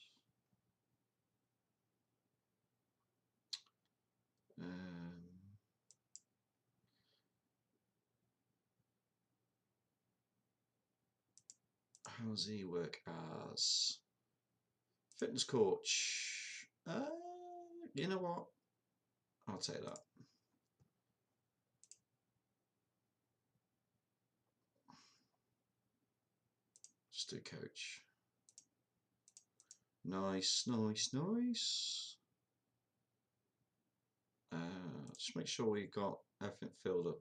How does he work as fitness coach? You know what? I'll take that. Just do coach. Nice, nice, nice. Just make sure we got everything filled up.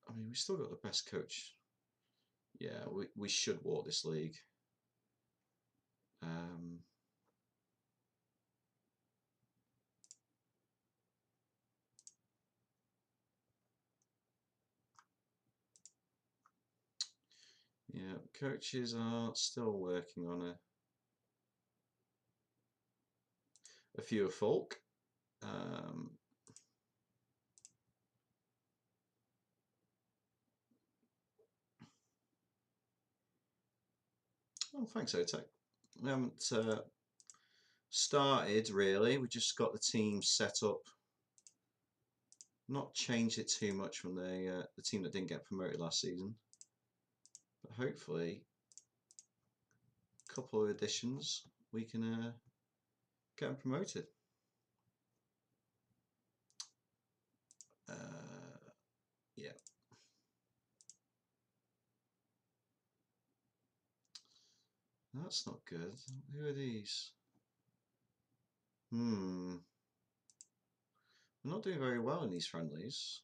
I mean, we still got the best coach. Yeah, we should walk this league. Yeah, coaches are still working on a few of folk. Oh, thanks, Otech. We haven't started really. We just got the team set up. Not changed it too much from the team that didn't get promoted last season. But hopefully, a couple of additions, we can get them promoted. Yeah. That's not good. Who are these? We're not doing very well in these friendlies.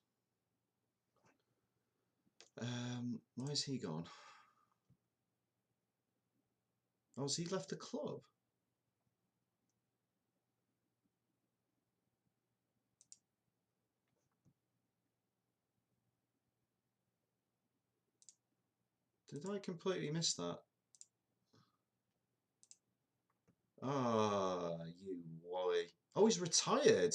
Why has he gone? Oh, has he left the club? Did I completely miss that? Ah, you wally. Oh, he's retired.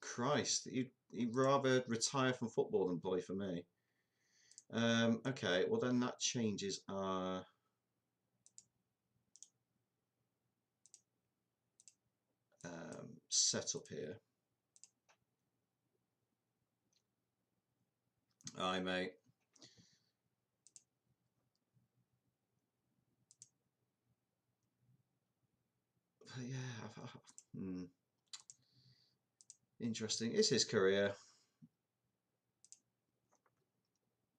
Christ, he'd rather retire from football than play for me. Okay, well then that changes our setup here. Aye, mate. But yeah, interesting. It's his career.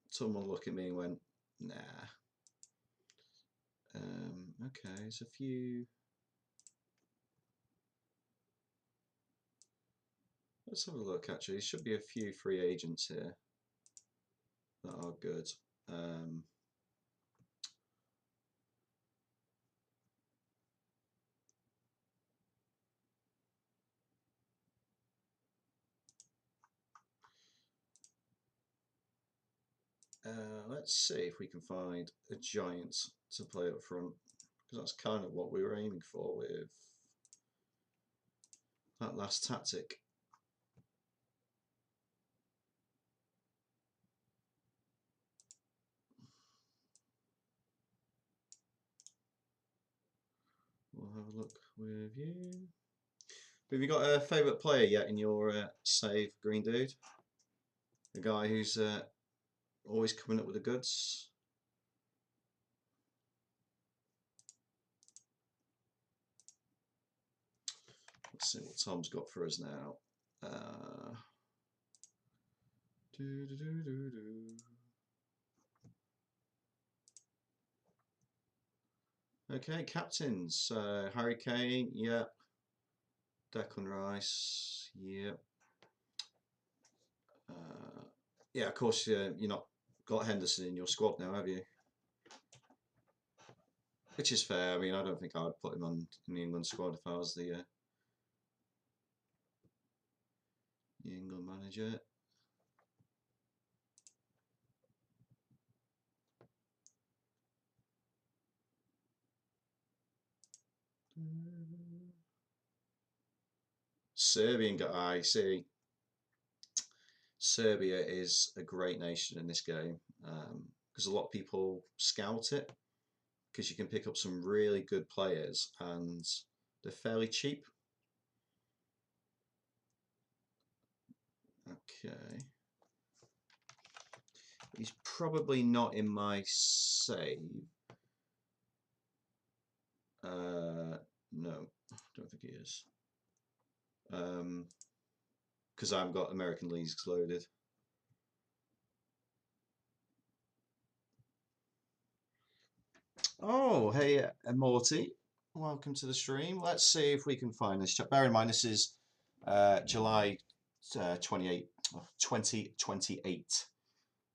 Someone looked at me and went, nah. Okay, there's a few. Let's have a look. Actually, there should be a few free agents here that are good. Let's see if we can find a giant to play up front, because that's kind of what we were aiming for with that last tactic. We'll have a look with you. Have you got a favourite player yet in your save, Green Dude? A guy who's always coming up with the goods? Let's see what Tom's got for us now. Okay, captains. Harry Kane, yep. Declan Rice, yep. Yeah, of course, you're not got Henderson in your squad now, have you? Which is fair. I mean, I don't think I would put him on in the England squad if I was the England manager. Serbian guy, I see. Serbia is a great nation in this game because a lot of people scout it because you can pick up some really good players and they're fairly cheap. Okay. He's probably not in my save. No, I don't think he is. Because I've got American leagues loaded. Oh, hey, Morty. Welcome to the stream. Let's see if we can find this. Bear in mind, this is July 2028.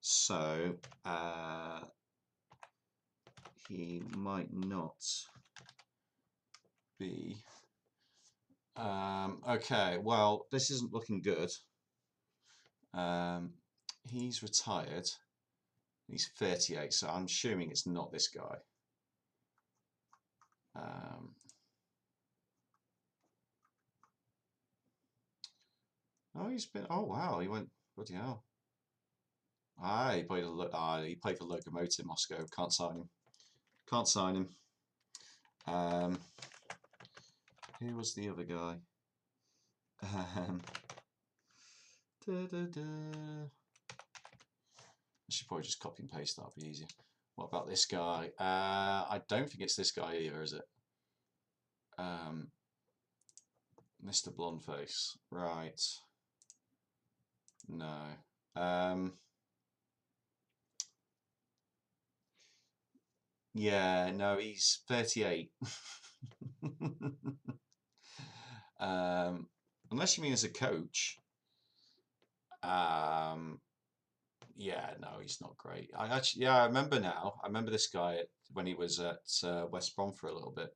So he might not be. Okay, well, this isn't looking good. He's retired. He's 38, so I'm assuming it's not this guy. Oh, he's been. Oh, wow, he went. Bloody hell. He played he played for Lokomotiv Moscow. Can't sign him. Can't sign him. Who was the other guy? I should probably just copy and paste. That'll be easier. What about this guy? I don't think it's this guy either, is it? Mr. Blondeface. Right. No. Yeah, no, he's 38. Unless you mean as a coach. Yeah, no, he's not great. I remember now. I remember this guy when he was at West Brom for a little bit.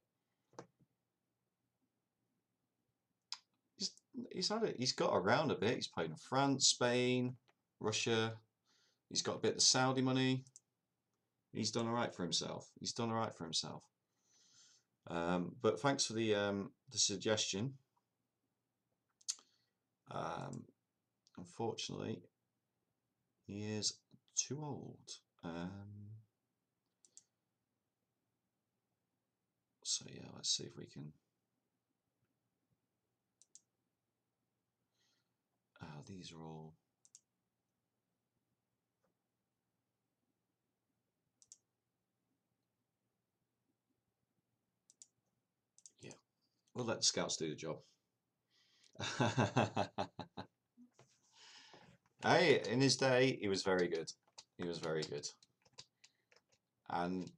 He's got around a bit. He's played in France, Spain, Russia. He's got a bit of the Saudi money. He's done all right for himself. He's done all right for himself. But thanks for the suggestion. Unfortunately, he is too old. So yeah, let's see if we can. These are all. Yeah, we'll let the scouts do the job. Hey, in his day, he was very good. He was very good. And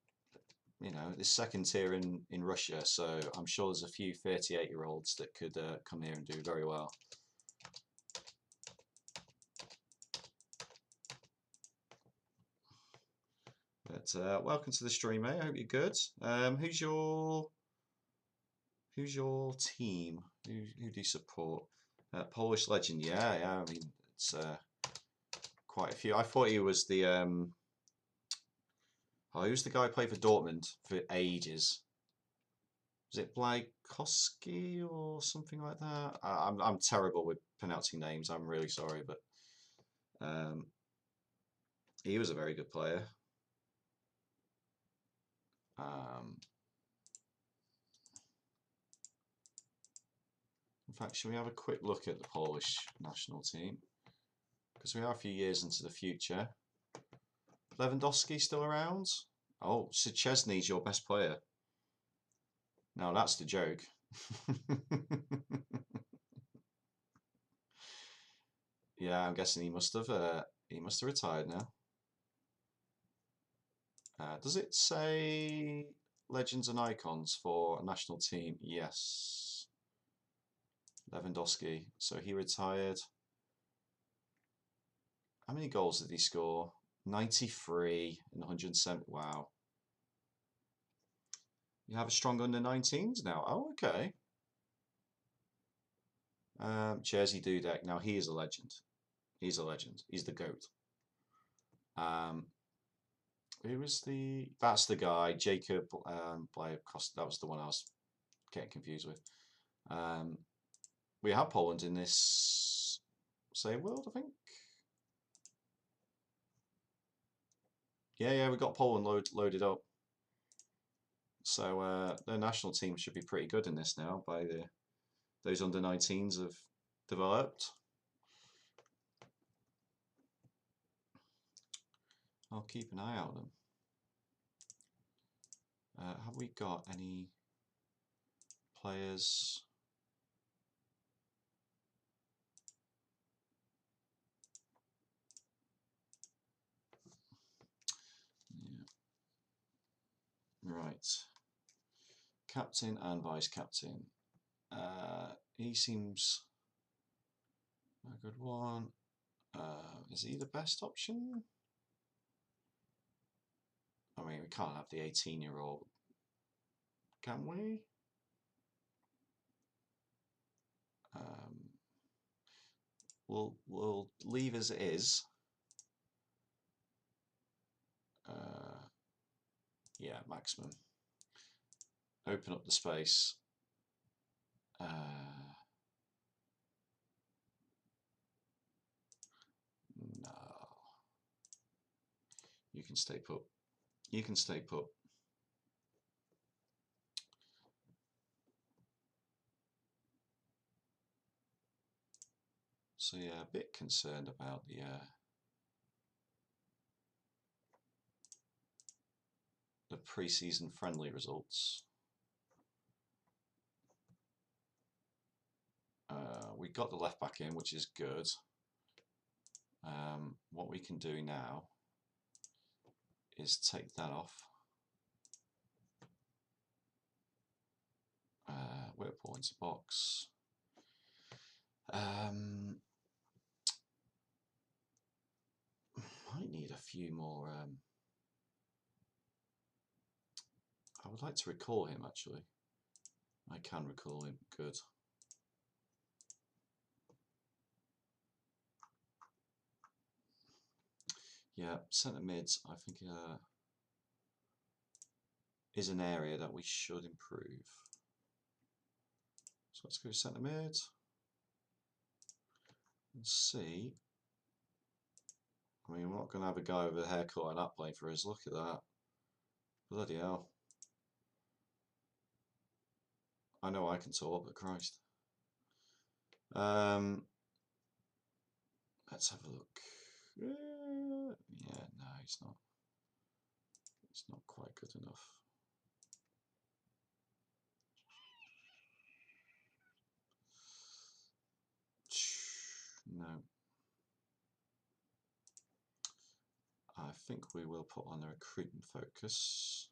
you know, this second tier in Russia, so I'm sure there's a few 38-year-olds that could come here and do very well. But welcome to the stream, mate. I hope you're good. Who's your team? Who do you support? Polish legend, yeah. I mean, it's quite a few. I thought he was the he was the guy who played for Dortmund for ages. Was it Blaikowski or something like that? I'm terrible with pronouncing names. I'm really sorry, but he was a very good player. In fact, shall we have a quick look at the Polish national team? Because we are a few years into the future. Lewandowski still around? Oh, Szczesny's your best player. No, that's the joke. Yeah, I'm guessing he must have retired now. Does it say legends and icons for a national team? Yes. Lewandowski. So he retired. How many goals did he score? 93 and 170. Wow. You have a strong under-19s now. Oh, okay. Jerzy Dudek. Now he is a legend. He's a legend. He's the GOAT. Who was the? That's the guy. Jacob Blaikowski. That was the one I was getting confused with. We have Poland in this same world, I think. Yeah, we got Poland loaded up. So their national team should be pretty good in this now. By those under-19s have developed. I'll keep an eye out on them. Have we got any players? Yeah. Right. Captain and vice captain. He seems a good one. Is he the best option? I mean, we can't have the 18-year-old, can we? We'll leave as it is. Yeah, maximum. Open up the space. No. You can stay put. You can stay put. So yeah, a bit concerned about the pre-season friendly results. We got the left back in, which is good. What we can do now is take that off. Whirlpool into box. Might need a few more. I would like to recall him actually. I can recall him. Good. Yeah, centre mids, I think, is an area that we should improve. So let's go centre mid and see. I mean, we're not going to have a guy with a haircut and that playing for us. Look at that. Bloody hell. I know I can talk, but Christ. Let's have a look. Yeah, no, it's not. It's not quite good enough. No. I think we will put on a recruitment focus.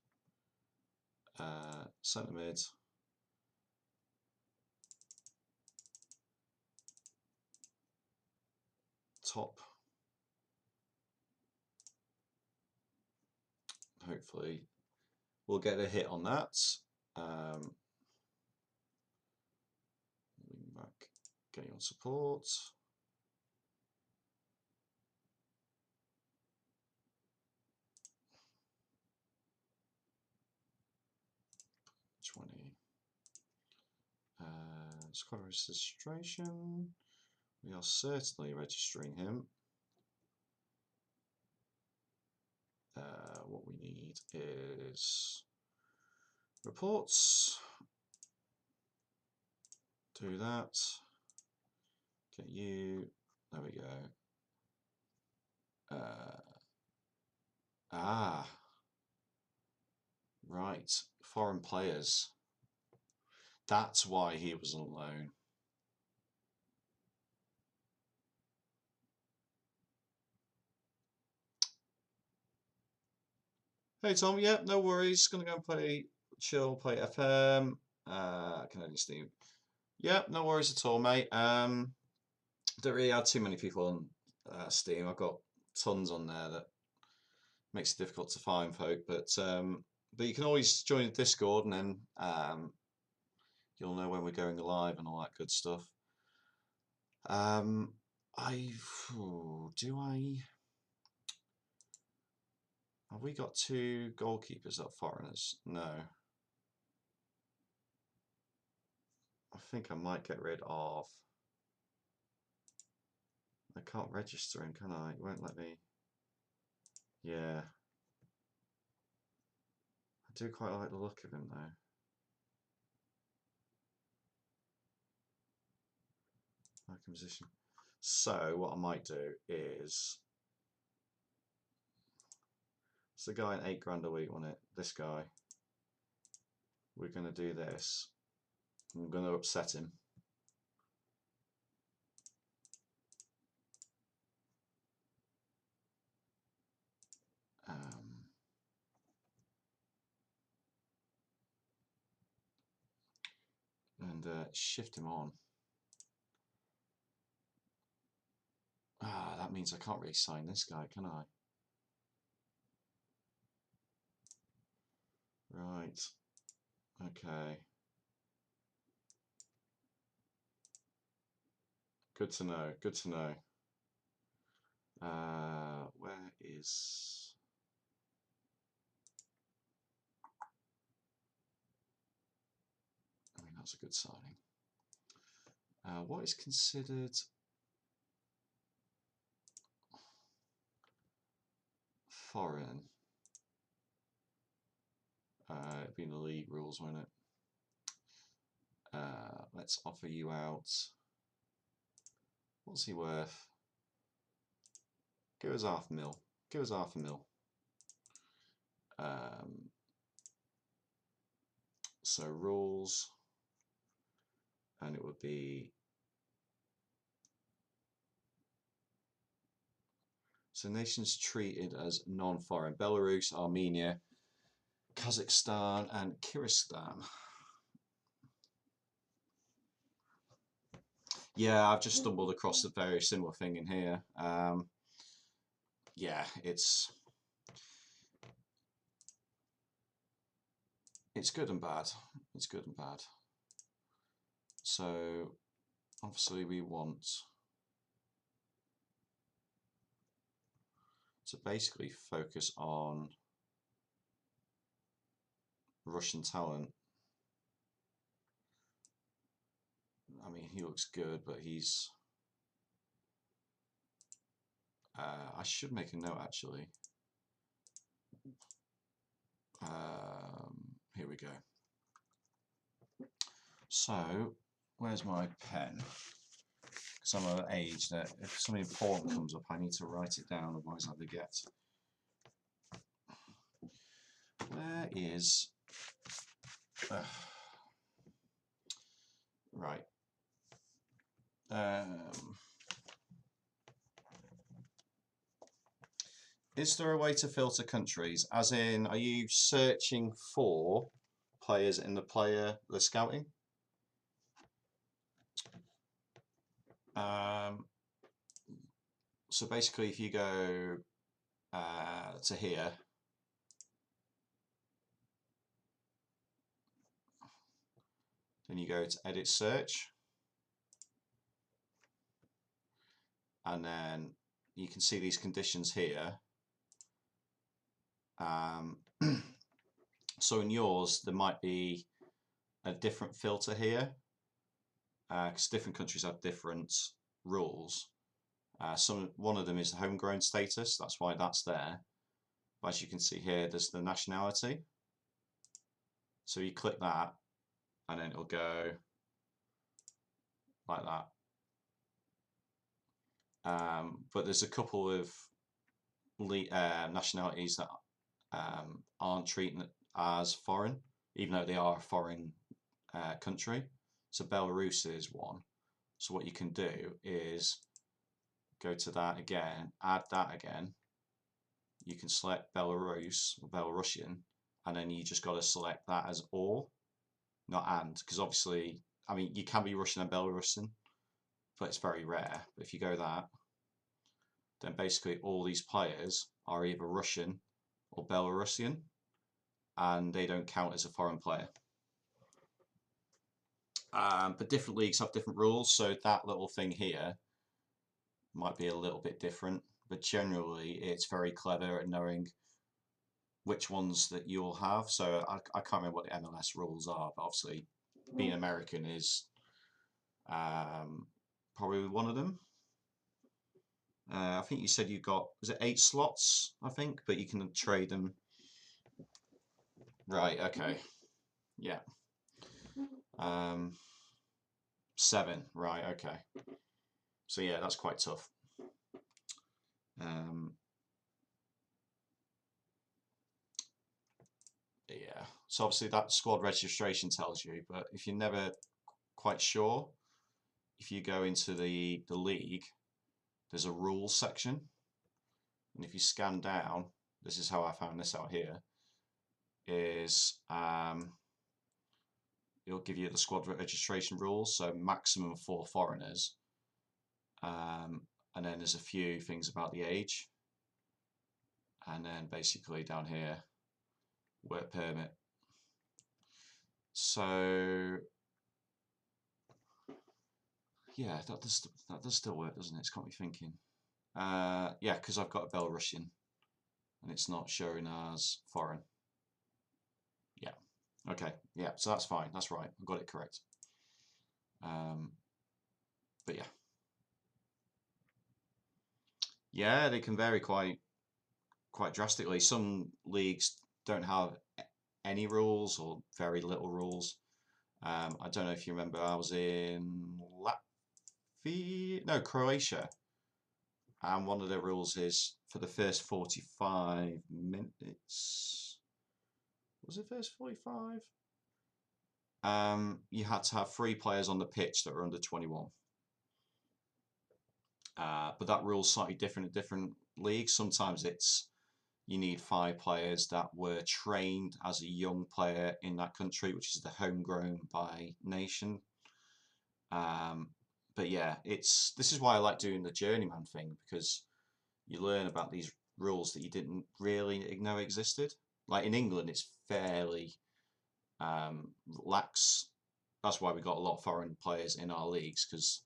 Centre mid. Top. Hopefully we'll get a hit on that. Wing back, getting on support. 20. Squad registration. We are certainly registering him. What we need is reports. Do that. Get you. There we go. Right. Foreign players. That's why he was on loan. Hey Tom, yep, no worries. Gonna go and play chill, play FM. Canadian Steam. Yep, no worries at all, mate. Don't really have too many people on Steam. I've got tons on there that makes it difficult to find folk, but you can always join the Discord and then you'll know when we're going live and all that good stuff. Have we got 2 goalkeepers that are foreigners? No. I think I might get rid of. I can't register him, can I? It won't let me. Yeah. I do quite like the look of him though. Like position. So what I might do is, it's the guy in 8 grand a week, wasn't it? This guy. We're gonna do this. I'm gonna upset him. And shift him on. That means I can't really sign this guy, can I? Right. Okay. Good to know. Good to know. Where is? I mean, that's a good signing. What is considered foreign? It'd be in the league rules, won't it? Let's offer you out. What's he worth? Give us $500,000. Give us $500,000. So rules, and it would be. So nations treated as non-foreign: Belarus, Armenia, Kazakhstan, and Kyrgyzstan. Yeah, I've just stumbled across a very similar thing in here. Yeah, it's good and bad. It's good and bad. So obviously we want to basically focus on Russian talent. I mean, he looks good, but he's... I should make a note, actually. Here we go. So, where's my pen? Because I'm at an age that if something important comes up, I need to write it down, otherwise I forget. Where is... right. Is there a way to filter countries? As in, are you searching for players in the scouting? So basically, if you go to here, then you go to edit search, and then you can see these conditions here. So in yours, there might be a different filter here, because different countries have different rules. One of them is the homegrown status, that's why that's there. But as you can see here, there's the nationality. So you click that, and then it'll go like that. But there's a couple of nationalities that aren't treated as foreign, even though they are a foreign country. So Belarus is one. So what you can do is go to that again, add that again. You can select Belarus or Belarusian, and then you just got to select that as or, not and, because obviously, I mean, you can be Russian and Belarusian, but it's very rare. But if you go that, then basically all these players are either Russian or Belarusian, and they don't count as a foreign player. But different leagues have different rules, so that little thing here might be a little bit different, but generally it's very clever at knowing which ones that you'll have. So I can't remember what the MLS rules are, but obviously being American is probably one of them. I think you said you got, was it 8 slots, I think, but you can trade them. Right, okay. Yeah. 7, right, okay. So yeah, that's quite tough. Yeah, so obviously that squad registration tells you, but if you're never quite sure, if you go into the league, there's a rules section, and if you scan down, this is how I found this out here, is it'll give you the squad registration rules, so maximum 4 foreigners, and then there's a few things about the age, and then basically down here, work permit. So yeah, that does still work, doesn't it? It's got me thinking. Yeah, because I've got a Belarusian, and it's not showing as foreign. Yeah. Okay. Yeah. So that's fine. That's right. I got it correct. But yeah. Yeah, they can vary quite drastically. Some leagues don't have any rules or very little rules. I don't know if you remember, I was in Croatia, and one of the rules is for the first 45 minutes. Was it first 45? You had to have 3 players on the pitch that were under 21. But that rule's slightly different in different leagues. Sometimes it's you need 5 players that were trained as a young player in that country, which is the homegrown by nation. But yeah, this is why I like doing the journeyman thing, because you learn about these rules that you didn't really know existed. Like in England, it's fairly lax. That's why we got a lot of foreign players in our leagues, because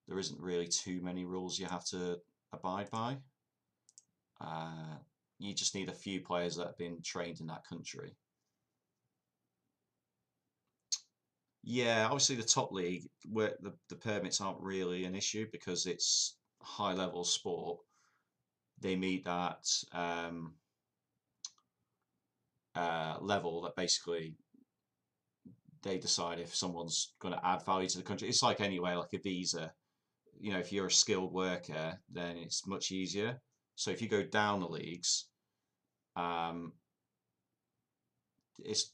there isn't really too many rules you have to abide by. You just need a few players that have been trained in that country. Yeah, obviously the top league, where the permits aren't really an issue because it's high level sport. They meet that level that basically they decide if someone's going to add value to the country. It's like anyway, like a visa. You know, if you're a skilled worker, then it's much easier. So if you go down the leagues, um,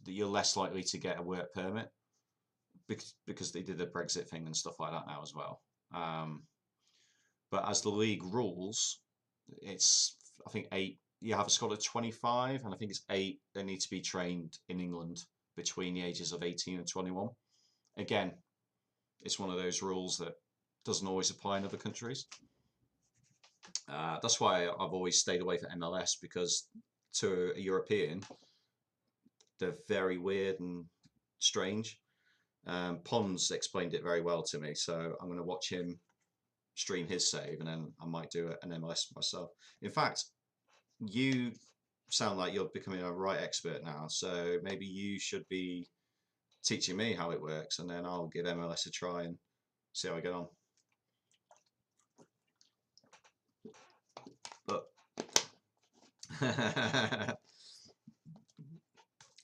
you're less likely to get a work permit because they did the Brexit thing and stuff like that now as well. But as the league rules, it's I think 8. You have a squad of 25, and I think it's 8 that need to be trained in England between the ages of 18 and 21. Again, it's one of those rules that doesn't always apply in other countries. That's why I've always stayed away from MLS, because to a European, they're very weird and strange. Pons explained it very well to me, so I'm going to watch him stream his save, and then I might do an MLS myself. In fact, you sound like you're becoming a right expert now, so maybe you should be teaching me how it works, and then I'll give MLS a try and see how I get on. But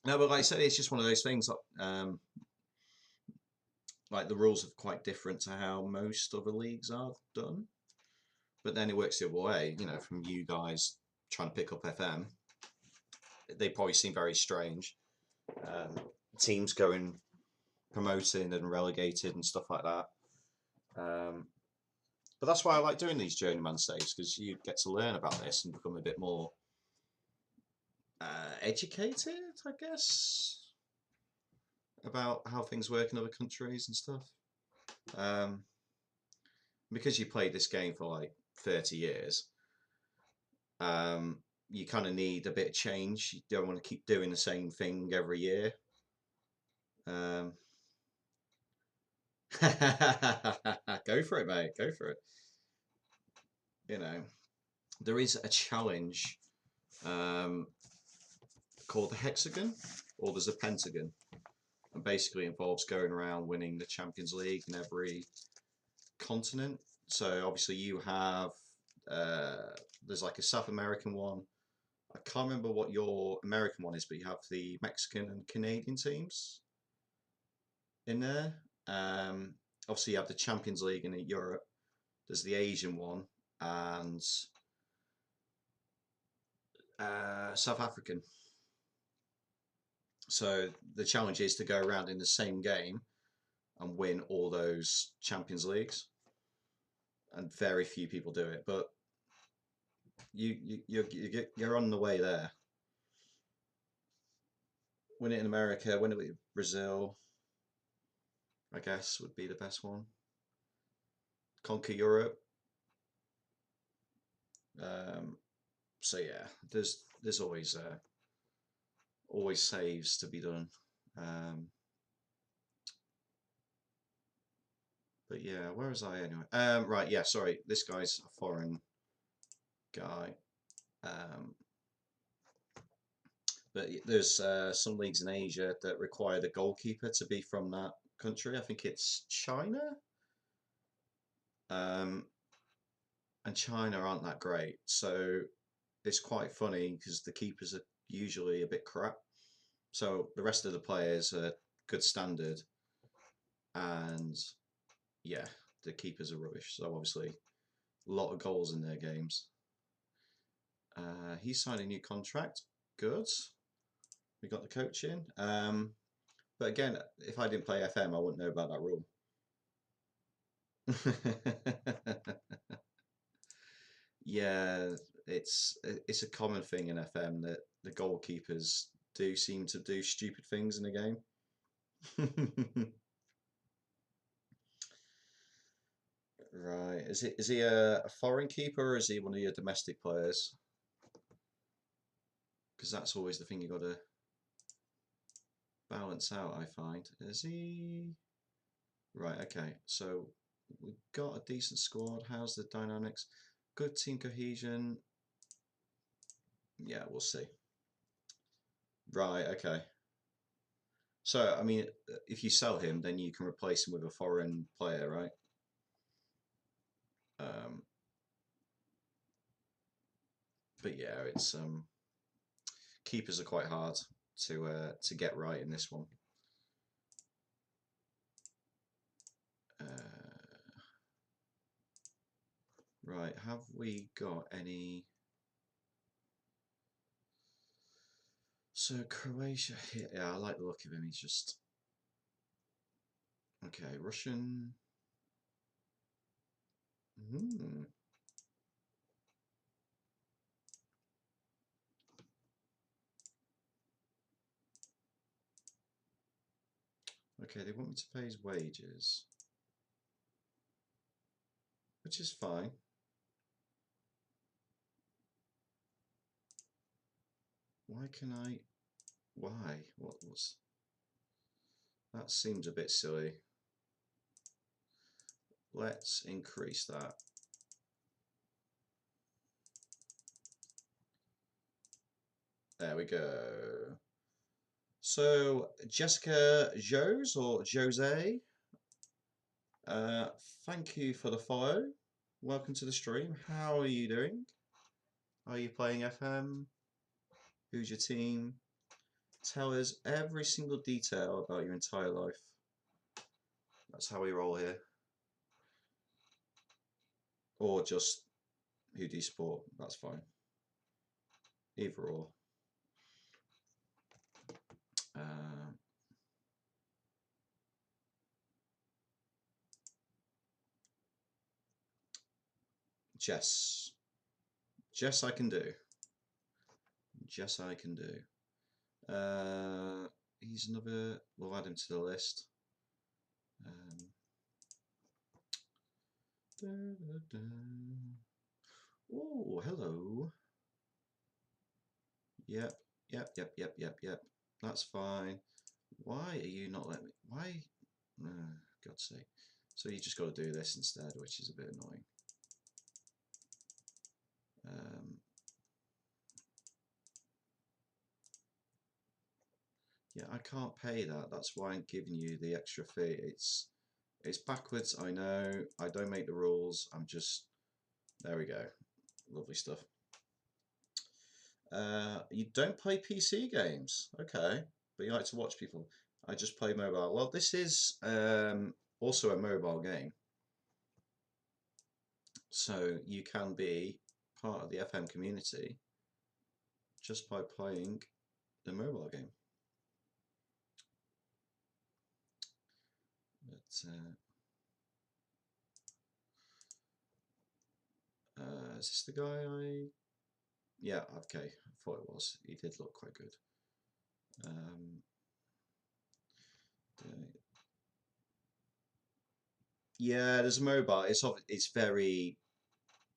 no, but like I said, it's just one of those things. Like the rules are quite different to how most other leagues are done. But then it works the other way, you know, from you guys trying to pick up FM. They probably seem very strange. Teams going promoting and relegated and stuff like that. But that's why I like doing these Journeyman Saves, because you get to learn about this and become a bit more educated, I guess, about how things work in other countries and stuff. Because you played this game for like 30 years, you kind of need a bit of change. You don't want to keep doing the same thing every year. Go for it, mate. Go for it. You know, there is a challenge called the hexagon, or there's a pentagon, and basically involves going around winning the Champions League in every continent. So obviously you have there's like a South American one. I can't remember what your American one is, but you have the Mexican and Canadian teams in there. Obviously you have the Champions League in Europe. There's the Asian one, and South African. So the challenge is to go around in the same game and win all those Champions Leagues, and very few people do it. But you're on the way there. Win it in America, win it with Brazil, I guess would be the best one. Conquer Europe. So yeah, there's always saves to be done. But yeah, where was I anyway? Right, yeah, sorry, this guy's a foreign guy. But there's some leagues in Asia that require the goalkeeper to be from that country. I think it's China. And China aren't that great, so it's quite funny because the keepers are usually a bit crap. So the rest of the players are good standard, and yeah, the keepers are rubbish. So obviously, a lot of goals in their games. He signed a new contract. Good. We got the coaching. But again, if I didn't play FM, I wouldn't know about that rule. Yeah, it's a common thing in FM that the goalkeepers do seem to do stupid things in the game. Right. Is he a foreign keeper, or is he one of your domestic players? Because that's always the thing you got to balance out, I find. Is he? Right, okay. So we've got a decent squad. How's the dynamics? Good team cohesion. Yeah, we'll see. Right, okay. So, I mean, if you sell him, then you can replace him with a foreign player, right? Um, but yeah, it's keepers are quite hard to get right in this one. Right, have we got any? So Croatia, yeah, I like the look of him. He's just okay. Russian. Hmm. Okay, they want me to pay his wages, which is fine. Why can I? Why? What was? That seems a bit silly. Let's increase that. There we go. So Jessica Jose or Jose, uh, thank you for the follow. Welcome to the stream. How are you doing? Are you playing FM? Who's your team? Tell us every single detail about your entire life. That's how we roll here. Or just who do you support? That's fine. Either or. Uh, Jess. Jess I can do. Jess I can do. He's another. We'll add him to the list. Oh, hello. Yep, yep. That's fine. Why are you not letting me? Why? God's sake. So you just got to do this instead, which is a bit annoying. Yeah, I can't pay that. That's why I'm giving you the extra fee. It's backwards, I know. I don't make the rules. I'm just... There we go. Lovely stuff. You don't play PC games. Okay. But you like to watch people. I just play mobile. Well, this is also a mobile game. So you can be part of the FM community just by playing the mobile game. But is this the guy I... Yeah, okay. I thought it was. He did look quite good. Yeah, there's a mobile. It's very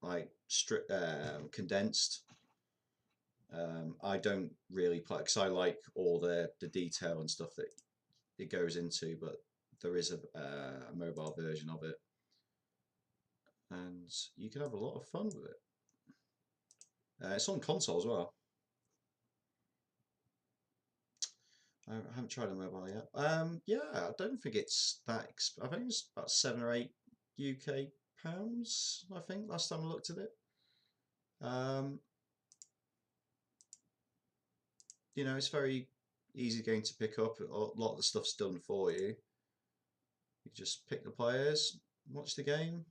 like strict, condensed. I don't really play because I like all the detail and stuff that it goes into, but there is a mobile version of it, and you can have a lot of fun with it. It's on console as well. I haven't tried a mobile yet. Yeah, I don't think it's that. I think it's about £7 or £8 UK. I think last time I looked at it. You know, it's very easy game to pick up. A lot of the stuff's done for you. You just pick the players, watch the game,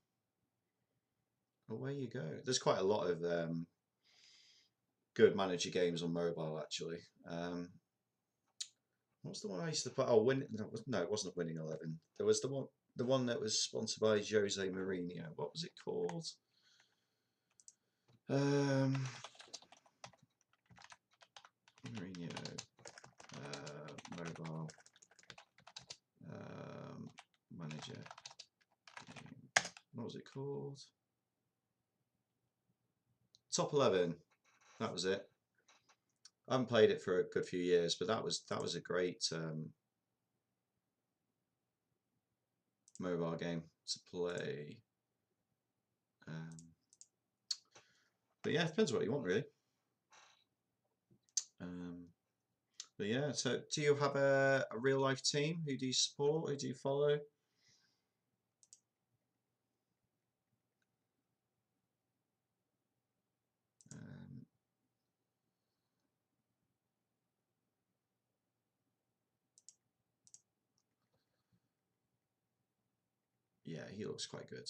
away you go. There's quite a lot of good manager games on mobile actually. What's the one I used to play? Oh, no, it wasn't Winning 11. There was the one that was sponsored by Jose Mourinho. What was it called? Mourinho mobile manager game. What was it called? Top 11. That was it. I haven't played it for a good few years, but that was a great mobile game to play. But yeah, it depends what you want really. But yeah, so do you have a real life team? Who do you support? Who do you follow? Um, yeah, he looks quite good.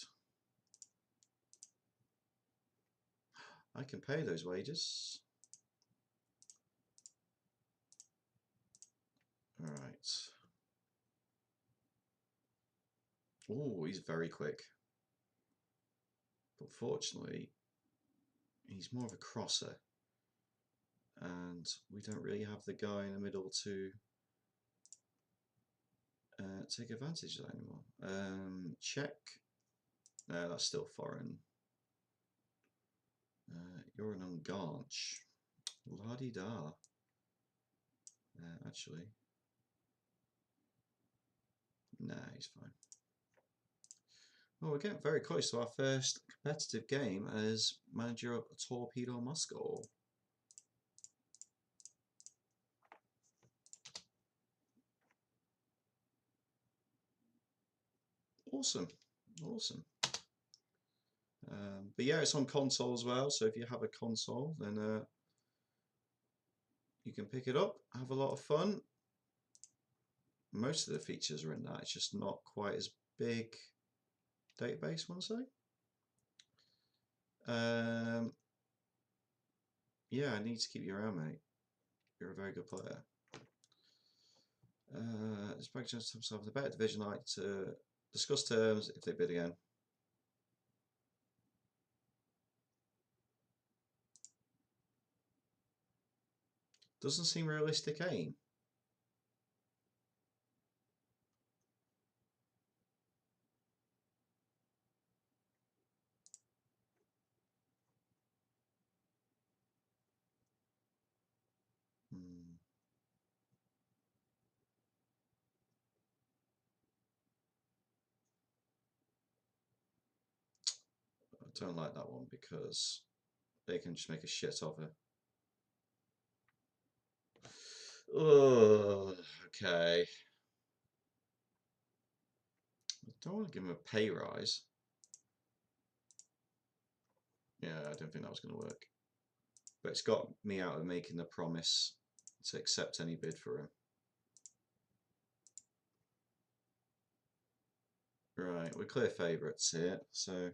I can pay those wages. All right. Oh, he's very quick. But fortunately, he's more of a crosser. And we don't really have the guy in the middle to take advantage of that anymore. Check. No, that's still foreign. You're an ungaunch. La-di-da. Actually. Nah, he's fine. Well, we're getting very close to our first competitive game as manager of Torpedo Moscow. Awesome, awesome. But yeah, it's on console as well, so if you have a console, then you can pick it up, have a lot of fun. Most of the features are in that, it's just not quite as big database, I want to say. Yeah, I need to keep you around, mate. You're a very good player. This package has himself the better division like to discuss terms if they bid again. Doesn't seem realistic aim. I don't like that one because they can just make a shit of it. Oh, okay. I don't want to give him a pay rise. Yeah, I don't think that was going to work. But it's got me out of making the promise to accept any bid for him. Right, we're clear favourites here, so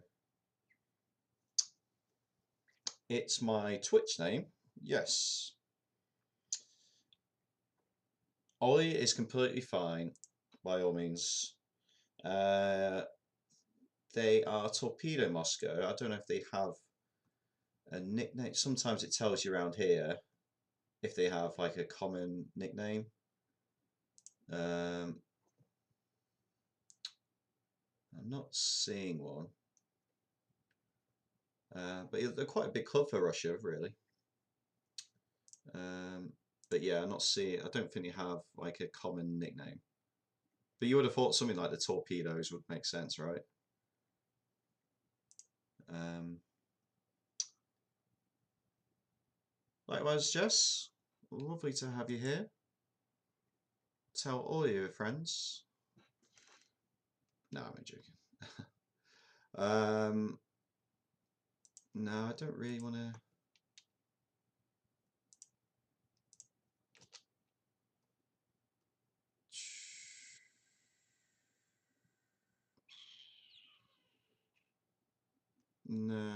it's my Twitch name. Yes. Ollie is completely fine, by all means. They are Torpedo Moscow. I don't know if they have a nickname. Sometimes it tells you around here if they have like a common nickname. I'm not seeing one. But they're quite a big club for Russia, really. But yeah, I'm not seeing. I don't think they have like a common nickname. But you would have thought something like the Torpedoes would make sense, right? Likewise, Jess. Lovely to have you here. Tell all your friends. No, I'm joking. No, I don't really want to. No.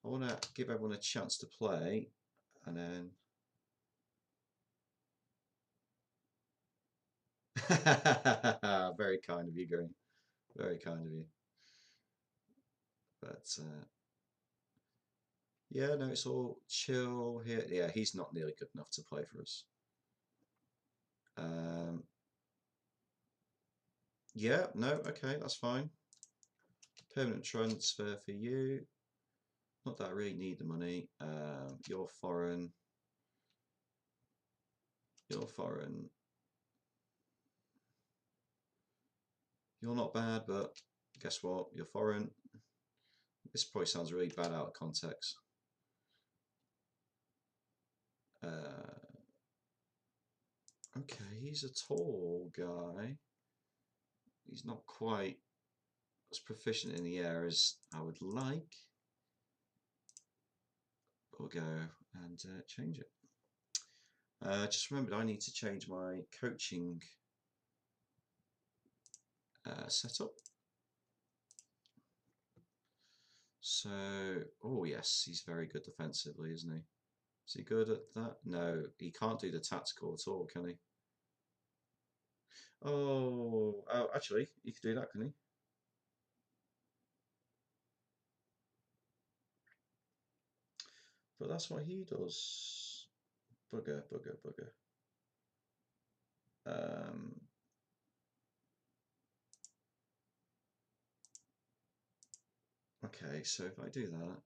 I want to give everyone a chance to play, and then. Very kind of you, Green. Very kind of you. But yeah, no, it's all chill here. Yeah, he's not nearly good enough to play for us. Yeah, no, okay, that's fine. Permanent transfer for you. Not that I really need the money. You're foreign. You're foreign. You're not bad, but guess what? You're foreign. This probably sounds really bad out of context. Okay, he's a tall guy. He's not quite as proficient in the air as I would like. We'll go and change it. Just remembered I need to change my coaching setup. So, oh yes, he's very good defensively, isn't he? Is he good at that? No, he can't do the tactical at all, can he? Oh, actually, he could do that, can he? But that's what he does. Bugger, bugger, bugger. Okay, so if I do that,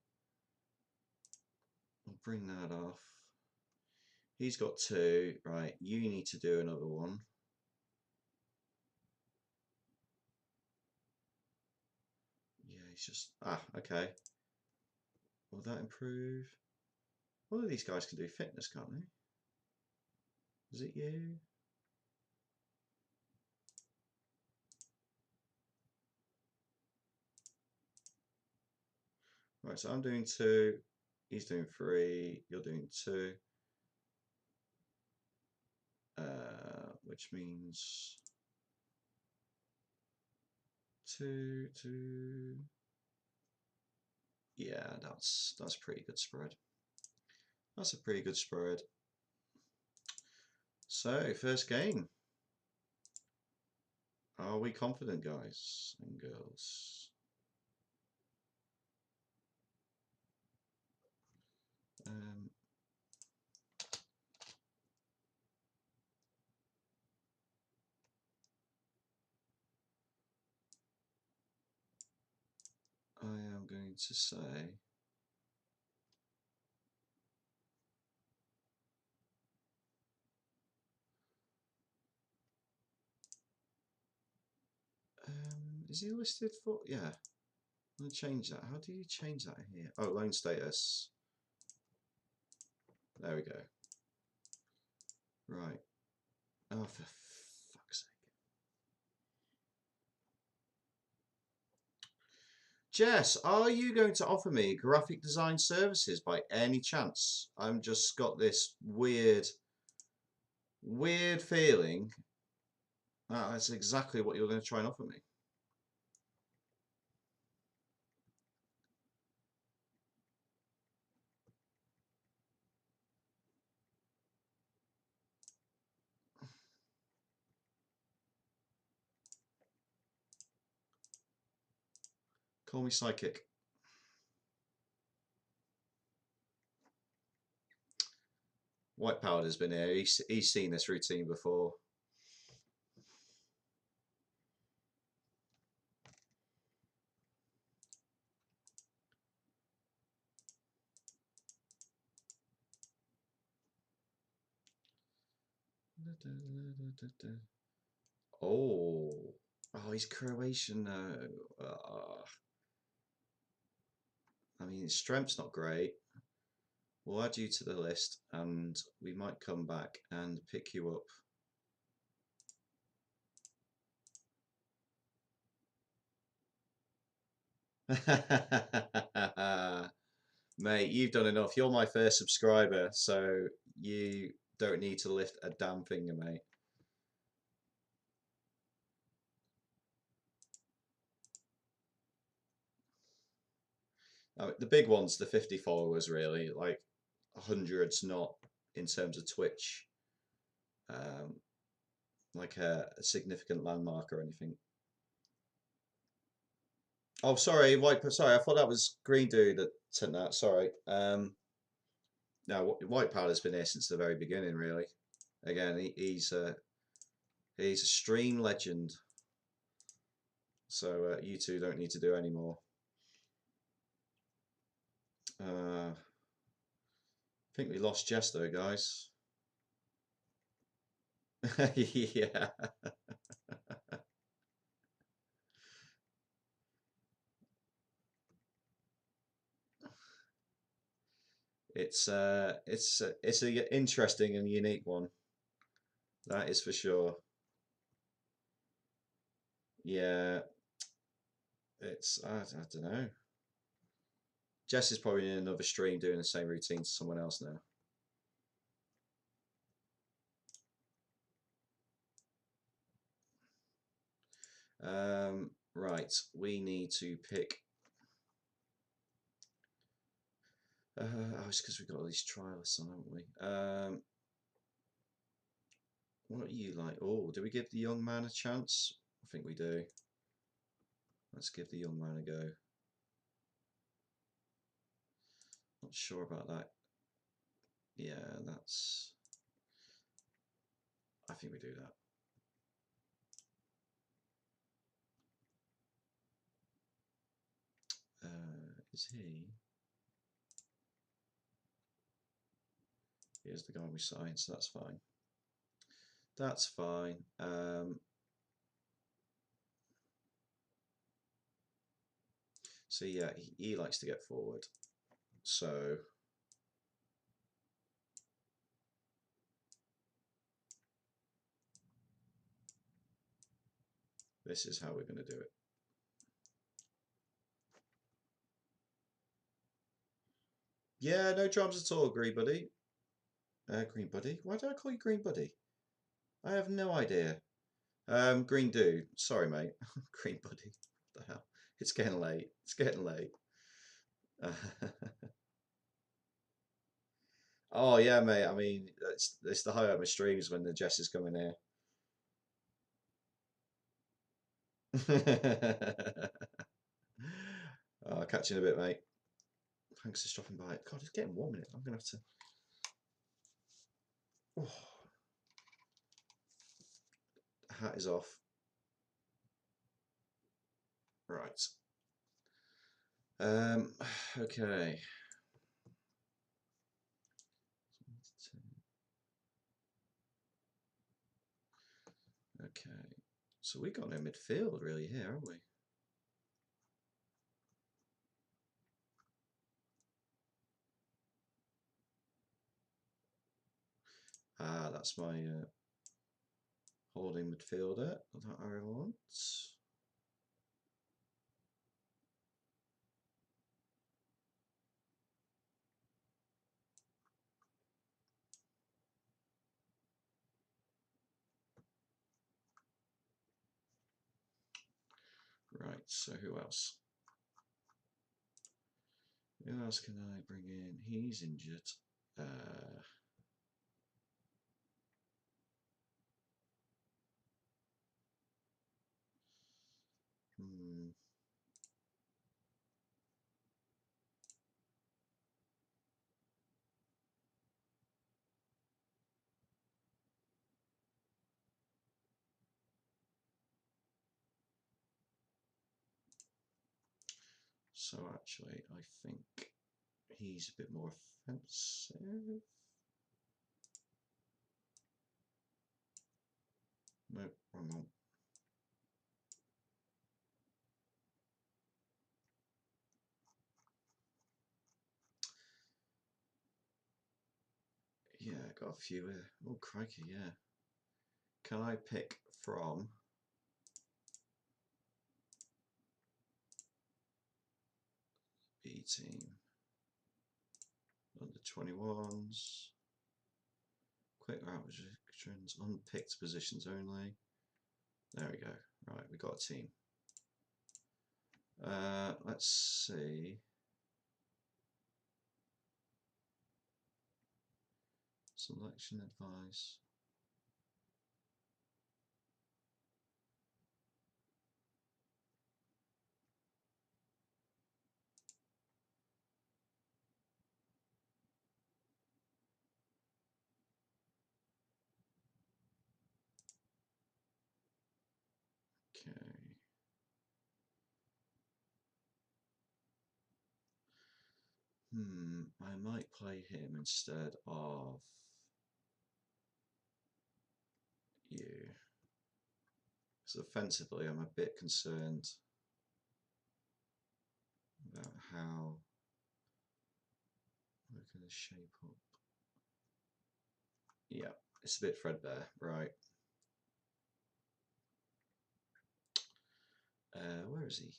I'll bring that off. He's got 2. Right, you need to do another one. Yeah, he's just... okay. Will that improve? All of these guys can do fitness, can't they? Is it you? Right, so I'm doing 2. He's doing 3. You're doing 2. Which means 2, 2. Yeah, that's a pretty good spread. That's a pretty good spread. So, first game. Are we confident, guys and girls? I am going to say is he listed for? Yeah, I'm going to change that. How do you change that here? Oh, loan status. There we go. Right. Oh, for fuck's sake. Jess, are you going to offer me graphic design services by any chance? I've just got this weird feeling that that's exactly what you're going to try and offer me. Call me psychic. White Powder's been here. He's seen this routine before. Oh, he's Croatian now. I mean, his strength's not great. We'll add you to the list, and we might come back and pick you up. Mate, you've done enough. You're my first subscriber, so you don't need to lift a damn finger, mate. The big ones, the 50 followers, really, like hundreds, not in terms of Twitch, like a significant landmark or anything. Oh, sorry, sorry, I thought that was Green Dude that sent that. Sorry. No, White Powder's been here since the very beginning, really. Again, he's a stream legend. So you two don't need to do any more. I think we lost Jess though, guys. Yeah. It's a interesting and unique one. That is for sure. Yeah, it's I don't know. Jess is probably in another stream doing the same routine to someone else now. Right, we need to pick. Oh, it's because we've got all these trialists on, haven't we? What do you like? Oh, do we give the young man a chance? I think we do. Let's give the young man a go. Not sure about that. Yeah, that's. I think we do that. Is he? Here's the guy we signed, so that's fine. That's fine. So yeah, he likes to get forward. So this is how we're going to do it. Yeah, no drums at all, Green Buddy. Green Buddy? Why did I call you Green Buddy? I have no idea. Green Dude. Sorry, mate. Green Buddy. What the hell? It's getting late. It's getting late. Oh yeah, mate. I mean, it's the high up my streams when the Jess is coming here. I'll catch you in a bit, mate. Thanks for stopping by. God, it's getting warm in it. I'm gonna have to. Oh, hat is off. Right. Okay. Okay. So we got no midfield really here, haven't we? Ah, that's my holding midfielder that I want. Right, so who else? Who else can I bring in? He's injured. Hmm. So actually, I think he's a bit more offensive. No, wrong one. Yeah, got a few here. Oh, crikey, yeah. Can I pick from B team? Under 21s. Quick actions, unpicked positions only. There we go. Right, we got a team. Let's see. Selection advice. Okay. I might play him instead of you. So offensively, I'm a bit concerned about how We're going to shape up. Yeah, it's a bit threadbare, right. Where is he?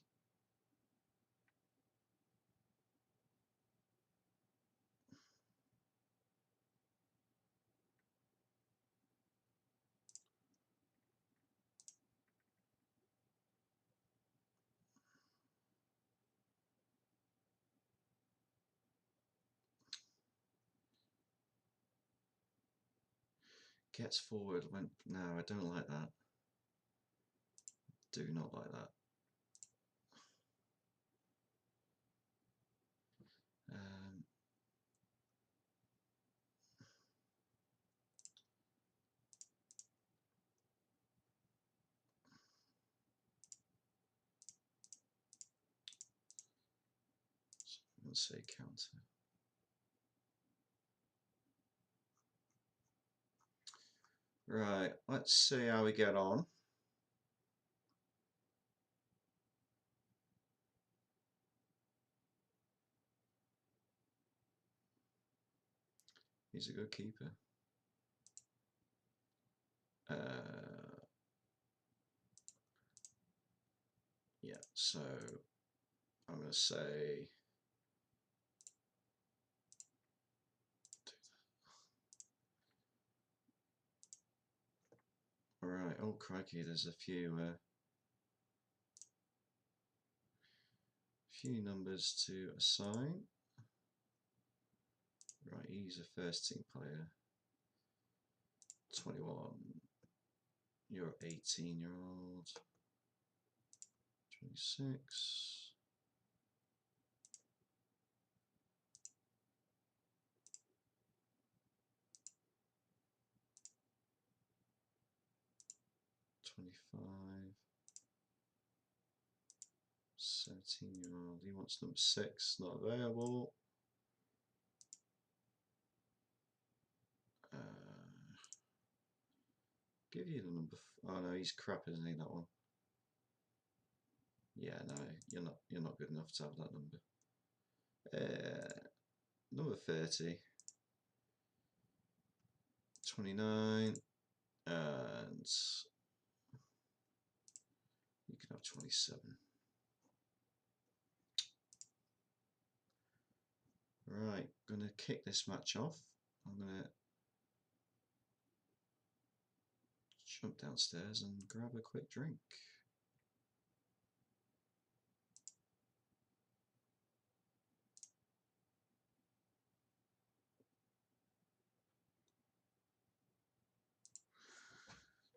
Gets forward, went, no, I don't like that. Do not like that. Let's say counter. Right, let's see how we get on. He's a good keeper. Yeah, so I'm going to say alright, oh crikey, there's a few numbers to assign. Right, he's a first team player. 21. You're 18-year-old. 26. 25. 17-year-old. He wants number 6, not available. Give you the number. Oh no, he's crap, isn't he? That one. Yeah, no, you're not good enough to have that number. Number 30. 29, and you can have 27. Right, gonna kick this match off. I'm gonna jump downstairs and grab a quick drink.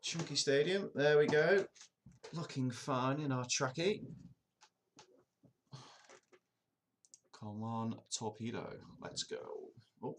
Chunky Stadium, there we go. Looking fine in our trackie. Come on, torpedo, let's go. Oh.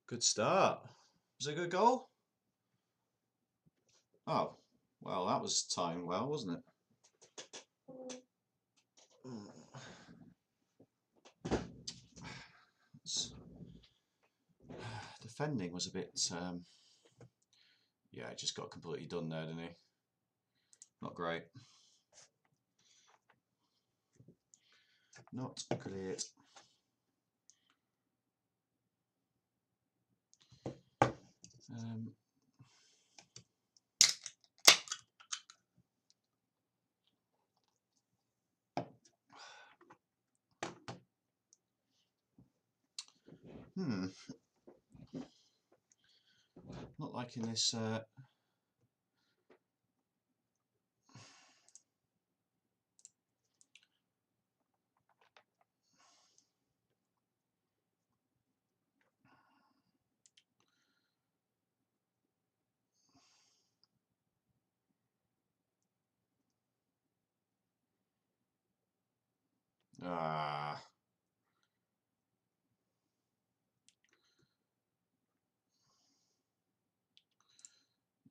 Good start. Was it a good goal? Oh, well, that was timed well, wasn't it? Defending was a bit, Yeah, just got completely done there, didn't he? Not great. Not great. Not liking this.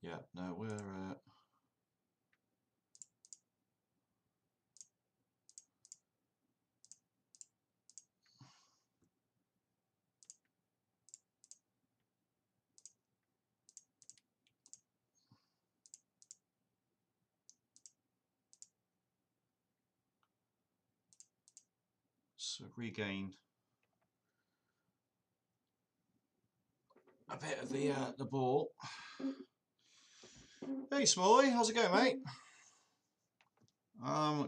Yeah, no, we're so regain a bit of the ball. Hey, Smalley, how's it going, mate?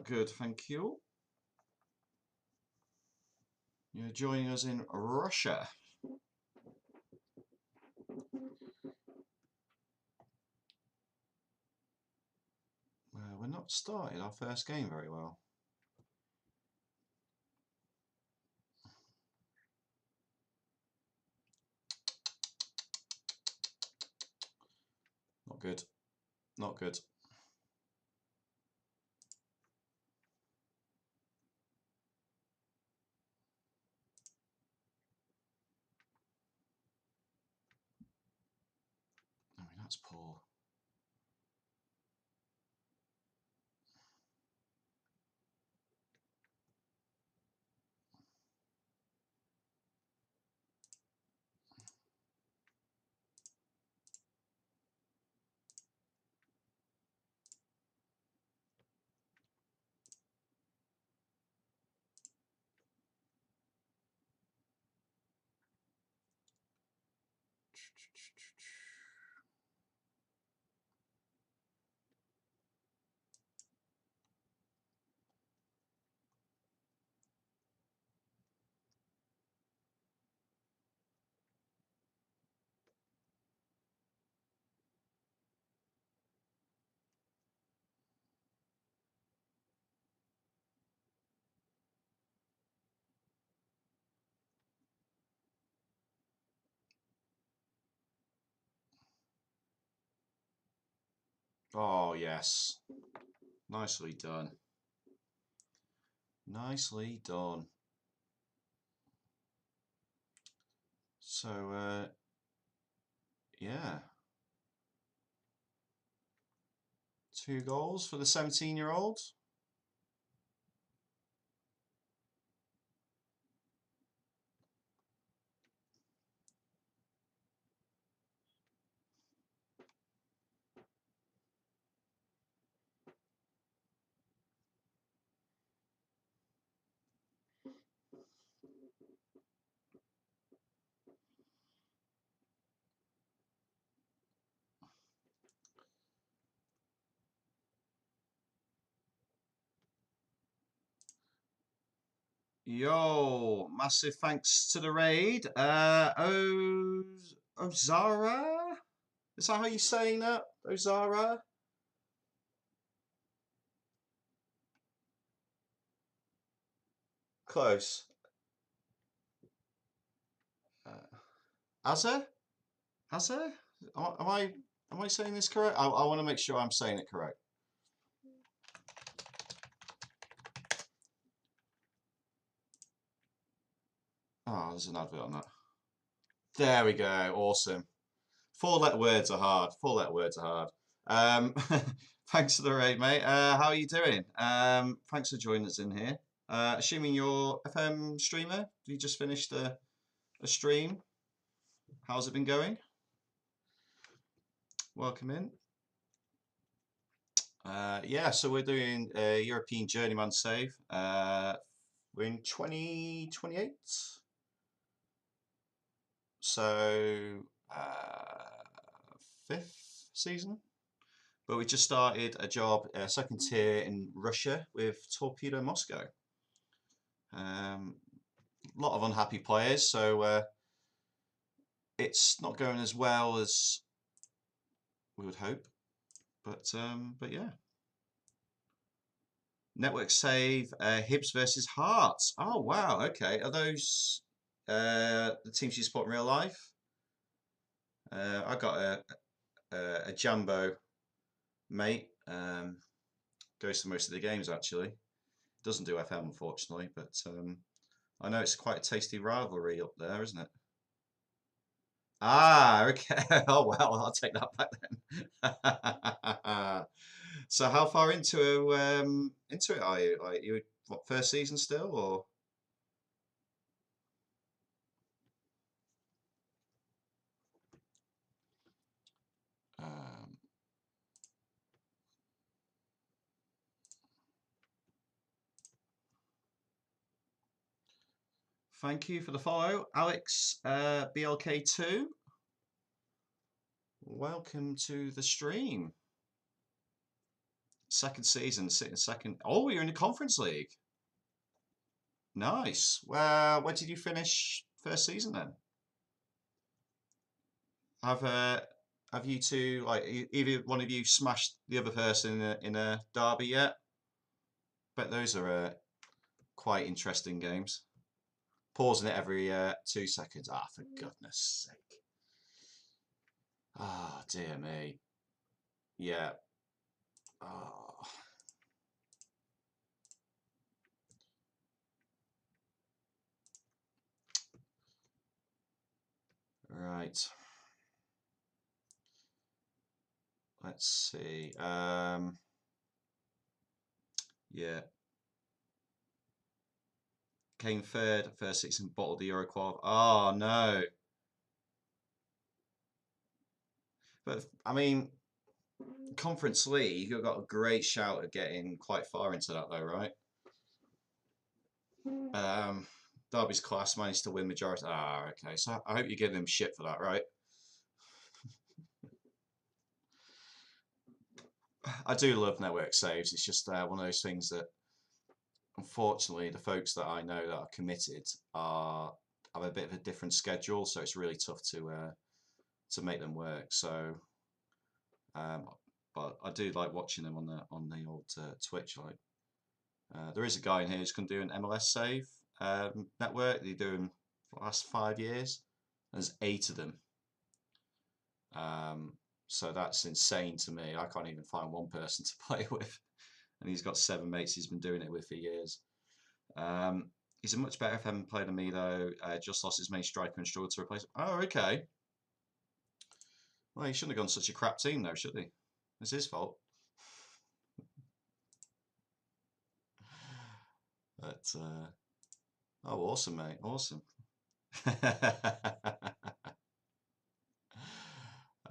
Good, thank you. You're joining us in Russia. We're not started our first game very well. Not good. Not good. I mean, that's poor. Oh, yes. Nicely done. Nicely done. So, yeah. 2 goals for the 17-year-old. Yo, massive thanks to the raid. Ozara? Is that how you saying that? Ozara? Close. Azza? Azza? Am I saying this correct? I want to make sure I'm saying it correct. Oh, there's an advert on that. There we go. Awesome. 4-letter words are hard. 4-letter words are hard. Thanks for the raid, mate. How are you doing? Thanks for joining us in here. Assuming you're FM streamer, have you just finished a stream? How's it been going? welcome in. Yeah, so we're doing a European Journeyman Save. We're in 2028. So, fifth season. But we just started a job, second tier in Russia with Torpedo Moscow. A lot of unhappy players, so it's not going as well as we would hope. But yeah. Network save, Hibs versus Hearts. Oh wow, okay. Are those the teams you support in real life? I got a Jumbo mate. Goes to most of the games actually. Doesn't do FM unfortunately, but I know it's quite a tasty rivalry up there, isn't it? Ah, okay. Oh well, I'll take that back then. So how far into it are you? Like you what first season still or? Um, Thank you for the follow, Alex BLK2. Welcome to the stream. Second season, sitting second. Oh, you're in the Conference League. Nice. Where did you finish first season then? Have you two like either one of you smashed the other person in a derby yet? Bet those are quite interesting games. Pausing it every 2 seconds. Ah, for goodness sake. Ah, dear me. Yeah. Oh. Right. Let's see. Yeah. Came third, first season, bottled the Euro qual. Oh no. But I mean, Conference League, you've got a great shout at getting quite far into that though, right? Derby's class managed to win majority. Ah, okay. So I hope you give them shit for that, right? I do love network saves. It's just one of those things that, unfortunately, the folks that I know that are committed have a bit of a different schedule, so it's really tough to make them work. So, but I do like watching them on the old Twitch. Like, there is a guy in here who's going to do an MLS save network. They're doing for the last 5 years. There's 8 of them. So that's insane to me. I can't even find one person to play with, and he's got 7 mates he's been doing it with for years. He's a much better FM player than me though. Just lost his main striker and struggled to replace him. Oh, okay. Well, he shouldn't have gone such a crap team though, should he? It's his fault. But oh, awesome, mate. Awesome.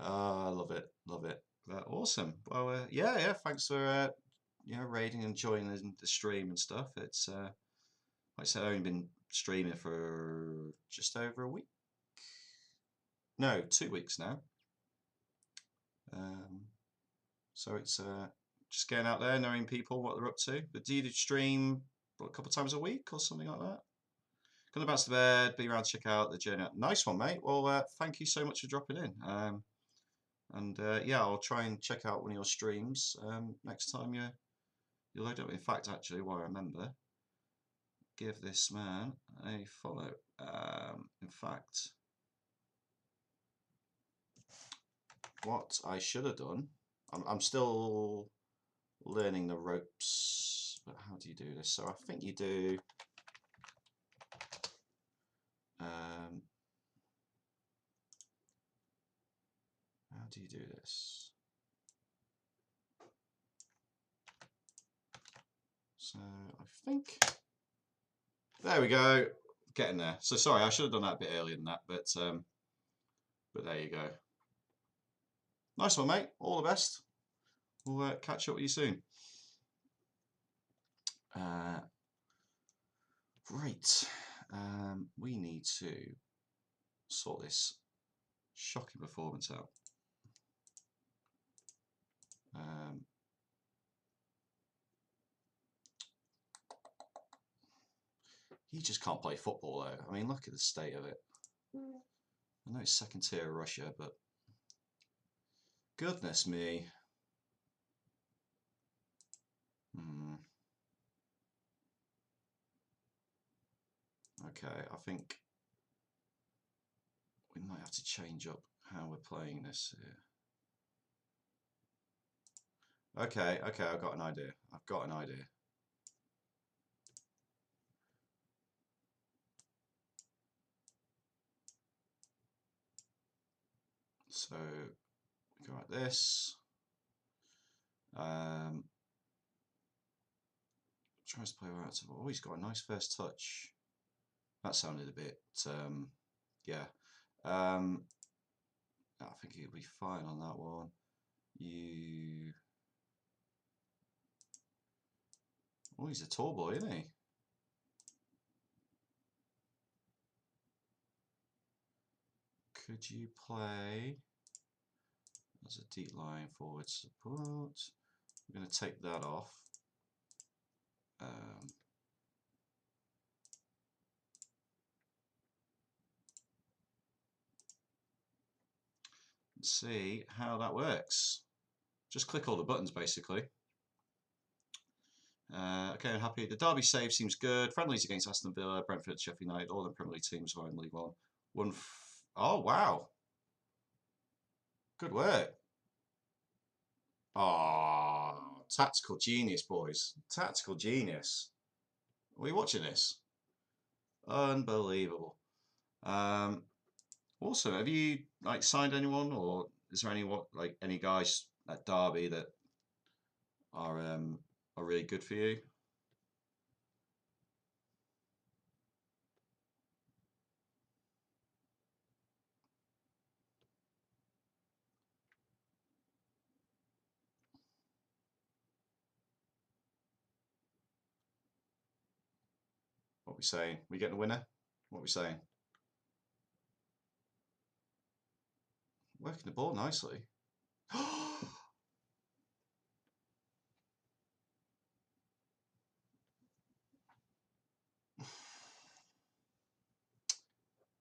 Oh, I love it. Love it. Awesome. Well, yeah. Thanks for raiding and joining the stream and stuff. It's like I said, I've only been streaming for just over a week. No, 2 weeks now. So it's just getting out there, knowing people, what they're up to. But do you stream a couple of times a week or something like that? Gonna bounce to bed, be around to check out the journey. Nice one, mate. Well, thank you so much for dropping in. And yeah, I'll try and check out one of your streams next time you load up. In fact, actually, while I remember, give this man a follow. In fact, what I should have done, I'm still learning the ropes, but how do you do this? So I think you do. How do you do this? So I think there we go, getting there. So sorry, I should have done that a bit earlier than that, but there you go. Nice one, mate. All the best. We'll catch up with you soon. Right. We need to sort this shocking performance out. He just can't play football though. I mean, look at the state of it. I know it's second tier Russia, but goodness me. Okay, I think we might have to change up how we're playing this here. Okay, I've got an idea. So we go like this. Tries to play out. Oh, he's got a nice first touch. That sounded a bit, yeah. I think he'll be fine on that one. Oh, he's a tall boy, isn't he? Could you play as a deep line forward support? I'm going to take that off. See how that works. Just click all the buttons basically. Okay, I'm happy. The Derby save seems good. Friendlies against Aston Villa, Brentford, Sheffield United, all the Premier League teams are in League One. Oh wow, good work. Oh, tactical genius, boys. Tactical genius. Are we watching this? Unbelievable. Also, have you like signed anyone, or is there any guys at Derby that are really good for you? What are we saying? We getting a winner? What are we saying? Working the ball nicely.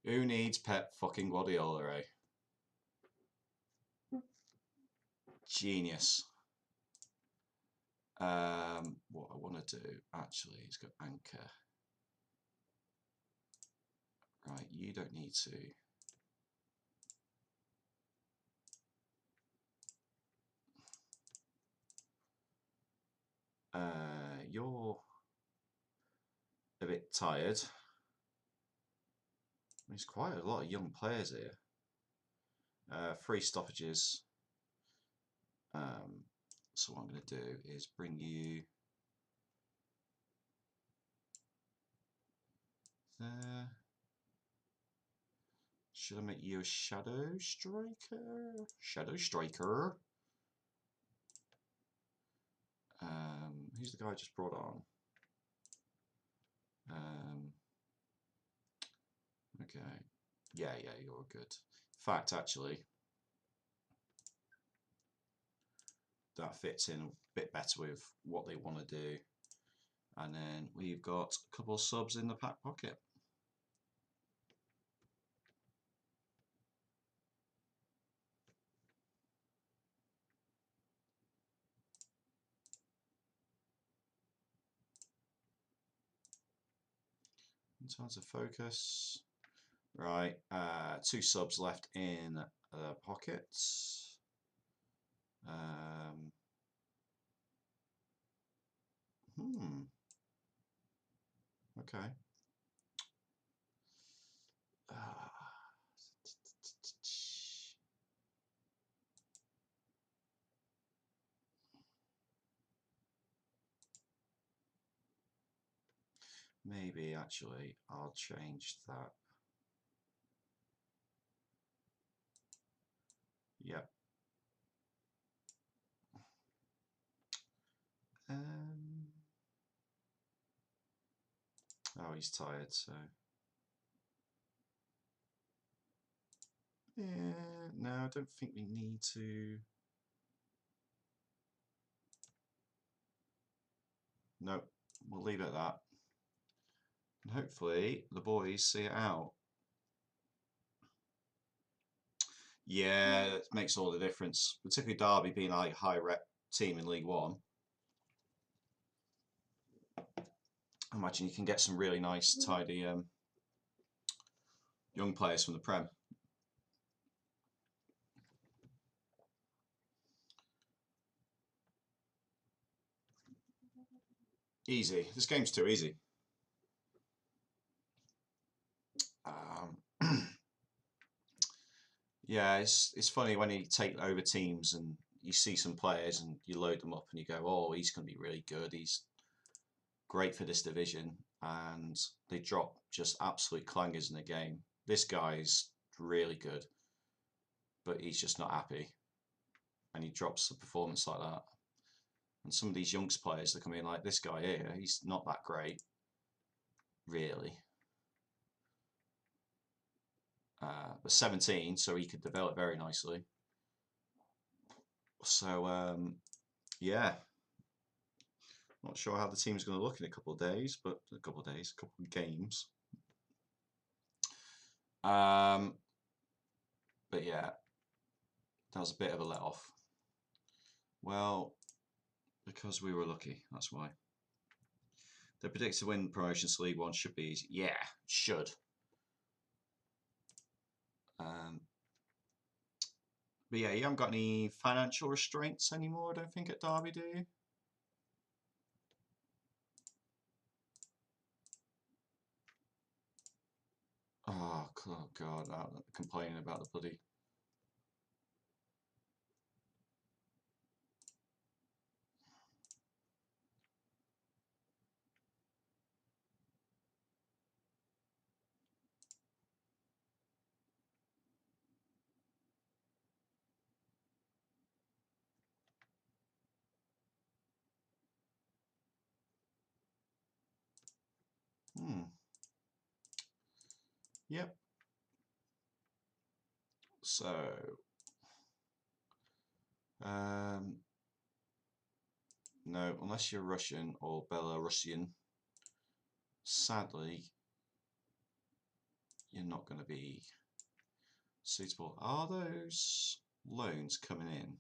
Who needs Pep fucking Guardiola, eh? Genius. What I want to do, actually, is go anchor. Right, you don't need to. You're a bit tired. There's quite a lot of young players here. 3 stoppages. So what I'm going to do is bring you there. Should I make you a shadow striker? Shadow striker. Who's the guy I just brought on? Okay. Yeah, you're good. In fact, actually, that fits in a bit better with what they want to do. And then we've got a couple of subs in the back pocket. In terms of focus, right, 2 subs left in the pockets. Okay. Maybe actually I'll change that. Yep. Oh, he's tired, so. Yeah, no, I don't think we need to. No, we'll leave it at that. And hopefully the boys see it out. Yeah, it makes all the difference. Particularly Derby being a high rep team in League One. I imagine you can get some really nice, tidy young players from the Prem. Easy. This game's too easy. Yeah, it's funny when you take over teams and you see some players and you load them up and you go, oh, he's going to be really good. He's great for this division, and they drop just absolute clangers in the game. This guy's really good, but he's just not happy, and he drops the performance like that. And some of these young players that come in, like this guy here, he's not that great, really. But 17, so he could develop very nicely. So yeah, not sure how the team's going to look in a couple of days, but a couple of games. But yeah, that was a bit of a let off. Well, because we were lucky, that's why. The predicted win promotions to League One should be easy. Yeah, should. But yeah, you haven't got any financial restraints anymore, I don't think, at Derby, do you? Oh, God, complaining about the bloody... Yep. So... no, unless you're Russian or Belarusian, sadly, you're not going to be suitable. Are those loans coming in?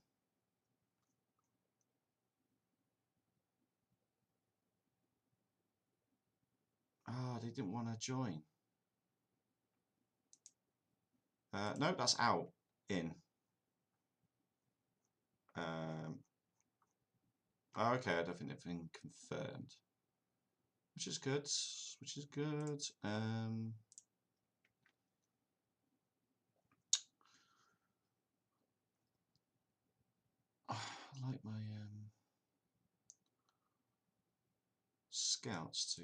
Ah, they didn't want to join. No, that's out. In. Okay, I don't think they've been confirmed. Which is good. Which is good. I like my scouts to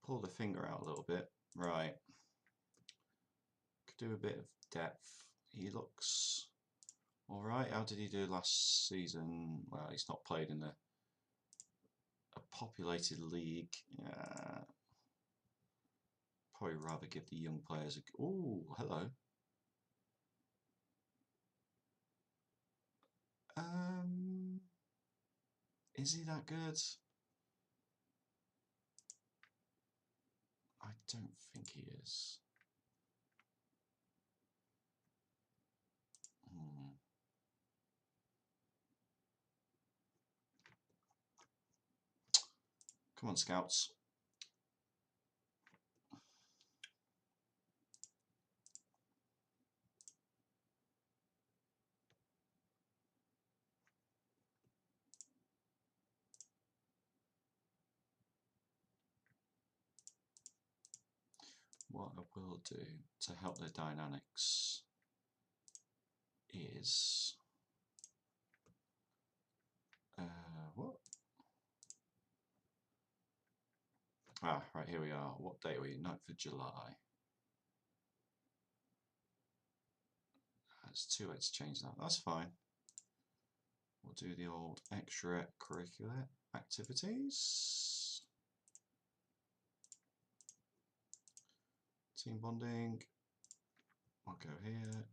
pull the finger out a little bit. Right. Could do a bit of depth. He looks alright. How did he do last season? Well, he's not played in a populated league. Probably rather give the young players a... Oh, hello. Is he that good? I don't think he is. Come on, scouts. What I will do to help the dynamics is what? Ah, right, here we are. What date are we? 9th of July. It's too late to change that. That's fine. We'll do the old extracurricular activities. Team bonding. I'll go here.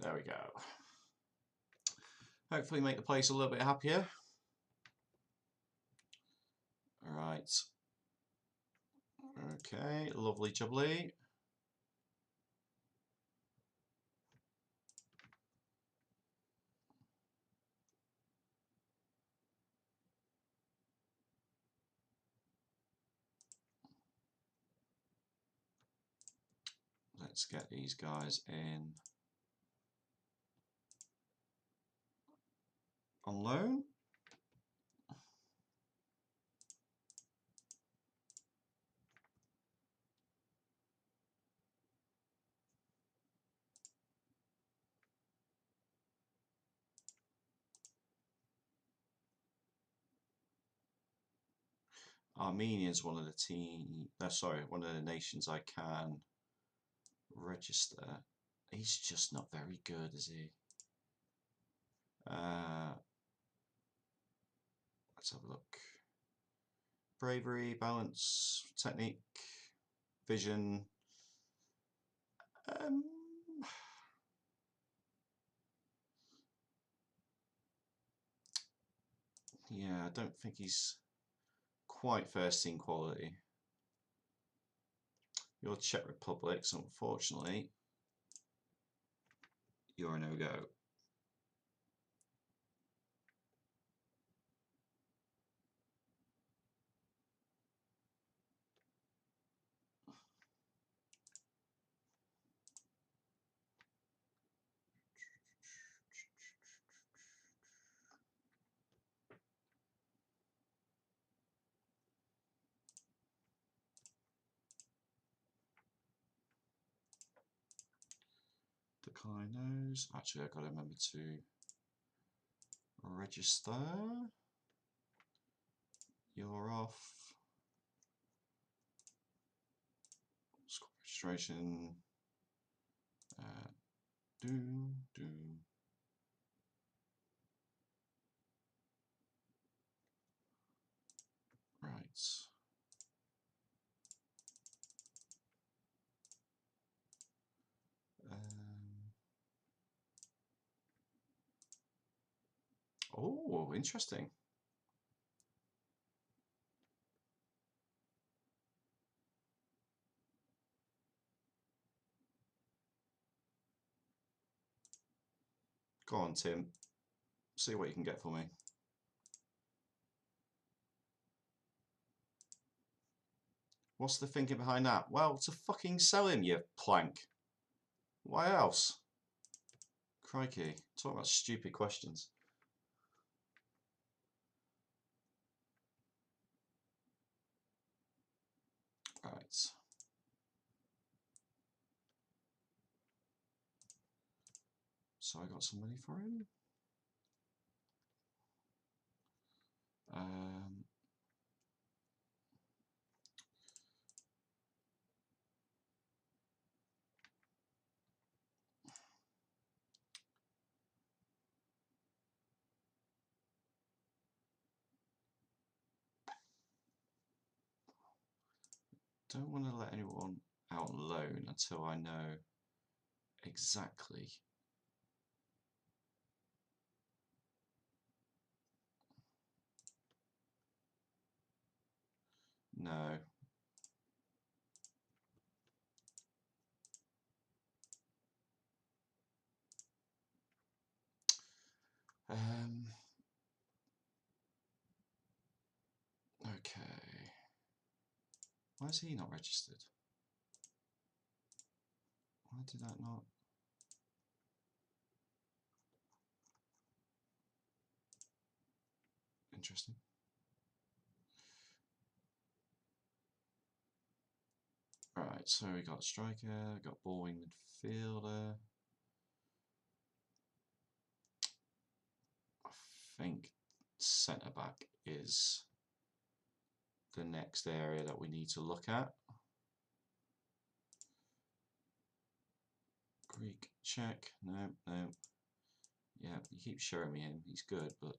There we go. Hopefully make the place a little bit happier. Alright. Okay, lovely jubbly. Let's get these guys in on loan. Armenia's one of the nations I can register. He's just not very good, is he? Let's have a look. Bravery, balance, technique, vision. Yeah, I don't think he's quite first team quality. You're Czech Republic, so unfortunately, you're a no-go. Decline those. Actually, I've got to remember to register. You're off. Squad registration. Do. Right. Oh, interesting. Go on, Tim. See what you can get for me. What's the thinking behind that? Well, to fucking sell him, you plank. Why else? Crikey. Talk about stupid questions. Right. So I got some money for him. Don't want to let anyone out on loan until I know exactly. No. Okay. Why is he not registered? Why did that not? Interesting. Right, so we got striker, we got ball wing midfielder. think centre back is the next area that we need to look at. Greek, check. No, no. Yeah, you keep showing me him. He's good, but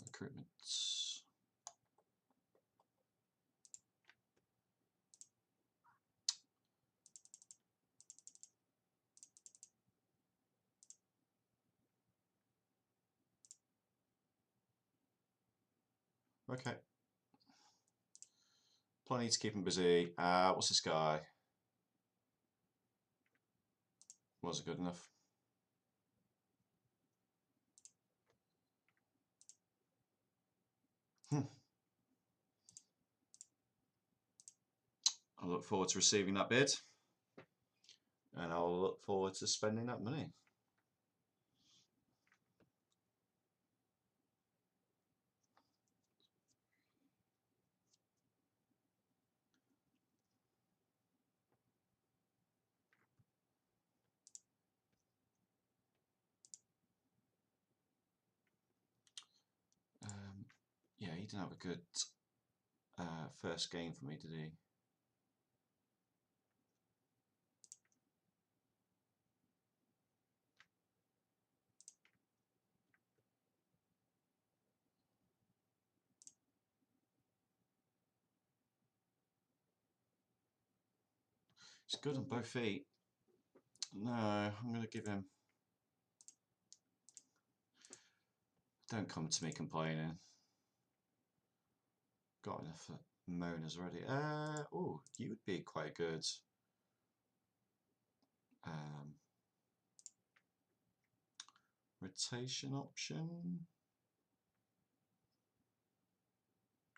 recruitment. Okay. Plenty to keep him busy. What's this guy? Wasn't good enough. I look forward to receiving that bid, and I'll look forward to spending that money. Yeah, he didn't have a good first game for me, did he? He's good on both feet. No, I'm going to give him... Don't come to me complaining. Got enough moaners already. Oh, you would be quite good. Rotation option.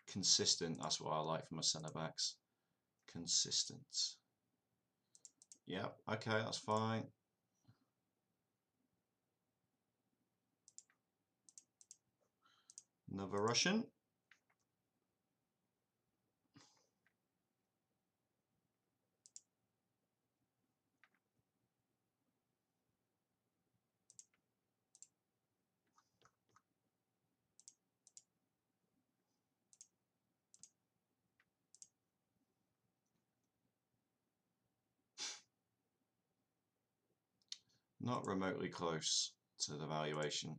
Consistent, that's what I like from my centre backs. Consistent. Yep, okay, that's fine. Another Russian. Not remotely close to the valuation.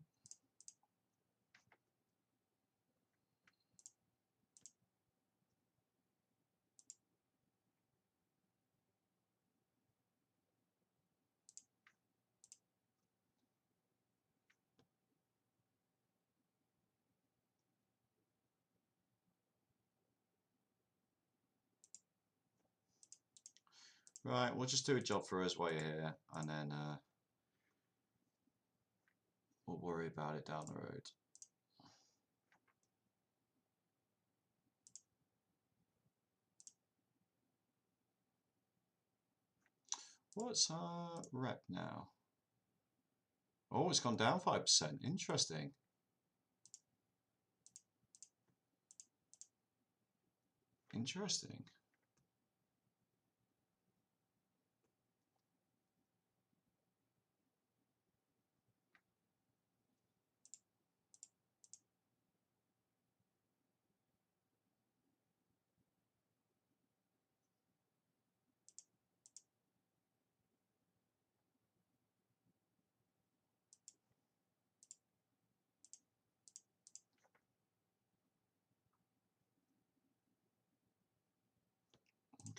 Right, we'll just do a job for us while you're here, and then we'll worry about it down the road. What's our rep now? Oh, it's gone down 5%. Interesting. Interesting.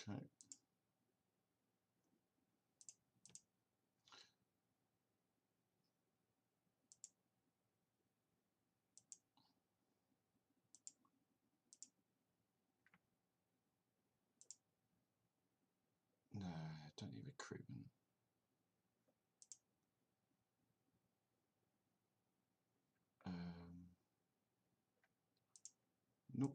Okay. No, I don't need recruitment. Nope.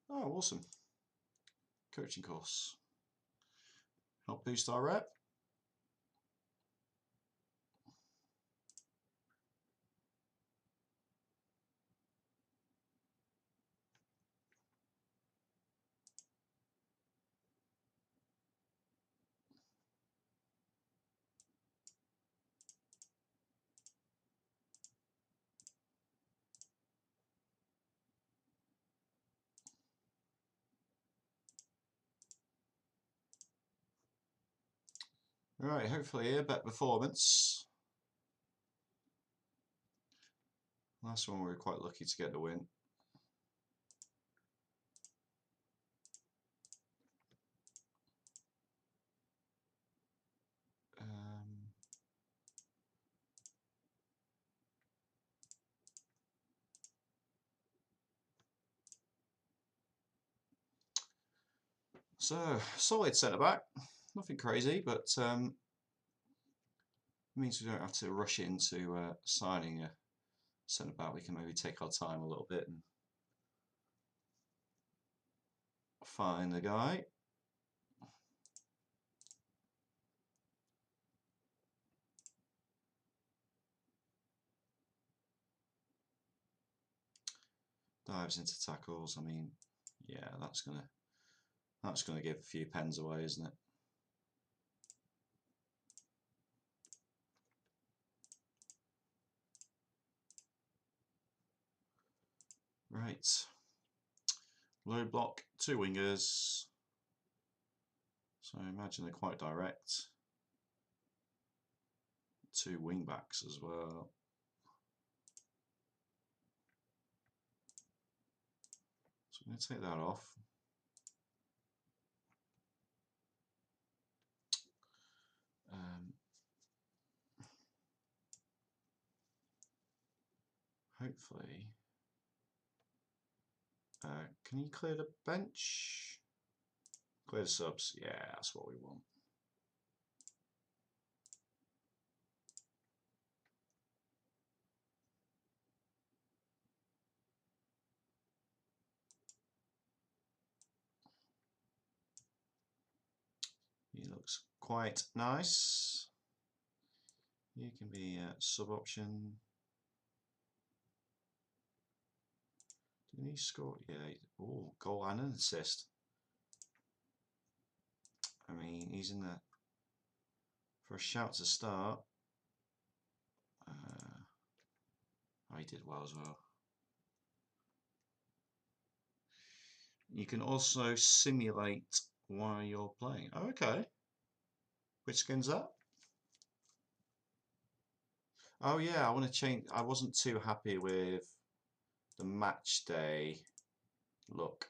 Oh, awesome. coaching course. Help boost our rep. Right, hopefully a better performance. Last one we were quite lucky to get the win. So, solid centre back, nothing crazy, but means we don't have to rush into signing a centre back. We can maybe take our time a little bit and find the guy. Dives into tackles. I mean, yeah, that's gonna give a few pens away, isn't it? Right. Low block, 2 wingers. So I imagine they're quite direct. 2 wing backs as well. So I'm going to take that off. Hopefully, can you clear the bench? Clear the subs. Yeah, that's what we want. He looks quite nice. You can be a sub option. Didn't he score? Yeah. Oh, goal and an assist. I mean, he's in there for a shout to start. Oh, he did well as well. You can also simulate while you're playing. Oh, okay. Which skin's that? Oh yeah, I want to change. I wasn't too happy with the match day look.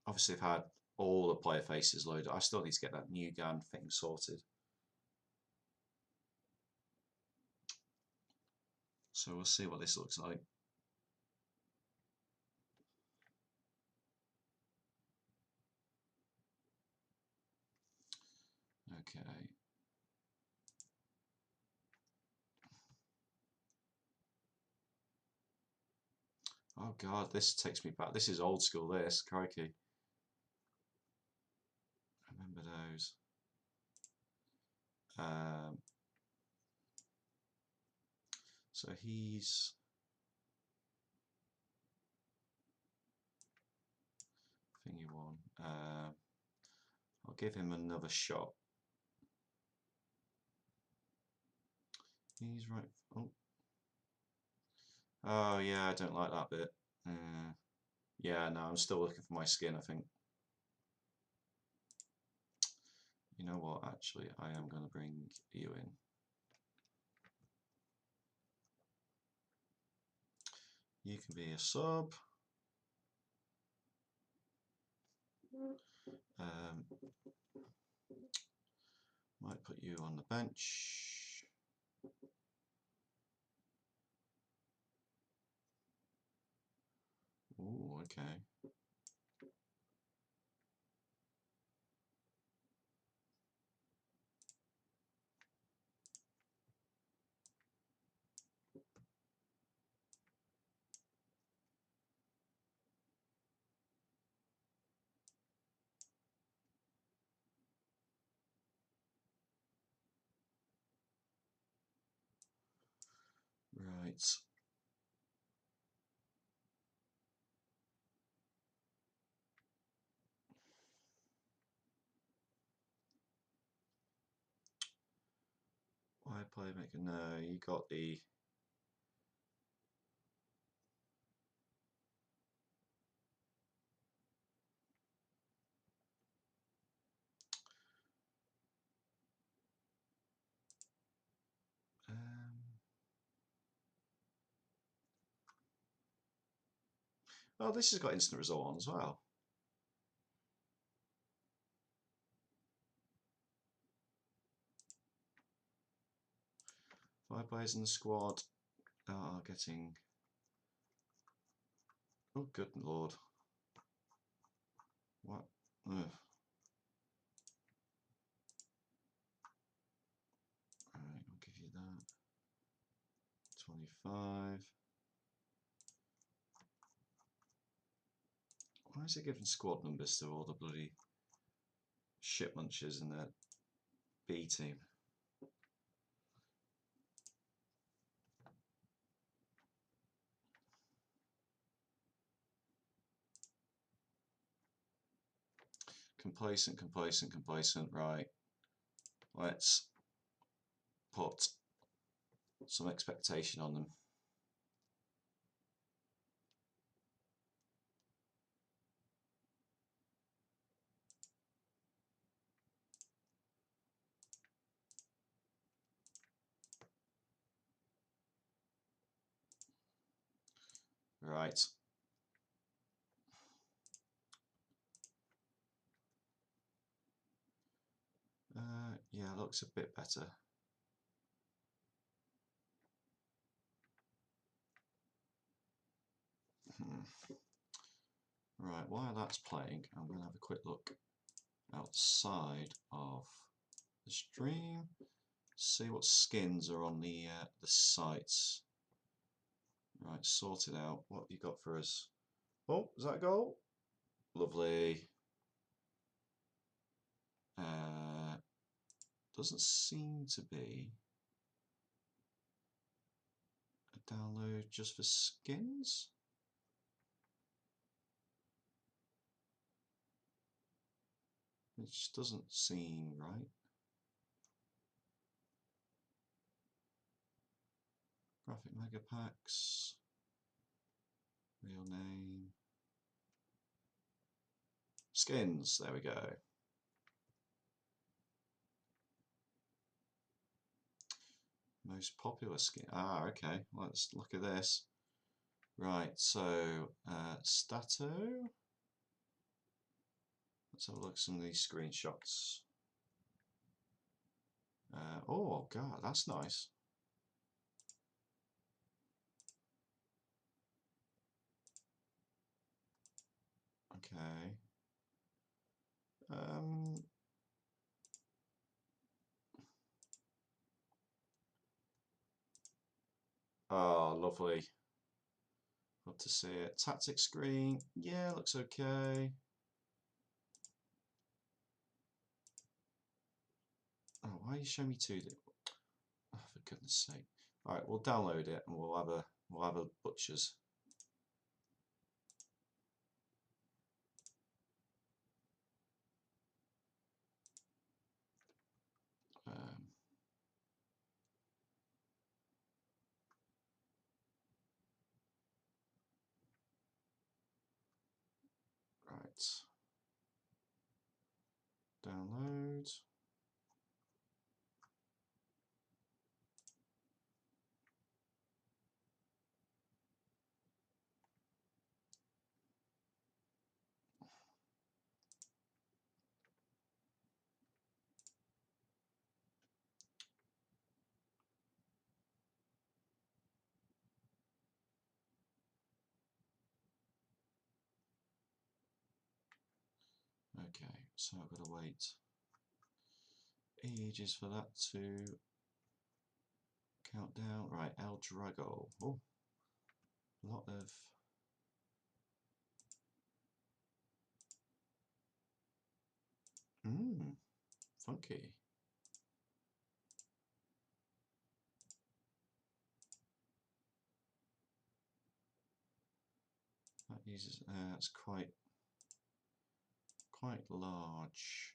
Obviously, I've had all the player faces loaded. I still need to get that new gun thing sorted. So we'll see what this looks like. Okay. Oh God, this takes me back. This is old school, this, crikey. I remember those. So he's thingy one. I'll give him another shot. He's right. Oh. Oh yeah, I don't like that bit. Yeah, no, I'm still looking for my skin, I think. You know what, actually, I am going to bring you in. You can be a sub. Might put you on the bench. Oh, okay. Right. Why playmaker? No, you got the. Oh, this has got instant result on as well. 5 players in the squad are getting. Oh, good lord. What? Ugh. Alright, I'll give you that. 25. Why is it giving squad numbers to all the bloody shit munchers in the B team? Complacent, complacent, complacent. Right. Let's put some expectation on them. Right. Yeah, looks a bit better. Right, while that's playing, I'm going to have a quick look outside of the stream, see what skins are on the sites. Right, sorted out. What have you got for us? Oh, is that a goal? Lovely. Doesn't seem to be a download just for skins. Which doesn't seem right. Graphic mega packs. Real name. Skins, there we go. Most popular skin. Ah, okay. Let's look at this. Right, so Stato. Let's have a look at some of these screenshots. Oh, God, that's nice. Okay. Oh, lovely. Love to see it. Tactic screen. Yeah, looks okay. Oh, why are you showing me two? Oh, for goodness sake! All right, we'll download it and we'll have a butcher's. Right. Download. Okay, so I've got to wait ages for that to count down. Right, El Drago. Oh, a lot of. Funky. He's it's quite large.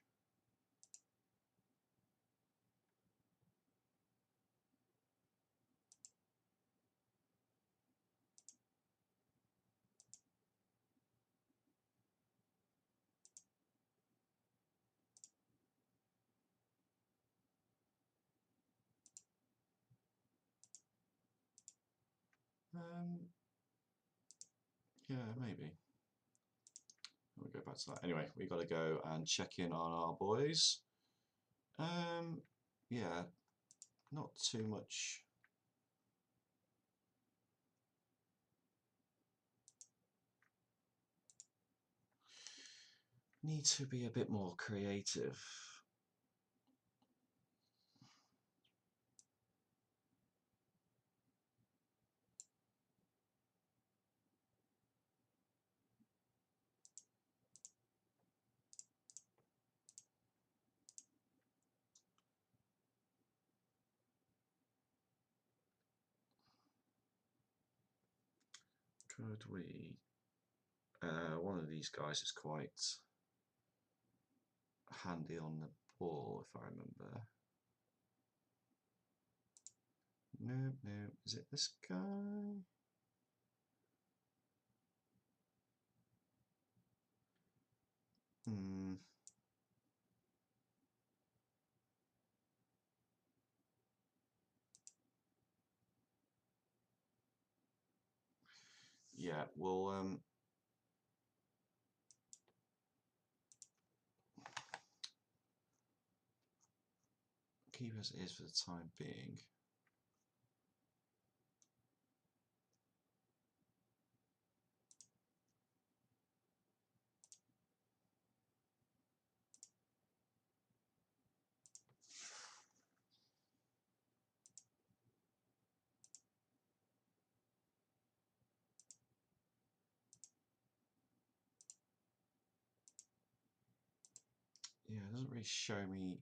Yeah, maybe. We'll go back to that. Anyway, we got to go and check in on our boys. Yeah, not too much. Need to be a bit more creative. Could we? One of these guys is quite handy on the ball, if I remember. No, no. Is it this guy? Yeah, we'll keep as it is for the time being. Yeah, it doesn't really show me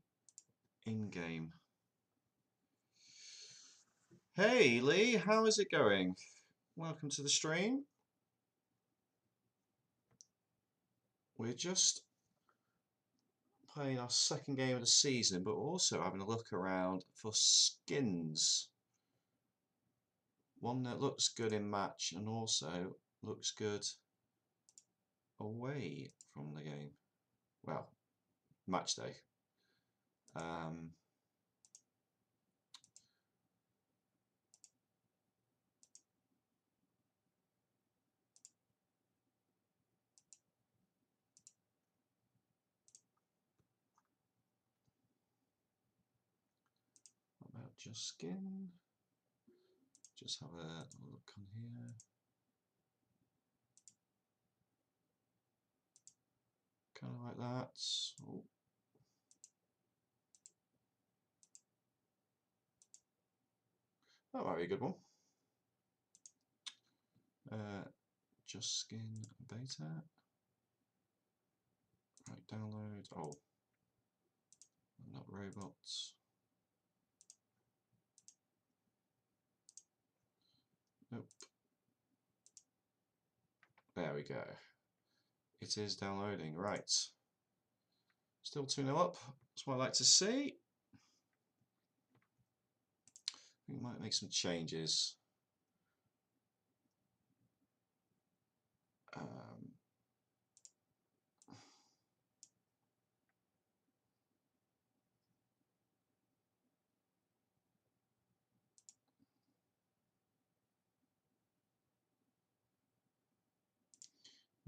in-game. Hey Lee, how is it going? Welcome to the stream. We're just playing our second game of the season, but also having a look around for skins. One that looks good in match and also looks good away from the game. Well, match day. What about just skin? Just have a look on here. Kind of like that. Oh. That might be a good one. Just skin beta. Right, download. Oh, not robots. Nope. There we go. It is downloading. Right. Still 2-0 up. That's what I like to see. We might make some changes.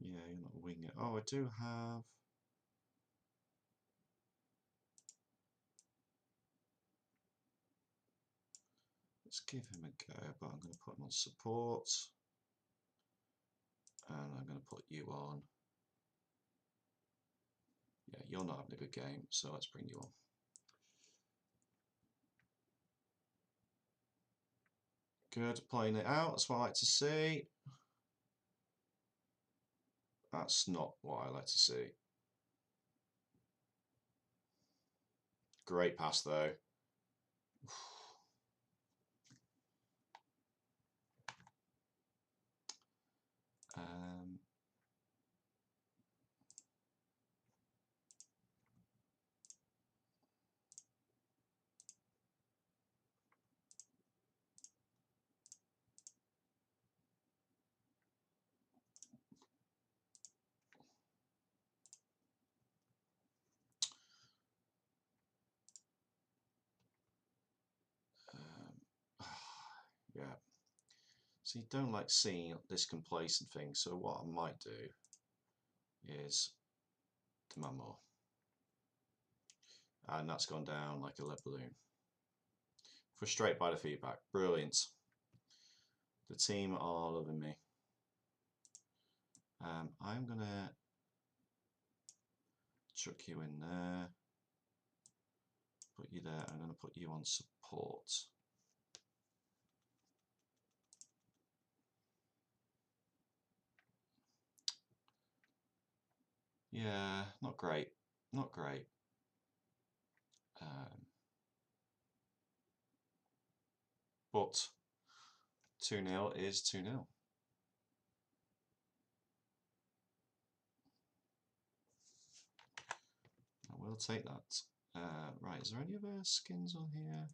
Yeah, you're not a winger. Oh, I do have. Let's give him a go, but I'm going to put him on support. And I'm going to put you on. Yeah, you're not having a good game, so let's bring you on. Good, playing it out. That's what I like to see. That's not what I like to see. Great pass, though. So you don't like seeing this complacent thing, so what I might do is demand more. And that's gone down like a lead balloon. Frustrated by the feedback. Brilliant. The team are loving me. I'm going to chuck you in there. Put you there. I'm going to put you on support. Yeah, not great. Not great. But 2-0 is 2-0. I will take that. Right, is there any other skins on here?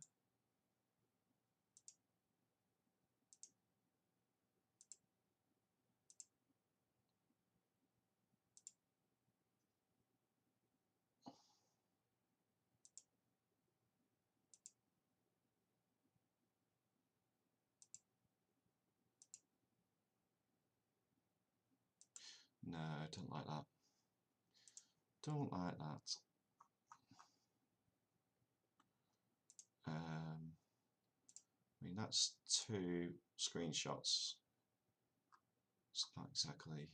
No, I don't like that. Don't like that. I mean, that's 2 screenshots. It's not exactly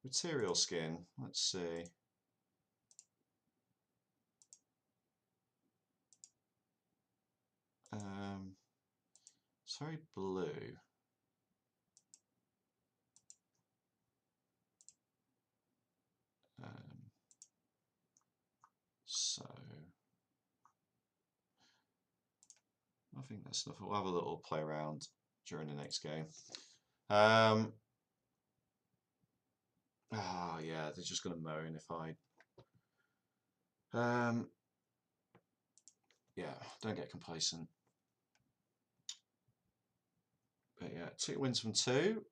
material skin. Let's see. It's very blue. So I think that's enough. We'll have a little play around during the next game. Yeah, they're just going to moan if I. Yeah, don't get complacent. But yeah, 2 wins from 2.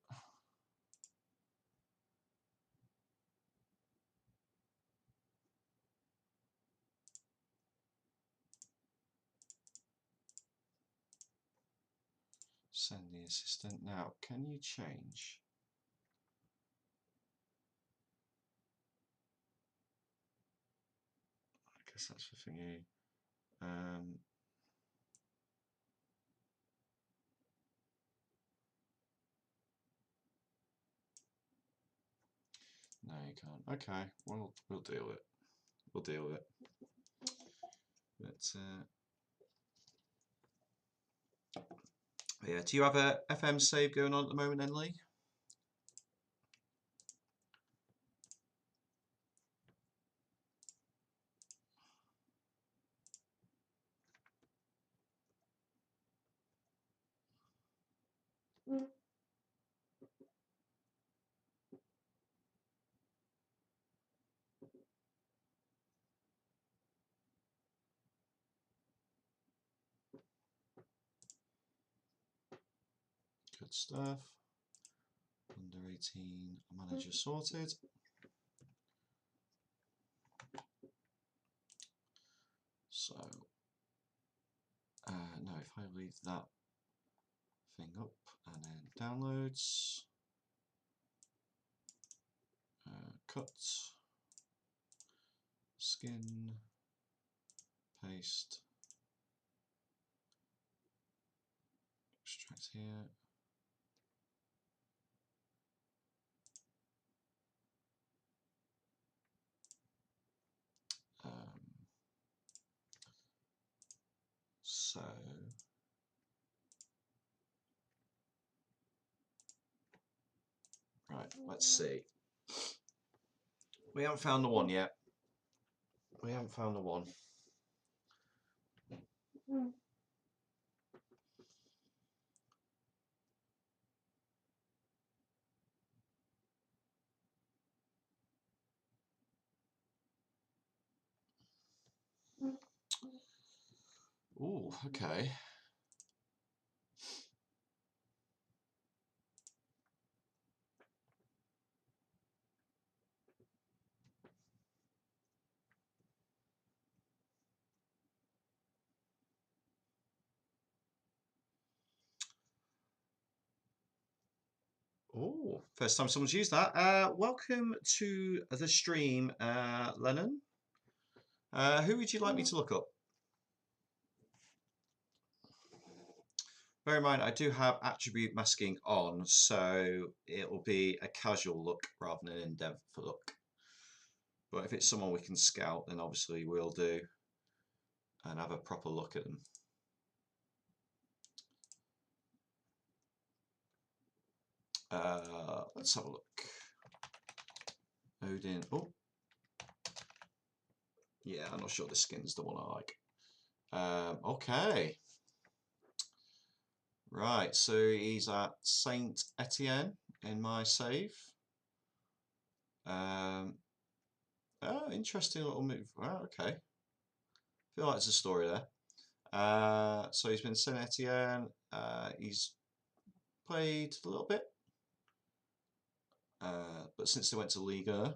Send the assistant. Now, can you change? I guess that's the thingy. No, you can't. Okay, we'll deal with it. We'll deal with it. But yeah, do you have a FM save going on at the moment, then, Lee? Good stuff. Under 18 manager sorted. So, no, if I leave that thing up and then downloads, cut, skin, paste, extract here. So right, let's see. We haven't found the one yet. We haven't found the one. Ooh, okay. Oh, first time someone's used that. Welcome to the stream, Lennon. Who would you like me to look up? Bear in mind, I do have attribute masking on, so it will be a casual look rather than an in-depth look. But if it's someone we can scout, then obviously we'll do and have a proper look at them. Let's have a look. Odin. Oh, yeah, I'm not sure the skin's the one I like. Okay. Right, so he's at Saint Etienne in my save. Oh, interesting little move. Oh, okay. Feel like there's a story there. So he's been Saint Etienne. He's played a little bit, but since they went to Liga,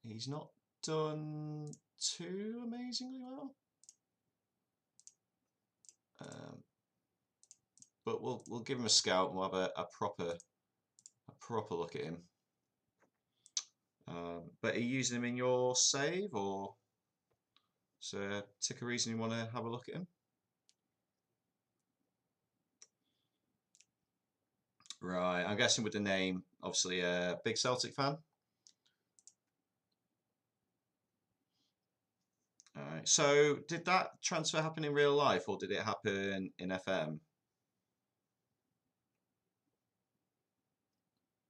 he's not done too amazingly well. But we'll give him a scout and we'll have a proper look at him. But are you using him in your save, or is there a particular reason you want to have a look at him? Right, I'm guessing with the name, obviously a big Celtic fan. Alright, so did that transfer happen in real life or did it happen in FM?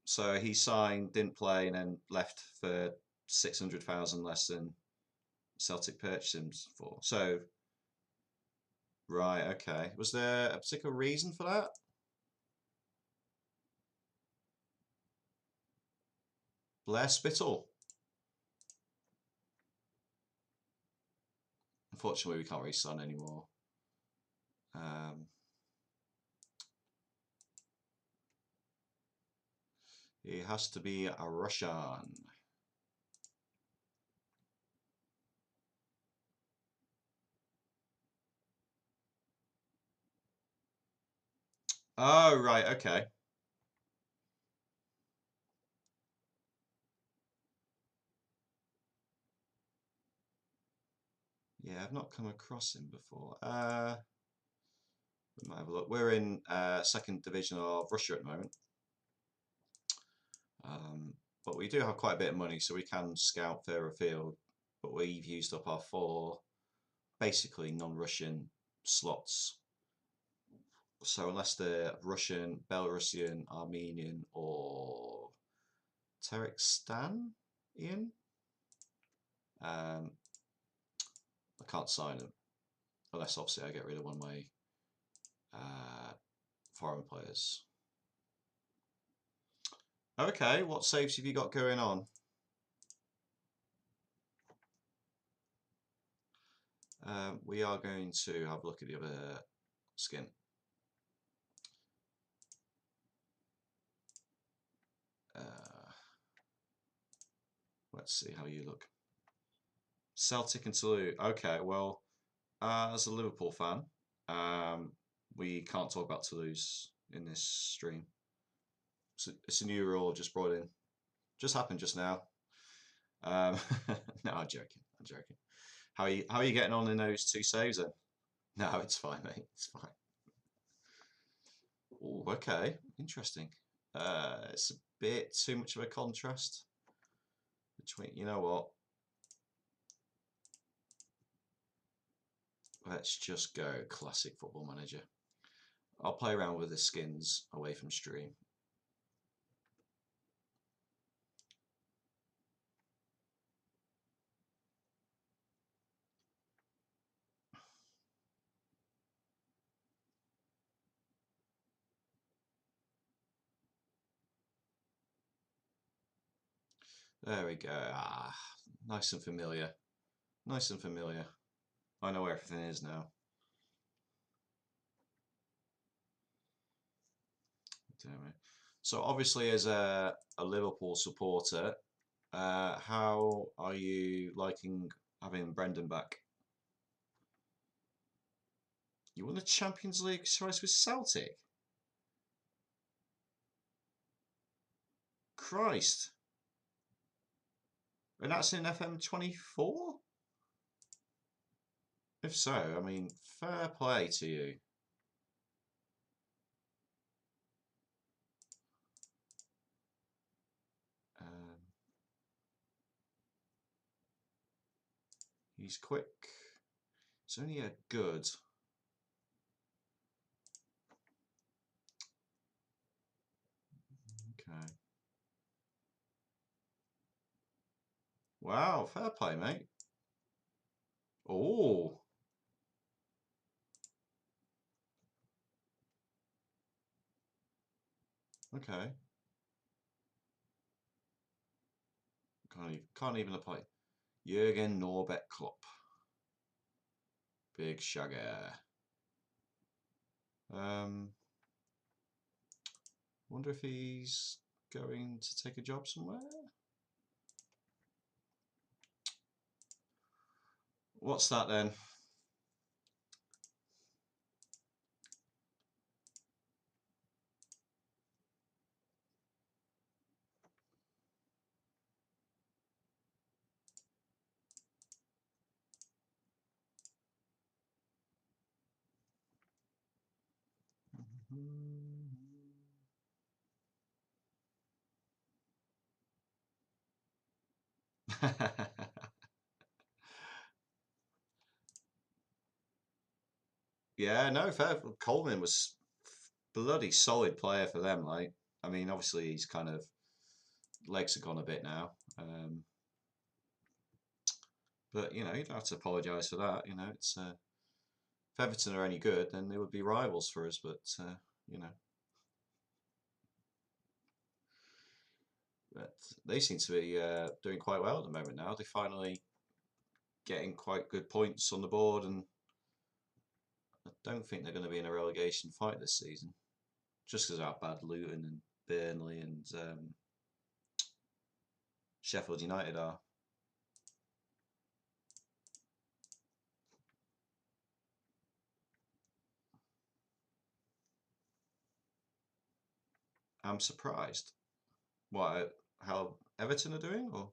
So he signed, didn't play, and then left for 600,000 less than Celtic purchased him for. So, right, okay. Was there a particular reason for that? Blair Spittle. Unfortunately, we can't really sign anymore. He has to be a Russian. Oh, right, okay. Yeah, I've not come across him before. We might have a look. We're in second division of Russia at the moment. But we do have quite a bit of money, so we can scout further afield. But we've used up our 4 basically non-Russian slots. So unless they're Russian, Belarusian, Armenian, or Tajikistan, Ian, I can't sign them. Unless obviously I get rid of one of my foreign players. Okay, what saves have you got going on? We are going to have a look at the other skin. Let's see how you look. Celtic and Toulouse. Okay, well, as a Liverpool fan, we can't talk about Toulouse in this stream. It's a new rule just brought in. Just happened just now. No, I'm joking. I'm joking. How are you getting on in those 2 saves then? No, it's fine, mate. It's fine. Oh, okay. Interesting. It's a bit too much of a contrast between, you know what? Let's just go classic Football Manager. I'll play around with the skins away from stream. There we go. Ah, nice and familiar. Nice and familiar. I know where everything is now. So obviously as a Liverpool supporter, how are you liking having Brendan back? You won the Champions League choice with Celtic? Christ. And that's in FM24? If so, I mean, fair play to you. He's quick. It's only a good. Okay. Wow, fair play, mate. Oh. Okay. Can't even apply. Jürgen Norbert Klopp. Big shagger. Wonder if he's going to take a job somewhere. What's that then? Yeah, no, fair. Coleman was bloody solid player for them. Like, I mean, obviously he's kind of legs have gone a bit now, but you know you don't have to apologise for that. You know, it's if Everton are any good, then they would be rivals for us. But you know, but they seem to be doing quite well at the moment now. They're finally getting quite good points on the board, and I don't think they're going to be in a relegation fight this season, just because of how bad Luton and Burnley and Sheffield United are. I'm surprised. What? How Everton are doing? Or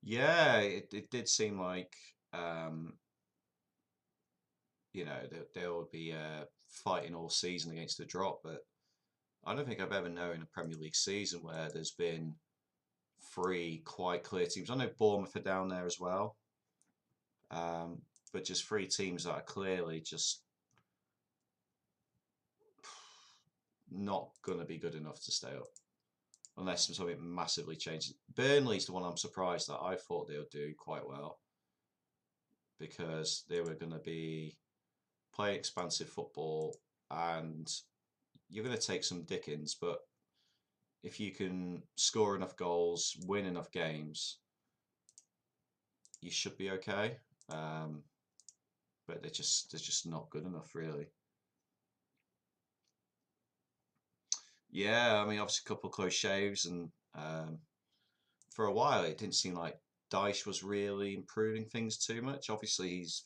yeah, it did seem like um, you know they'll be fighting all season against the drop, but I don't think I've ever known a Premier League season where there's been three quite clear teams. I know Bournemouth are down there as well, but just three teams that are clearly just not going to be good enough to stay up unless something massively changes. Burnley's the one I'm surprised that I thought they would do quite well because they were going to be playing expansive football and you're going to take some dickings, but if you can score enough goals, win enough games, you should be okay. But they're just not good enough, really. Yeah, I mean, obviously a couple of close shaves, and for a while it didn't seem like Dyche was really improving things too much. Obviously, he's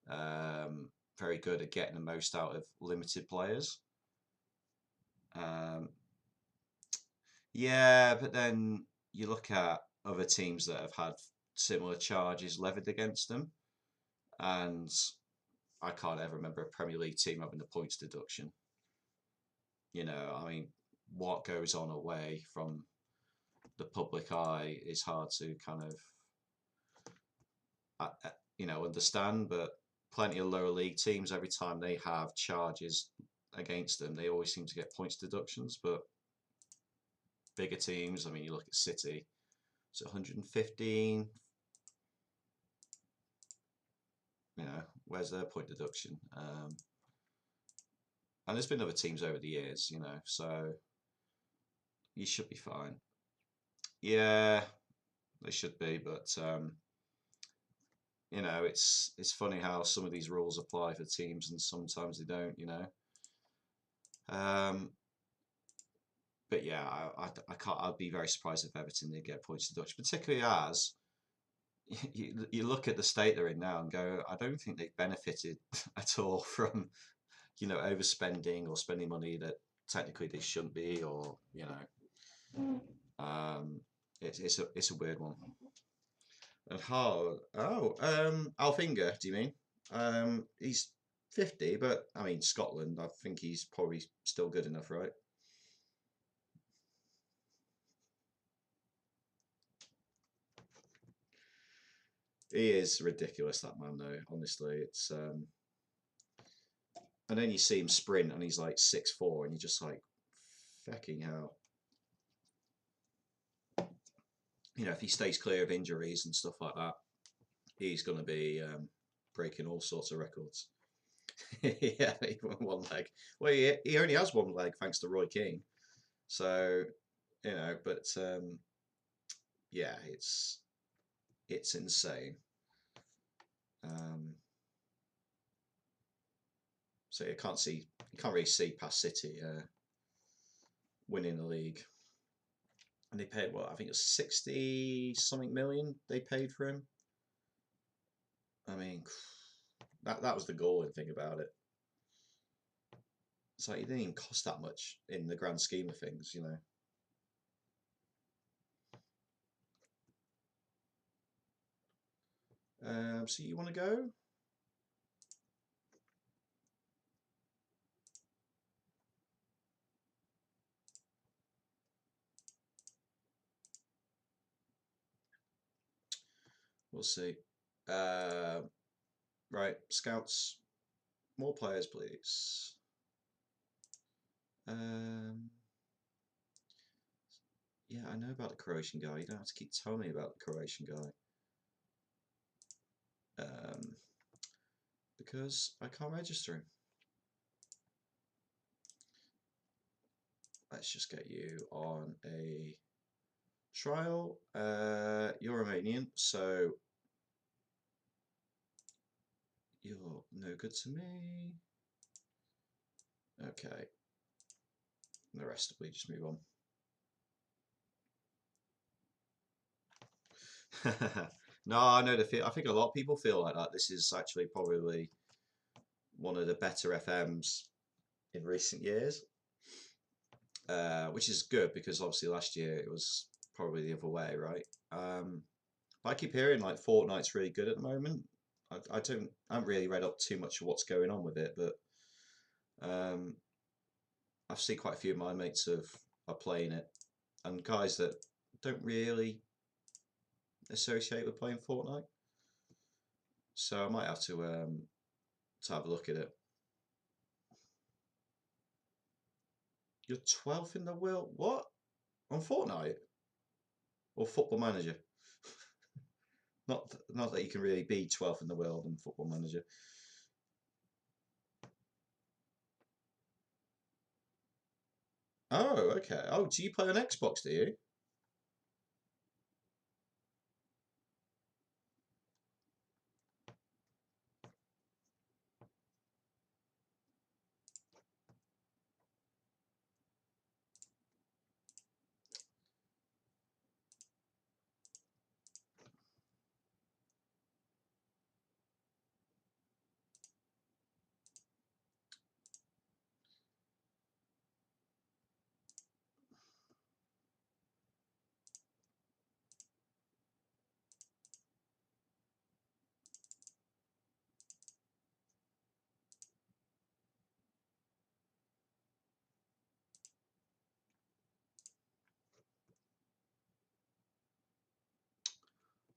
um, very good at getting the most out of limited players. Um, yeah, but then you look at other teams that have had similar charges levied against them, and I can't ever remember a Premier League team having the points deduction. You know, I mean, what goes on away from the public eye is hard to kind of understand, but plenty of lower league teams, every time they have charges against them, they always seem to get points deductions. But bigger teams, I mean, you look at City, it's 115. You know, where's their point deduction? And there's been other teams over the years, you know, so you should be fine. Yeah, they should be, but you know, it's funny how some of these rules apply for teams and sometimes they don't, you know. Um, but yeah, I can't. I'd be very surprised if Everton did get points to Dutch, particularly as you look at the state they're in now and go, I don't think they've benefited at all from overspending or spending money that technically they shouldn't be, or um, it's a weird one. And how? Oh, Alfinga, do you mean? He's 50, but I mean Scotland. I think he's probably still good enough, right? He is ridiculous, that man, though. Honestly, it's and then you see him sprint, and he's like 6'4", and you're just like, fucking hell. If he stays clear of injuries and stuff like that, he's going to be breaking all sorts of records. Yeah, he won one leg. Well, he only has one leg thanks to Roy Keane. So, but yeah, it's insane. So you can't really see past City winning the league. And they paid what, I think it's 60 something million they paid for him. I mean, that was the galling thing about it. It's like it didn't even cost that much in the grand scheme of things, So you want to go? We'll see. Right, scouts, more players, please. Yeah, I know about the Croatian guy. You don't have to keep telling me about the Croatian guy. Because I can't register him. Let's just get you on a trial. You're Romanian, so you're no good to me. Okay. And the rest we just move on. No, I know the feel. I think a lot of people feel like that. This is actually probably one of the better FMs in recent years, which is good because obviously last year it was probably the other way, right? I keep hearing like Fortnite's really good at the moment. I haven't really read up too much of what's going on with it, but I've seen quite a few of my mates are playing it, and guys that don't really associate with playing Fortnite. So I might have to have a look at it. You're 12th in the world. What? On Fortnite or Football Manager? Not that you can really be 12th in the world in Football Manager. Oh, okay. Oh, do you play on Xbox? Do you?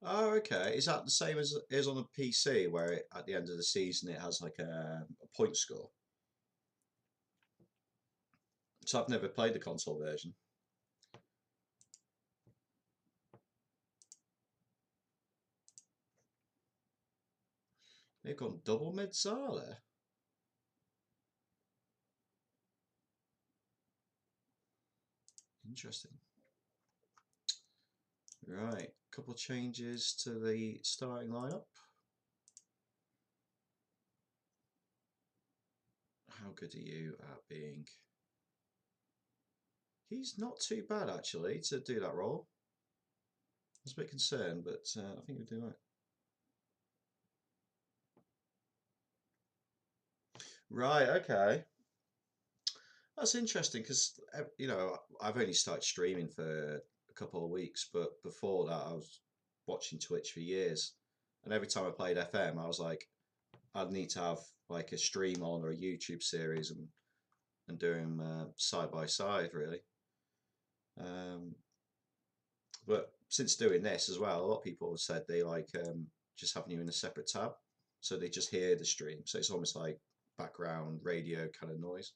Oh, okay. Is that the same as is on a PC, where at the end of the season it has like a point score? So I've never played the console version. They've gone double Medzala. Interesting. Right, couple of changes to the starting lineup. How good are you at being? He's not too bad actually to do that role. I was a bit concerned, but I think he'll do it. Right, okay. That's interesting because, you know, I've only started streaming for a couple of weeks, but before that I was watching Twitch for years. And every time I played FM, I was like, I'd need to have like a stream on or a YouTube series and do them side by side, really. Um, but since doing this as well, a lot of people have said they like just having you in a separate tab, so they just hear the stream. So it's almost like background radio kind of noise.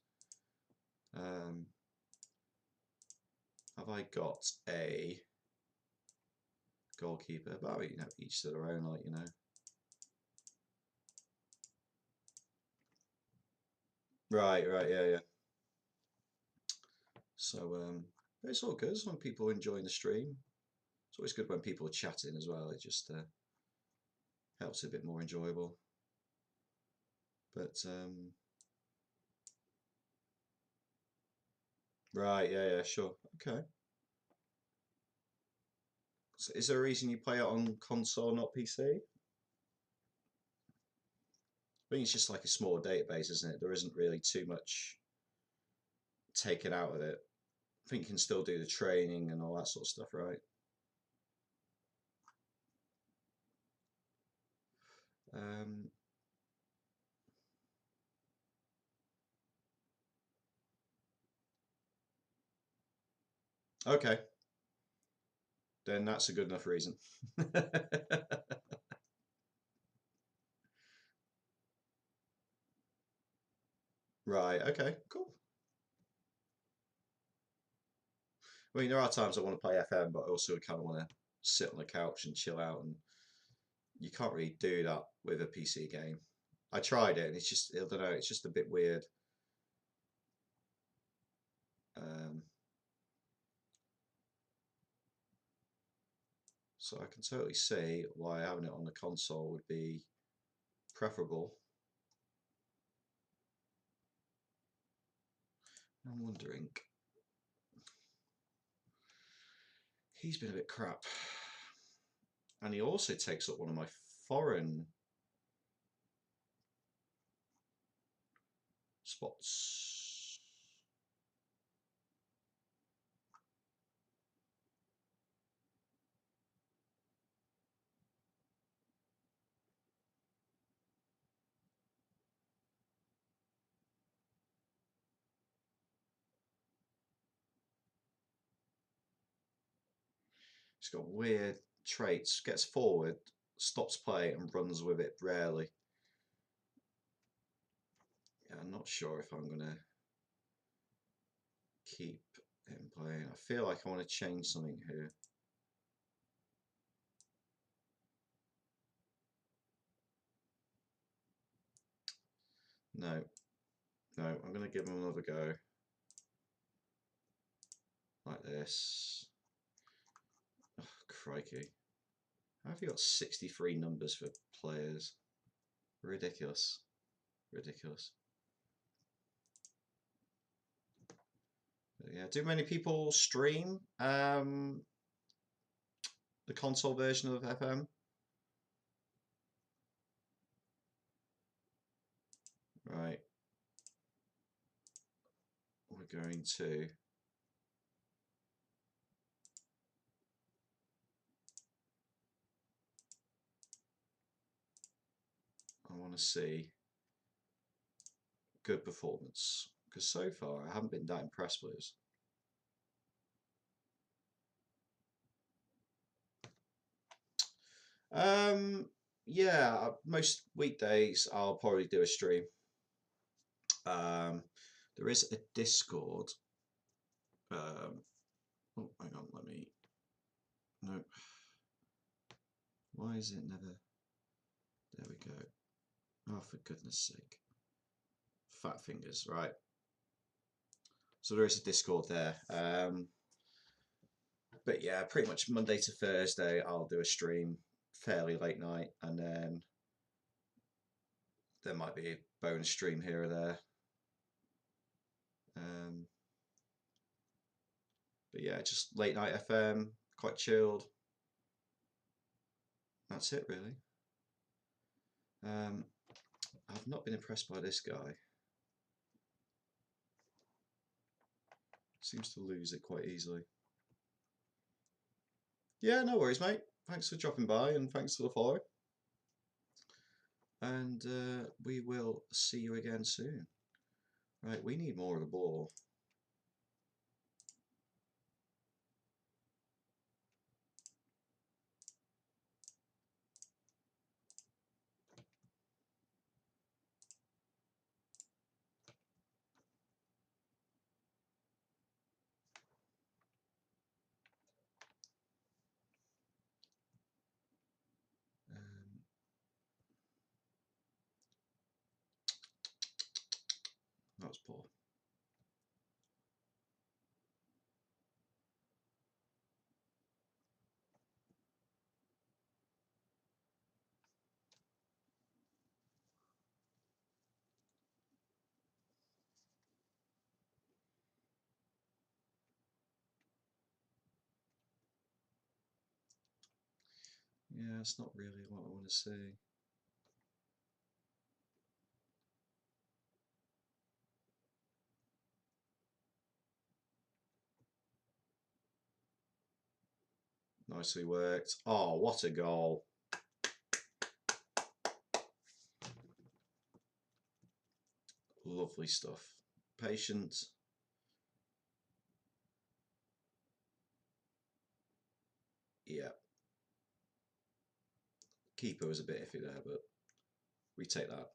Have I got a goalkeeper? But I mean, you know, each to their own, like, you know. Right, right, yeah, yeah. So it's all good as long as people enjoying the stream. It's always good when people are chatting as well. It just helps it a bit more enjoyable. But right, yeah, yeah, sure, okay. So is there a reason you play it on console, not PC? I think it's just like a small database, isn't it? There isn't really too much taken out of it. I think you can still do the training and all that sort of stuff, right? Um, okay, then that's a good enough reason. Right, okay, cool. I mean, there are times I want to play FM, but I also kind of want to sit on the couch and chill out, and you can't really do that with a PC game. I tried it, and it's just, I don't know, it's just a bit weird. Um, so I can totally see why having it on the console would be preferable. I'm wondering, he's been a bit crap, and he also takes up one of my foreign spots. He's got weird traits. Gets forward, stops play, and runs with it rarely. Yeah, I'm not sure if I'm gonna keep him playing. I feel like I want to change something here. No, no, I'm gonna give him another go. Like this. Oh, crikey. How have you got 63 numbers for players? Ridiculous. Ridiculous. But yeah, do many people stream the console version of FM? Right. We're going to I want to see good performance because so far I haven't been that impressed with this. Yeah, most weekdays I'll probably do a stream. There is a Discord. Oh, hang on, let me. No. Why is it never? There we go. Oh, for goodness sake. Fat fingers, right. So there is a Discord there. But yeah, pretty much Monday to Thursday I'll do a stream fairly late night, and then there might be a bonus stream here or there. But yeah, just late night FM, quite chilled. That's it really. I've not been impressed by this guy. Seems to lose it quite easily. Yeah, no worries, mate. Thanks for dropping by and thanks for the follow. And we will see you again soon. Right, we need more of the ball. That was poor. Yeah, it's not really what I want to see. Nicely worked. Oh, what a goal. Lovely stuff. Patient. Yeah. Keeper was a bit iffy there, but we take that.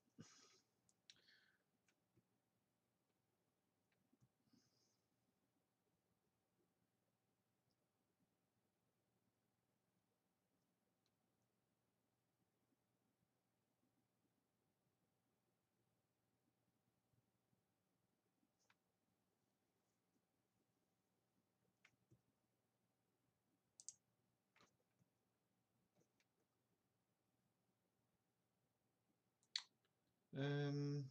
Um,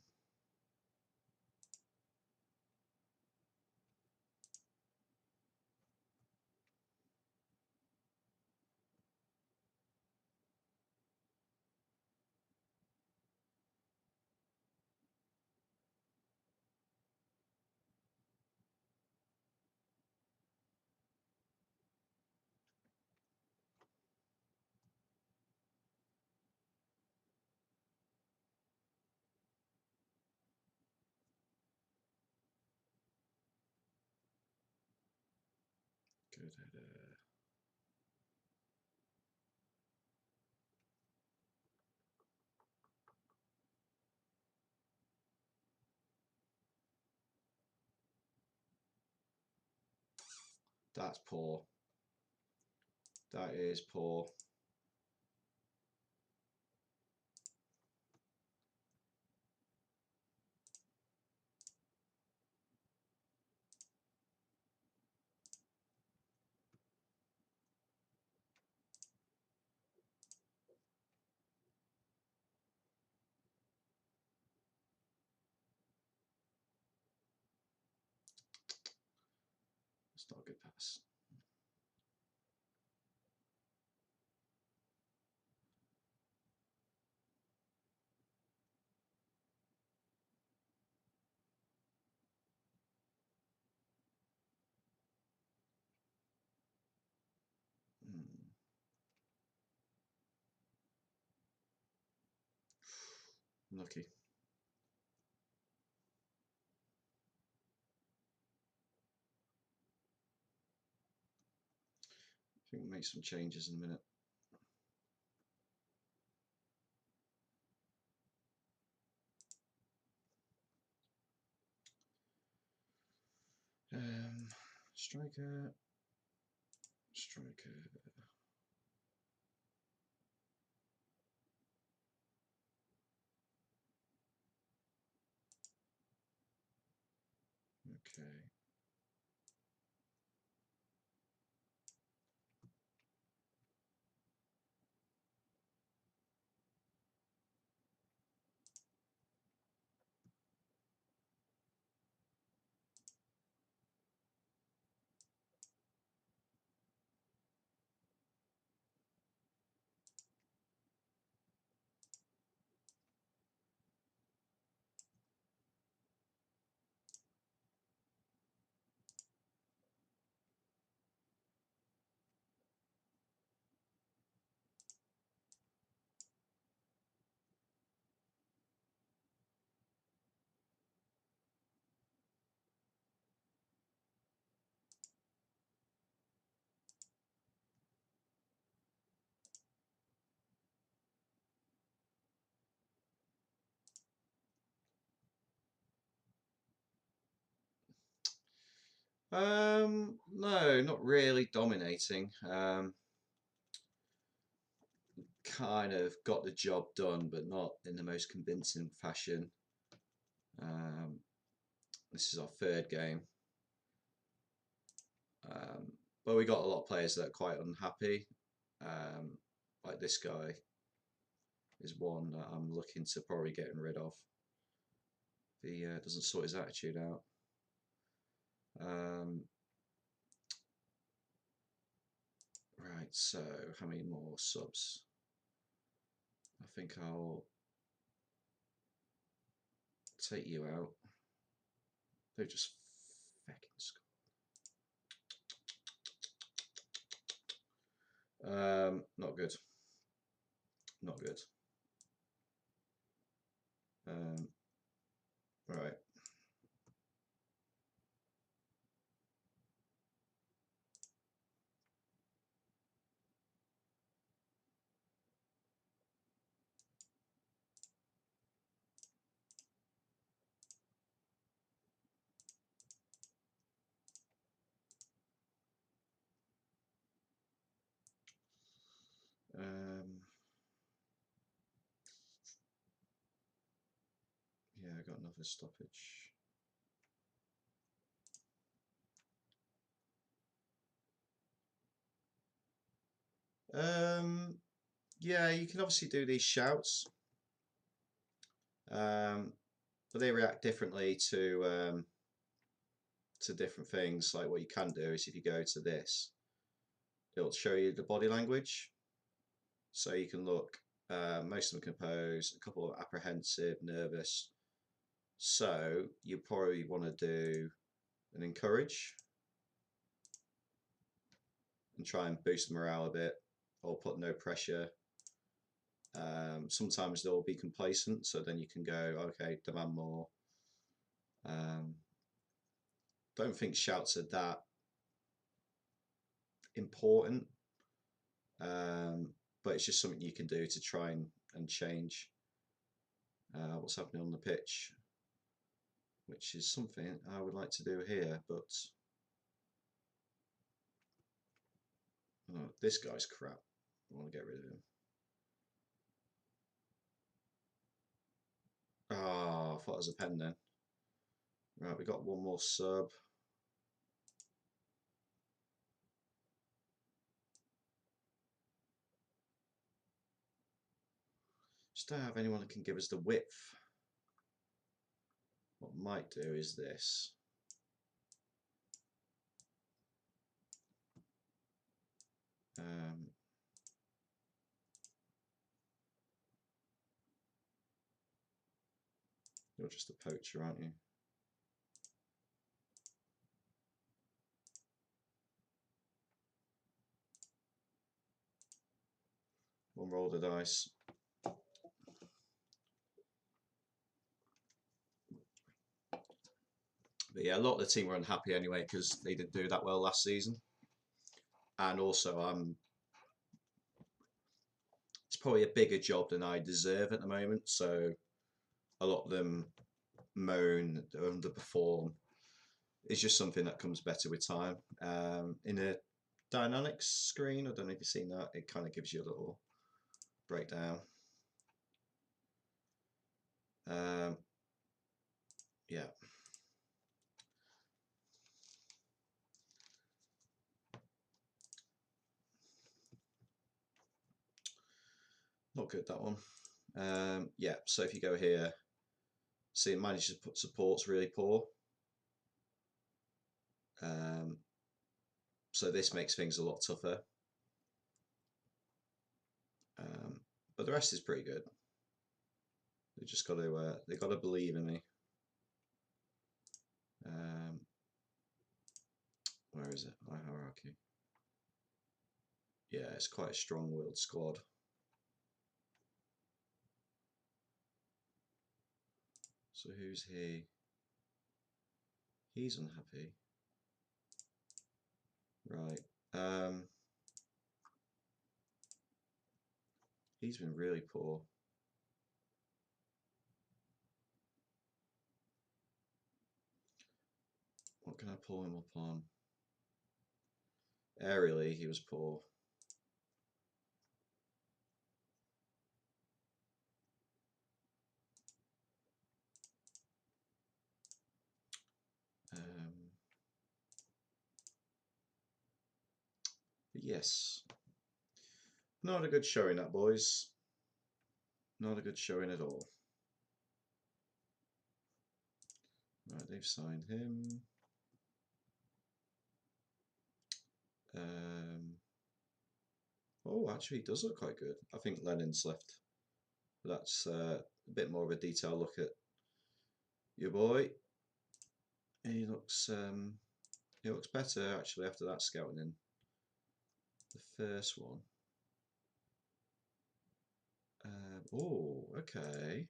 good header. That's poor. That is poor. It's not a good pass. Lucky. I think we'll make some changes in a minute. Striker. Striker. Okay. No, not really dominating. Kind of got the job done, but not in the most convincing fashion. This is our third game. But we got a lot of players that are quite unhappy. Like this guy is one that I'm looking to probably getting rid of. If he doesn't sort his attitude out. Right, so how many more subs? I think I'll take you out. They just fucking score. Not good. Not good. Right. Yeah, I got another stoppage. Yeah, you can obviously do these shouts, but they react differently to different things. Like what you can do is if you go to this, it'll show you the body language. So you can look, most of them compose, a couple are apprehensive, nervous. So you probably want to do an encourage and try and boost morale a bit, or put no pressure. Sometimes they'll be complacent, so then you can go, okay, demand more. Don't think shouts are that important, but it's just something you can do to try and change what's happening on the pitch, which is something I would like to do here, but oh, this guy's crap. I want to get rid of him. Ah, I thought it was a pen then. Right, we got one more sub. Just don't have anyone that can give us the width. What I might do is this. You're just a poacher, aren't you? One roll the dice. But yeah, a lot of the team were unhappy anyway because they didn't do that well last season. And also, it's probably a bigger job than I deserve at the moment. So a lot of them moan, underperform. It's just something that comes better with time. In a dynamics screen, I don't know if you've seen that, it kind of gives you a little breakdown. Yeah. Not good, that one. Yeah, so if you go here, see, managed to put support's really poor. So this makes things a lot tougher. But the rest is pretty good. They just got to they got to believe in me. Where is it? My hierarchy. Yeah, it's quite a strong-willed squad. So who's he? He's unhappy. Right. He's been really poor. What can I pull him up on? Aerially, he was poor. But yes, not a good showing, that boys. Not a good showing at all. Right, they've signed him. Oh, actually, he does look quite good. I think Lennon's left. That's a bit more of a detailed look at your boy. He looks better actually after that scouting in the first one. Oh, okay.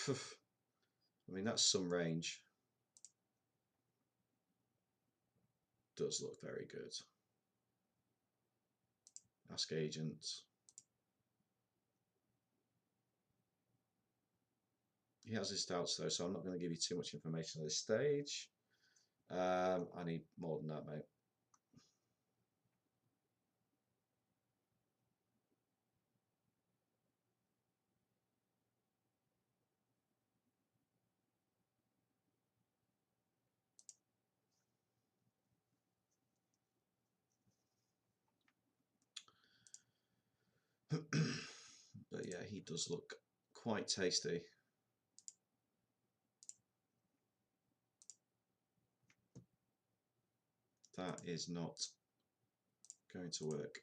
I mean, that's some range. Does look very good. Ask agent. He has his doubts though, so I'm not going to give you too much information at this stage. I need more than that, mate. But yeah, he does look quite tasty. That is not going to work.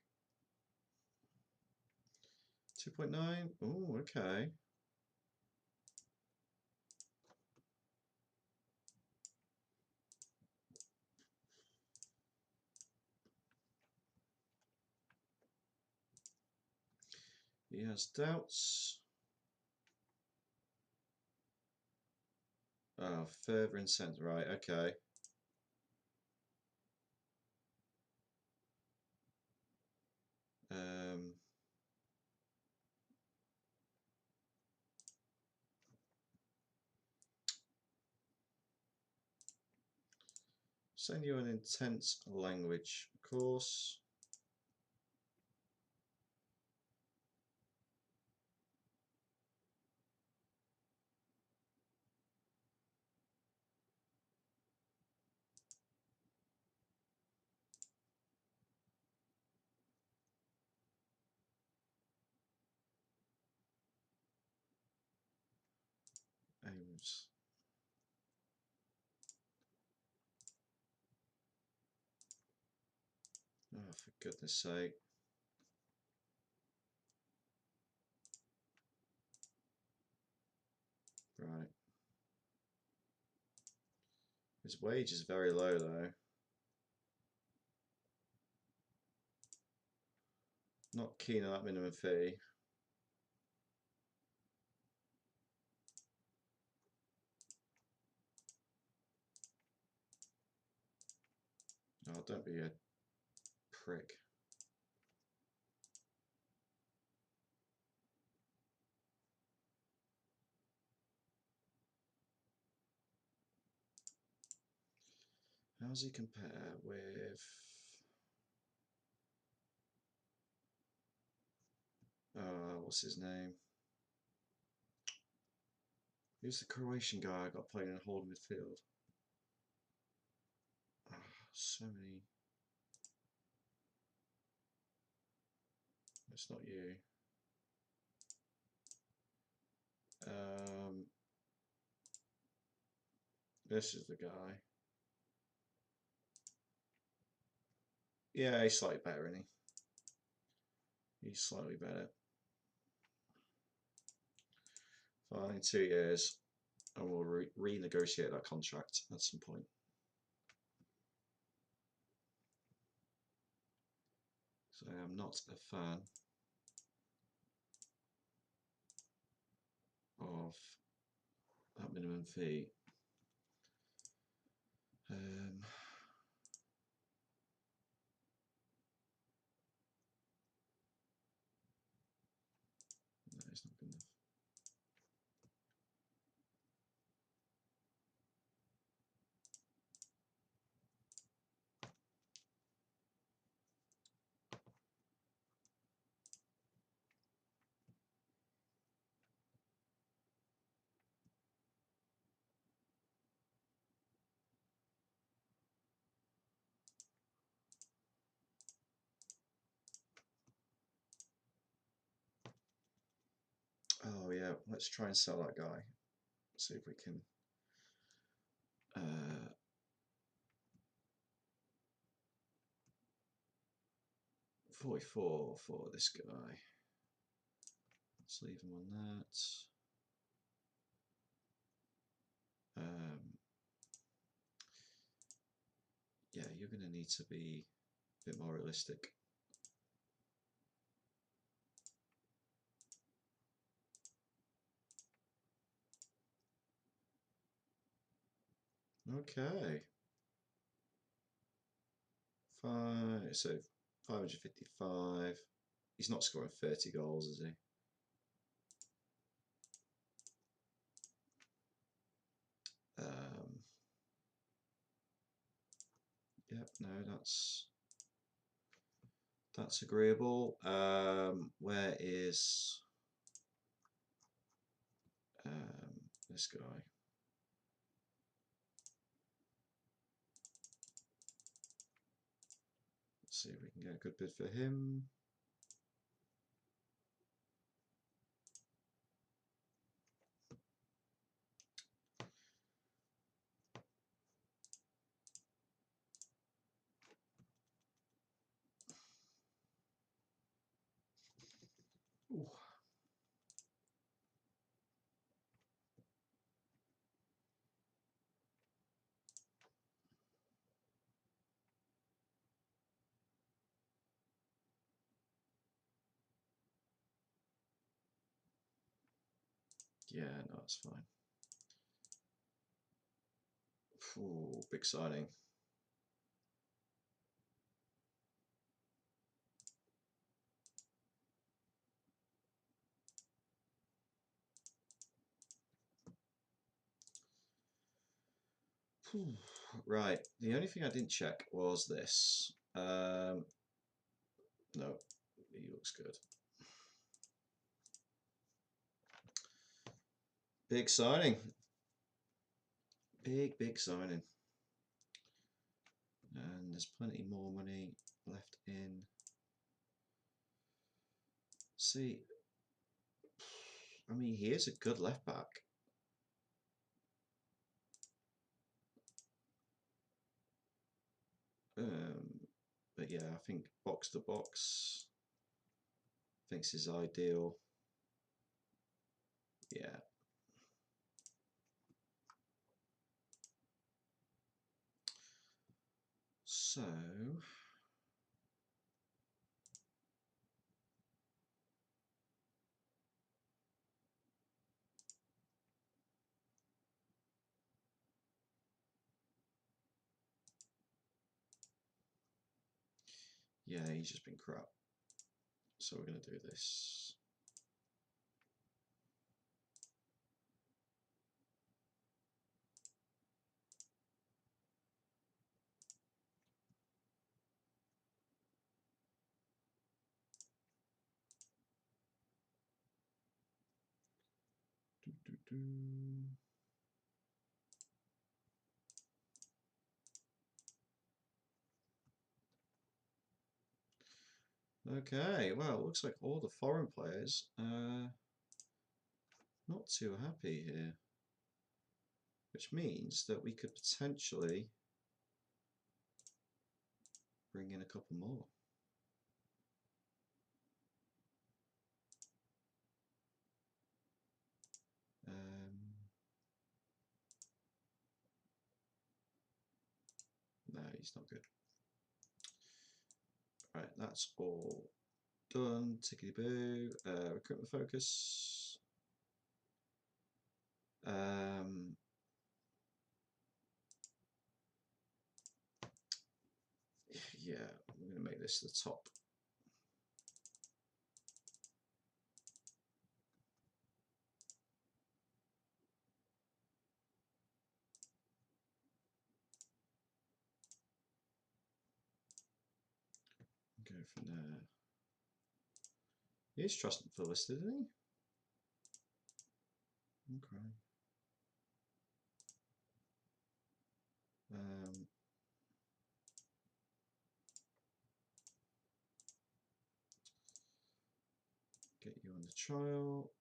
2.9. Oh, okay. He has doubts. Oh, further incentive. Right, okay. Send you an intense language course. Aims. Oh, for goodness sake. Right. His wage is very low though. Not keen on that minimum fee. Oh, don't be a prick. How does he compare with... what's his name? Who's the Croatian guy I got playing in hold midfield? Oh, so many. It's not you. This is the guy. Yeah, he's slightly better, isn't he? He's slightly better. Fine, 2 years, and we'll renegotiate that contract at some point. So I am not a fan of that minimum fee. No, it's not good enough. go. Let's try and sell that guy. See if we can. 44 for this guy. Let's leave him on that. Yeah, you're going to need to be a bit more realistic. Okay. So 555. He's not scoring 30 goals, is he? Yep, no, that's agreeable. Where is this guy? Let's see if we can get a good bid for him. Ooh. Yeah, no, it's fine. Ooh, big signing. Right, the only thing I didn't check was this. No, he looks good. Big signing. Big signing. And there's plenty more money left in. See, I mean, he is a good left back. But yeah, I think box to box thinks is ideal. Yeah. So yeah, he's just been crap. So we're going to do this. Okay, well, it looks like all the foreign players are not too happy here, which means that we could potentially bring in a couple more. No, he's not good. Right, that's all done. Tickety boo. Recruitment focus. Yeah, I'm going to make this the top. Go from there. He is trusted for listed, isn't he? Okay. Get you on the trial.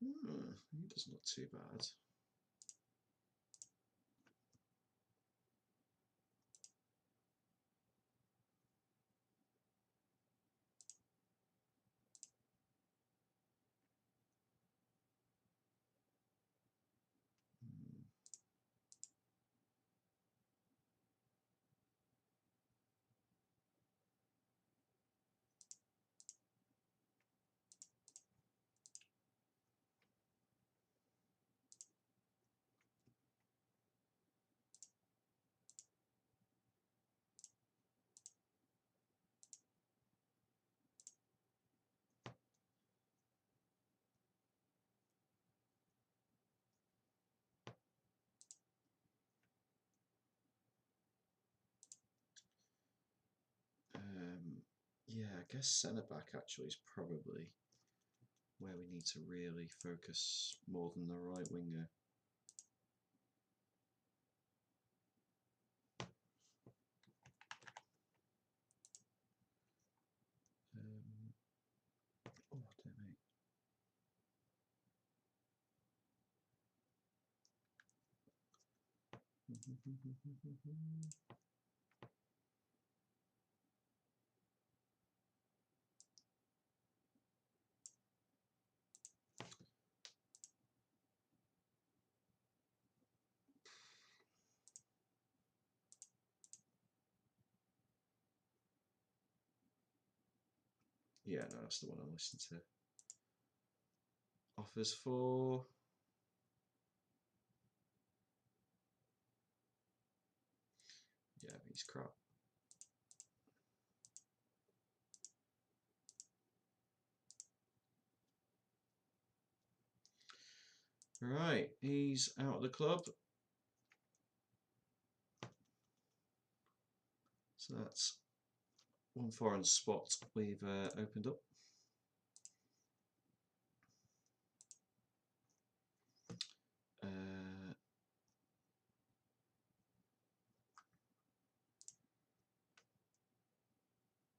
He does not too bad. Yeah, I guess centre back actually is probably where we need to really focus more than the right winger. Oh, damn it. Yeah, no, that's the one I listened to. Offers for... Yeah, he's crap. Right, he's out of the club. So that's one foreign spot we've opened up.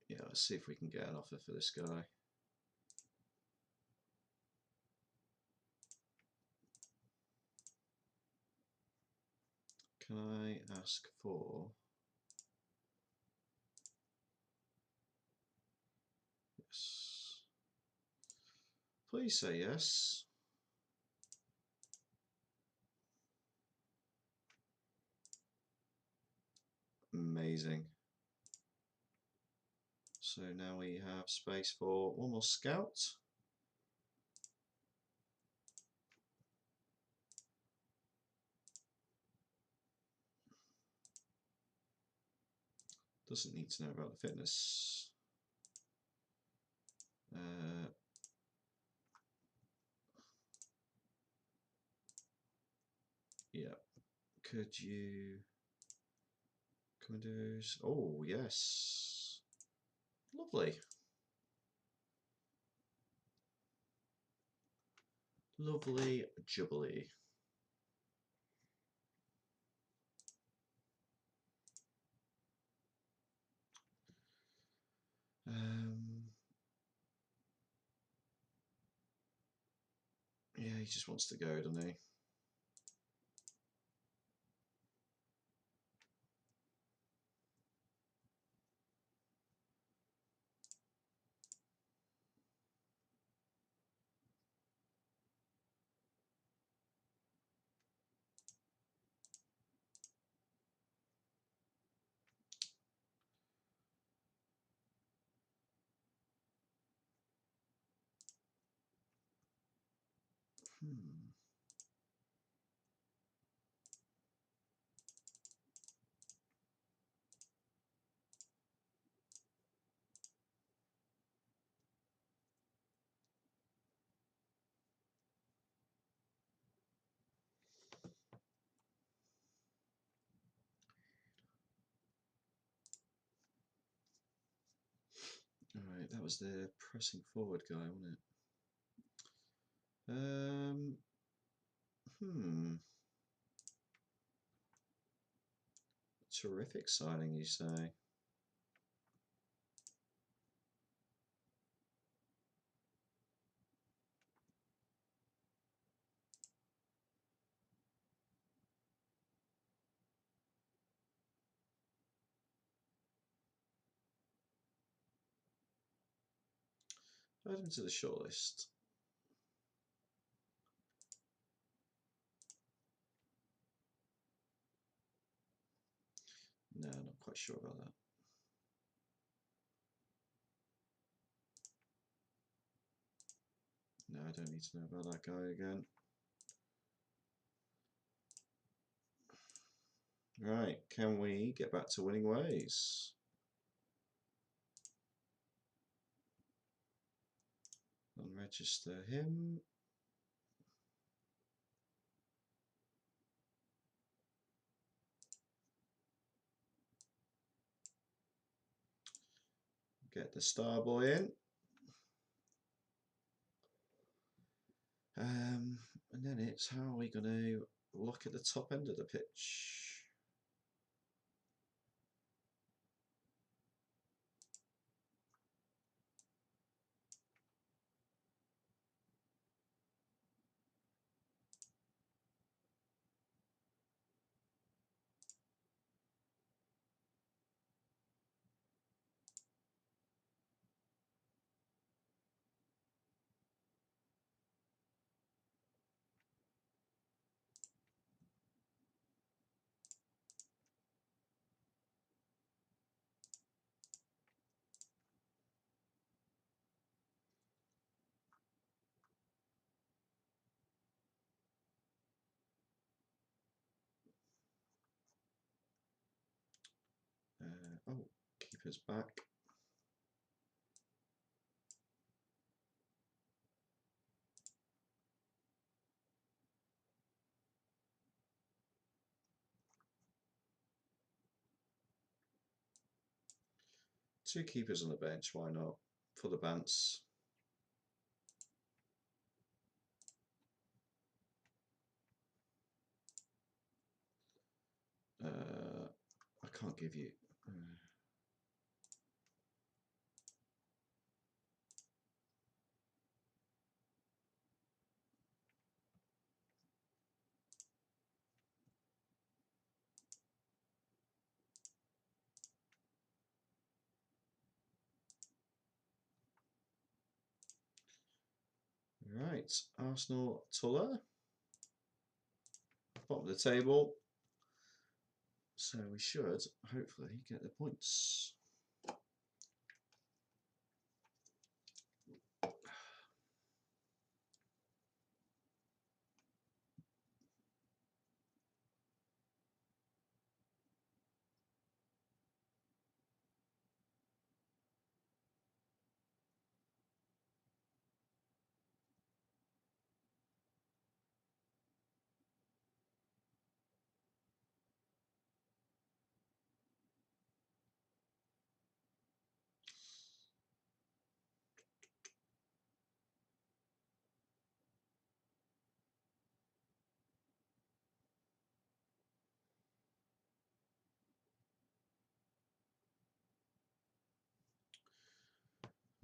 Yeah, let's see if we can get an offer for this guy. Can I ask for... Yes. Please say yes. Amazing. So now we have space for one more scout. Doesn't need to know about the fitness. Yeah. Could you come and do... Oh, yes. Lovely. Lovely jubbly. Yeah, he just wants to go, doesn't he? Alright, that was the pressing forward guy, wasn't it? Terrific signing, you say? Add him to the shortlist. No, not quite sure about that. No, I don't need to know about that guy again. Right, can we get back to winning ways? Unregister him. Get the star boy in. And then it's how are we going to look at the top end of the pitch? Oh, keeper's back. Two keepers on the bench, why not? For the bants. I can't give you. Right, Arsenal Tuller, bottom of the table. So we should hopefully get the points.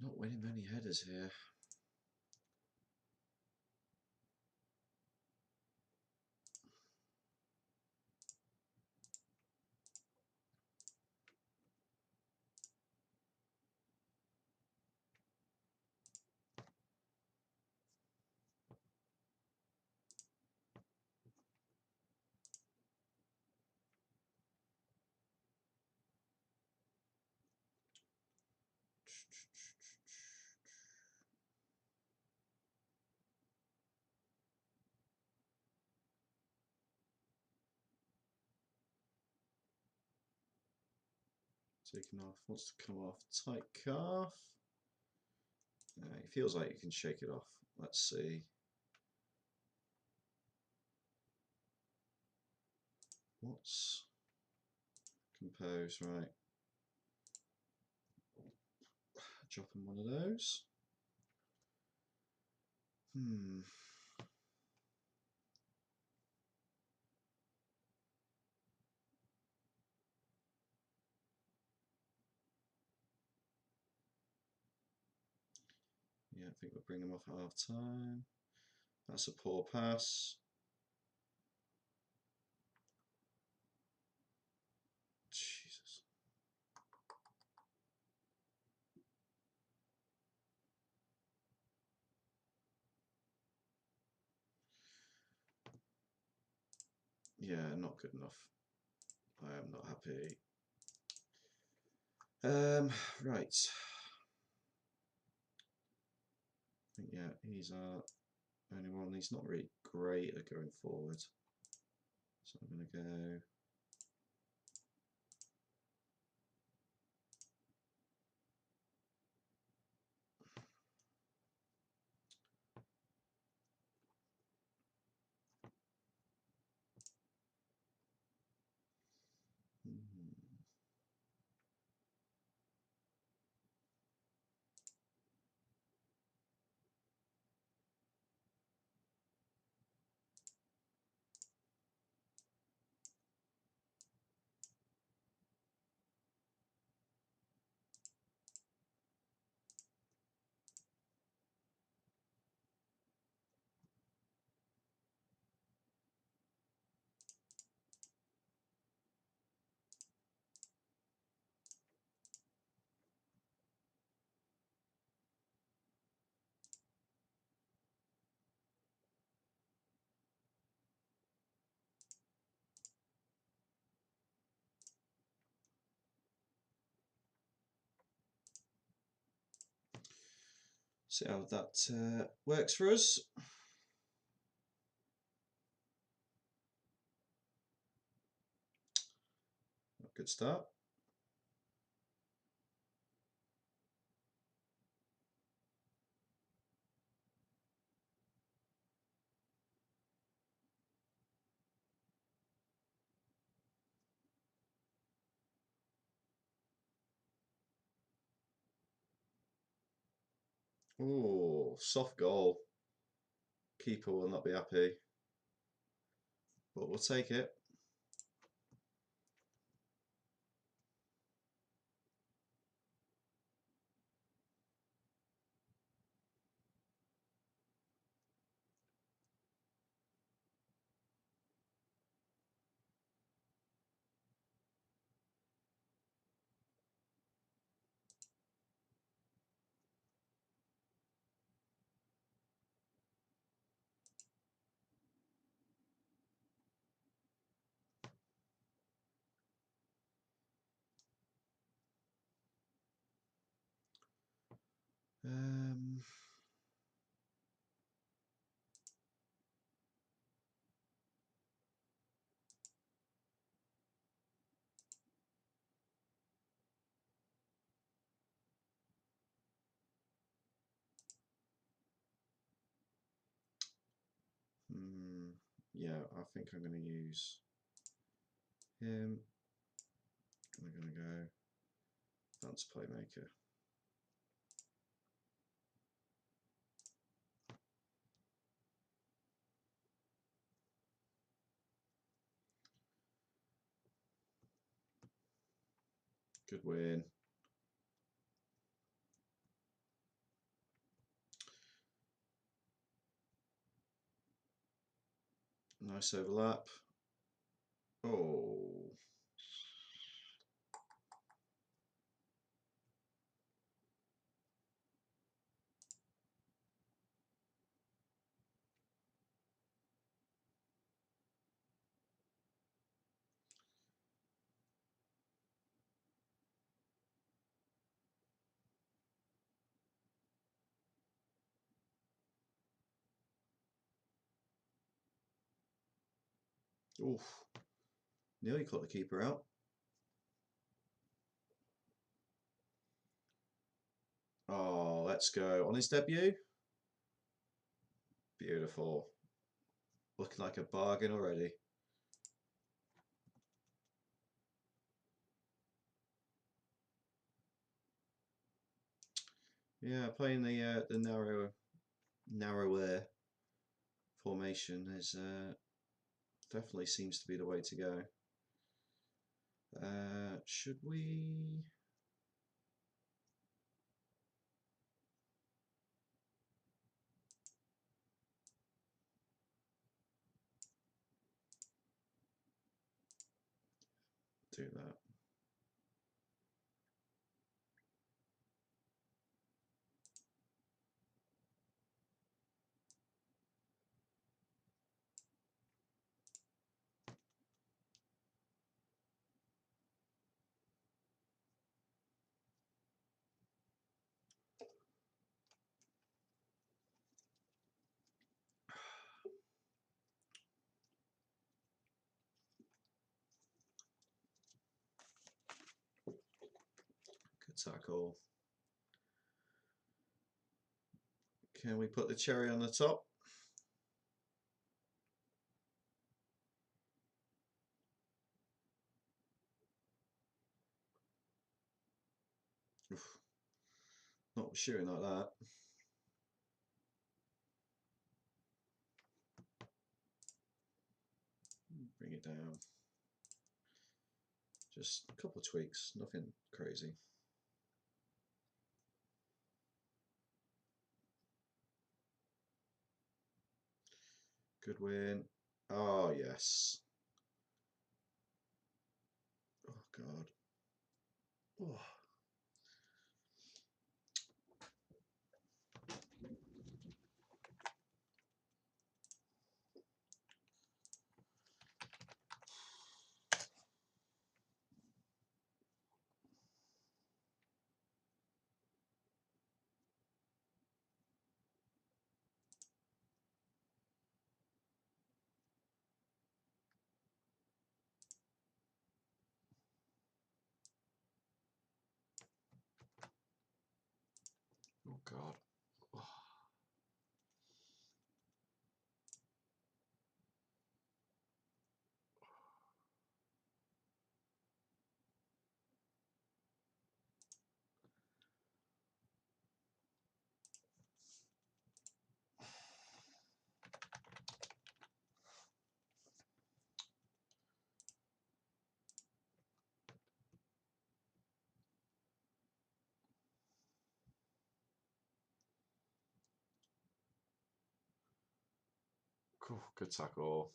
Not winning many headers here. Taking off, wants to come off tight calf. It feels like you can shake it off. Let's see. What's compose, right? Dropping one of those. Yeah, I think we'll bring them off at half time. That's a poor pass. Jesus. Yeah, not good enough. I am not happy. Right. I think, yeah, he's our only one. He's not really great at going forward. So I'm going to go... See how that works for us. Good start. Oh, soft goal. Keeper will not be happy, but we'll take it. Um, yeah, I think I'm going to use him. I'm going to go advanced playmaker. Good win. Nice overlap. Oh. Oof. Nearly caught the keeper out. Oh, let's go. On his debut? Beautiful. Looking like a bargain already. Yeah, playing the narrower formation is definitely seems to be the way to go. Should we? Do that. tackle. Can we put the cherry on the top? Oof. Not shooting like that. Bring it down. Just a couple of tweaks, nothing crazy. Good win. Oh, yes. Oh, God. Oh. Oh, God. Oh. Cool. Good tackle.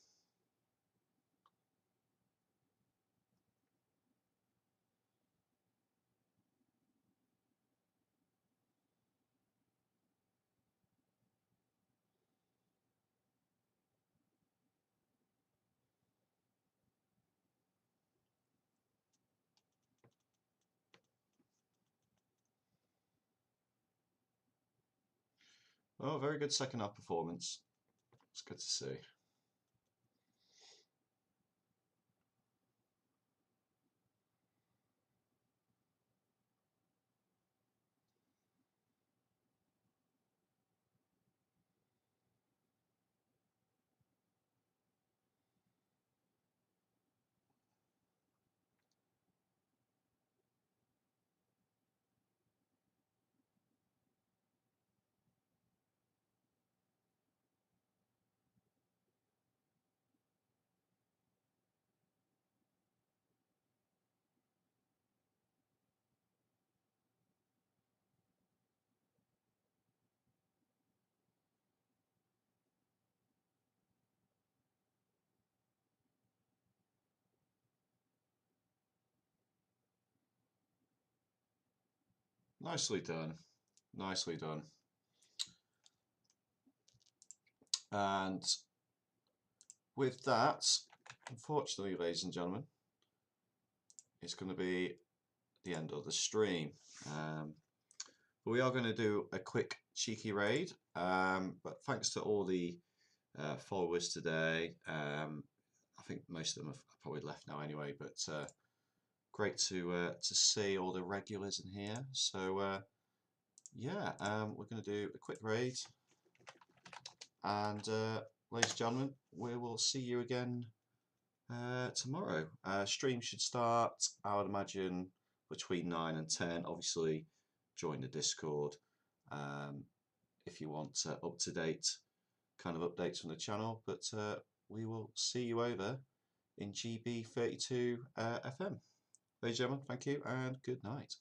Oh, very good second half performance. It's good to see. Nicely done. Nicely done. And with that, unfortunately, ladies and gentlemen, it's going to be the end of the stream. But we are going to do a quick cheeky raid. But thanks to all the followers today. I think most of them have probably left now anyway. But great to see all the regulars in here. So yeah, we're going to do a quick raid. And ladies and gentlemen, we will see you again tomorrow. Stream should start, I would imagine, between 9 and 10. Obviously, join the Discord if you want up-to-date kind of updates from the channel. But we will see you over in GB32 FM. Ladies and gentlemen, thank you and good night.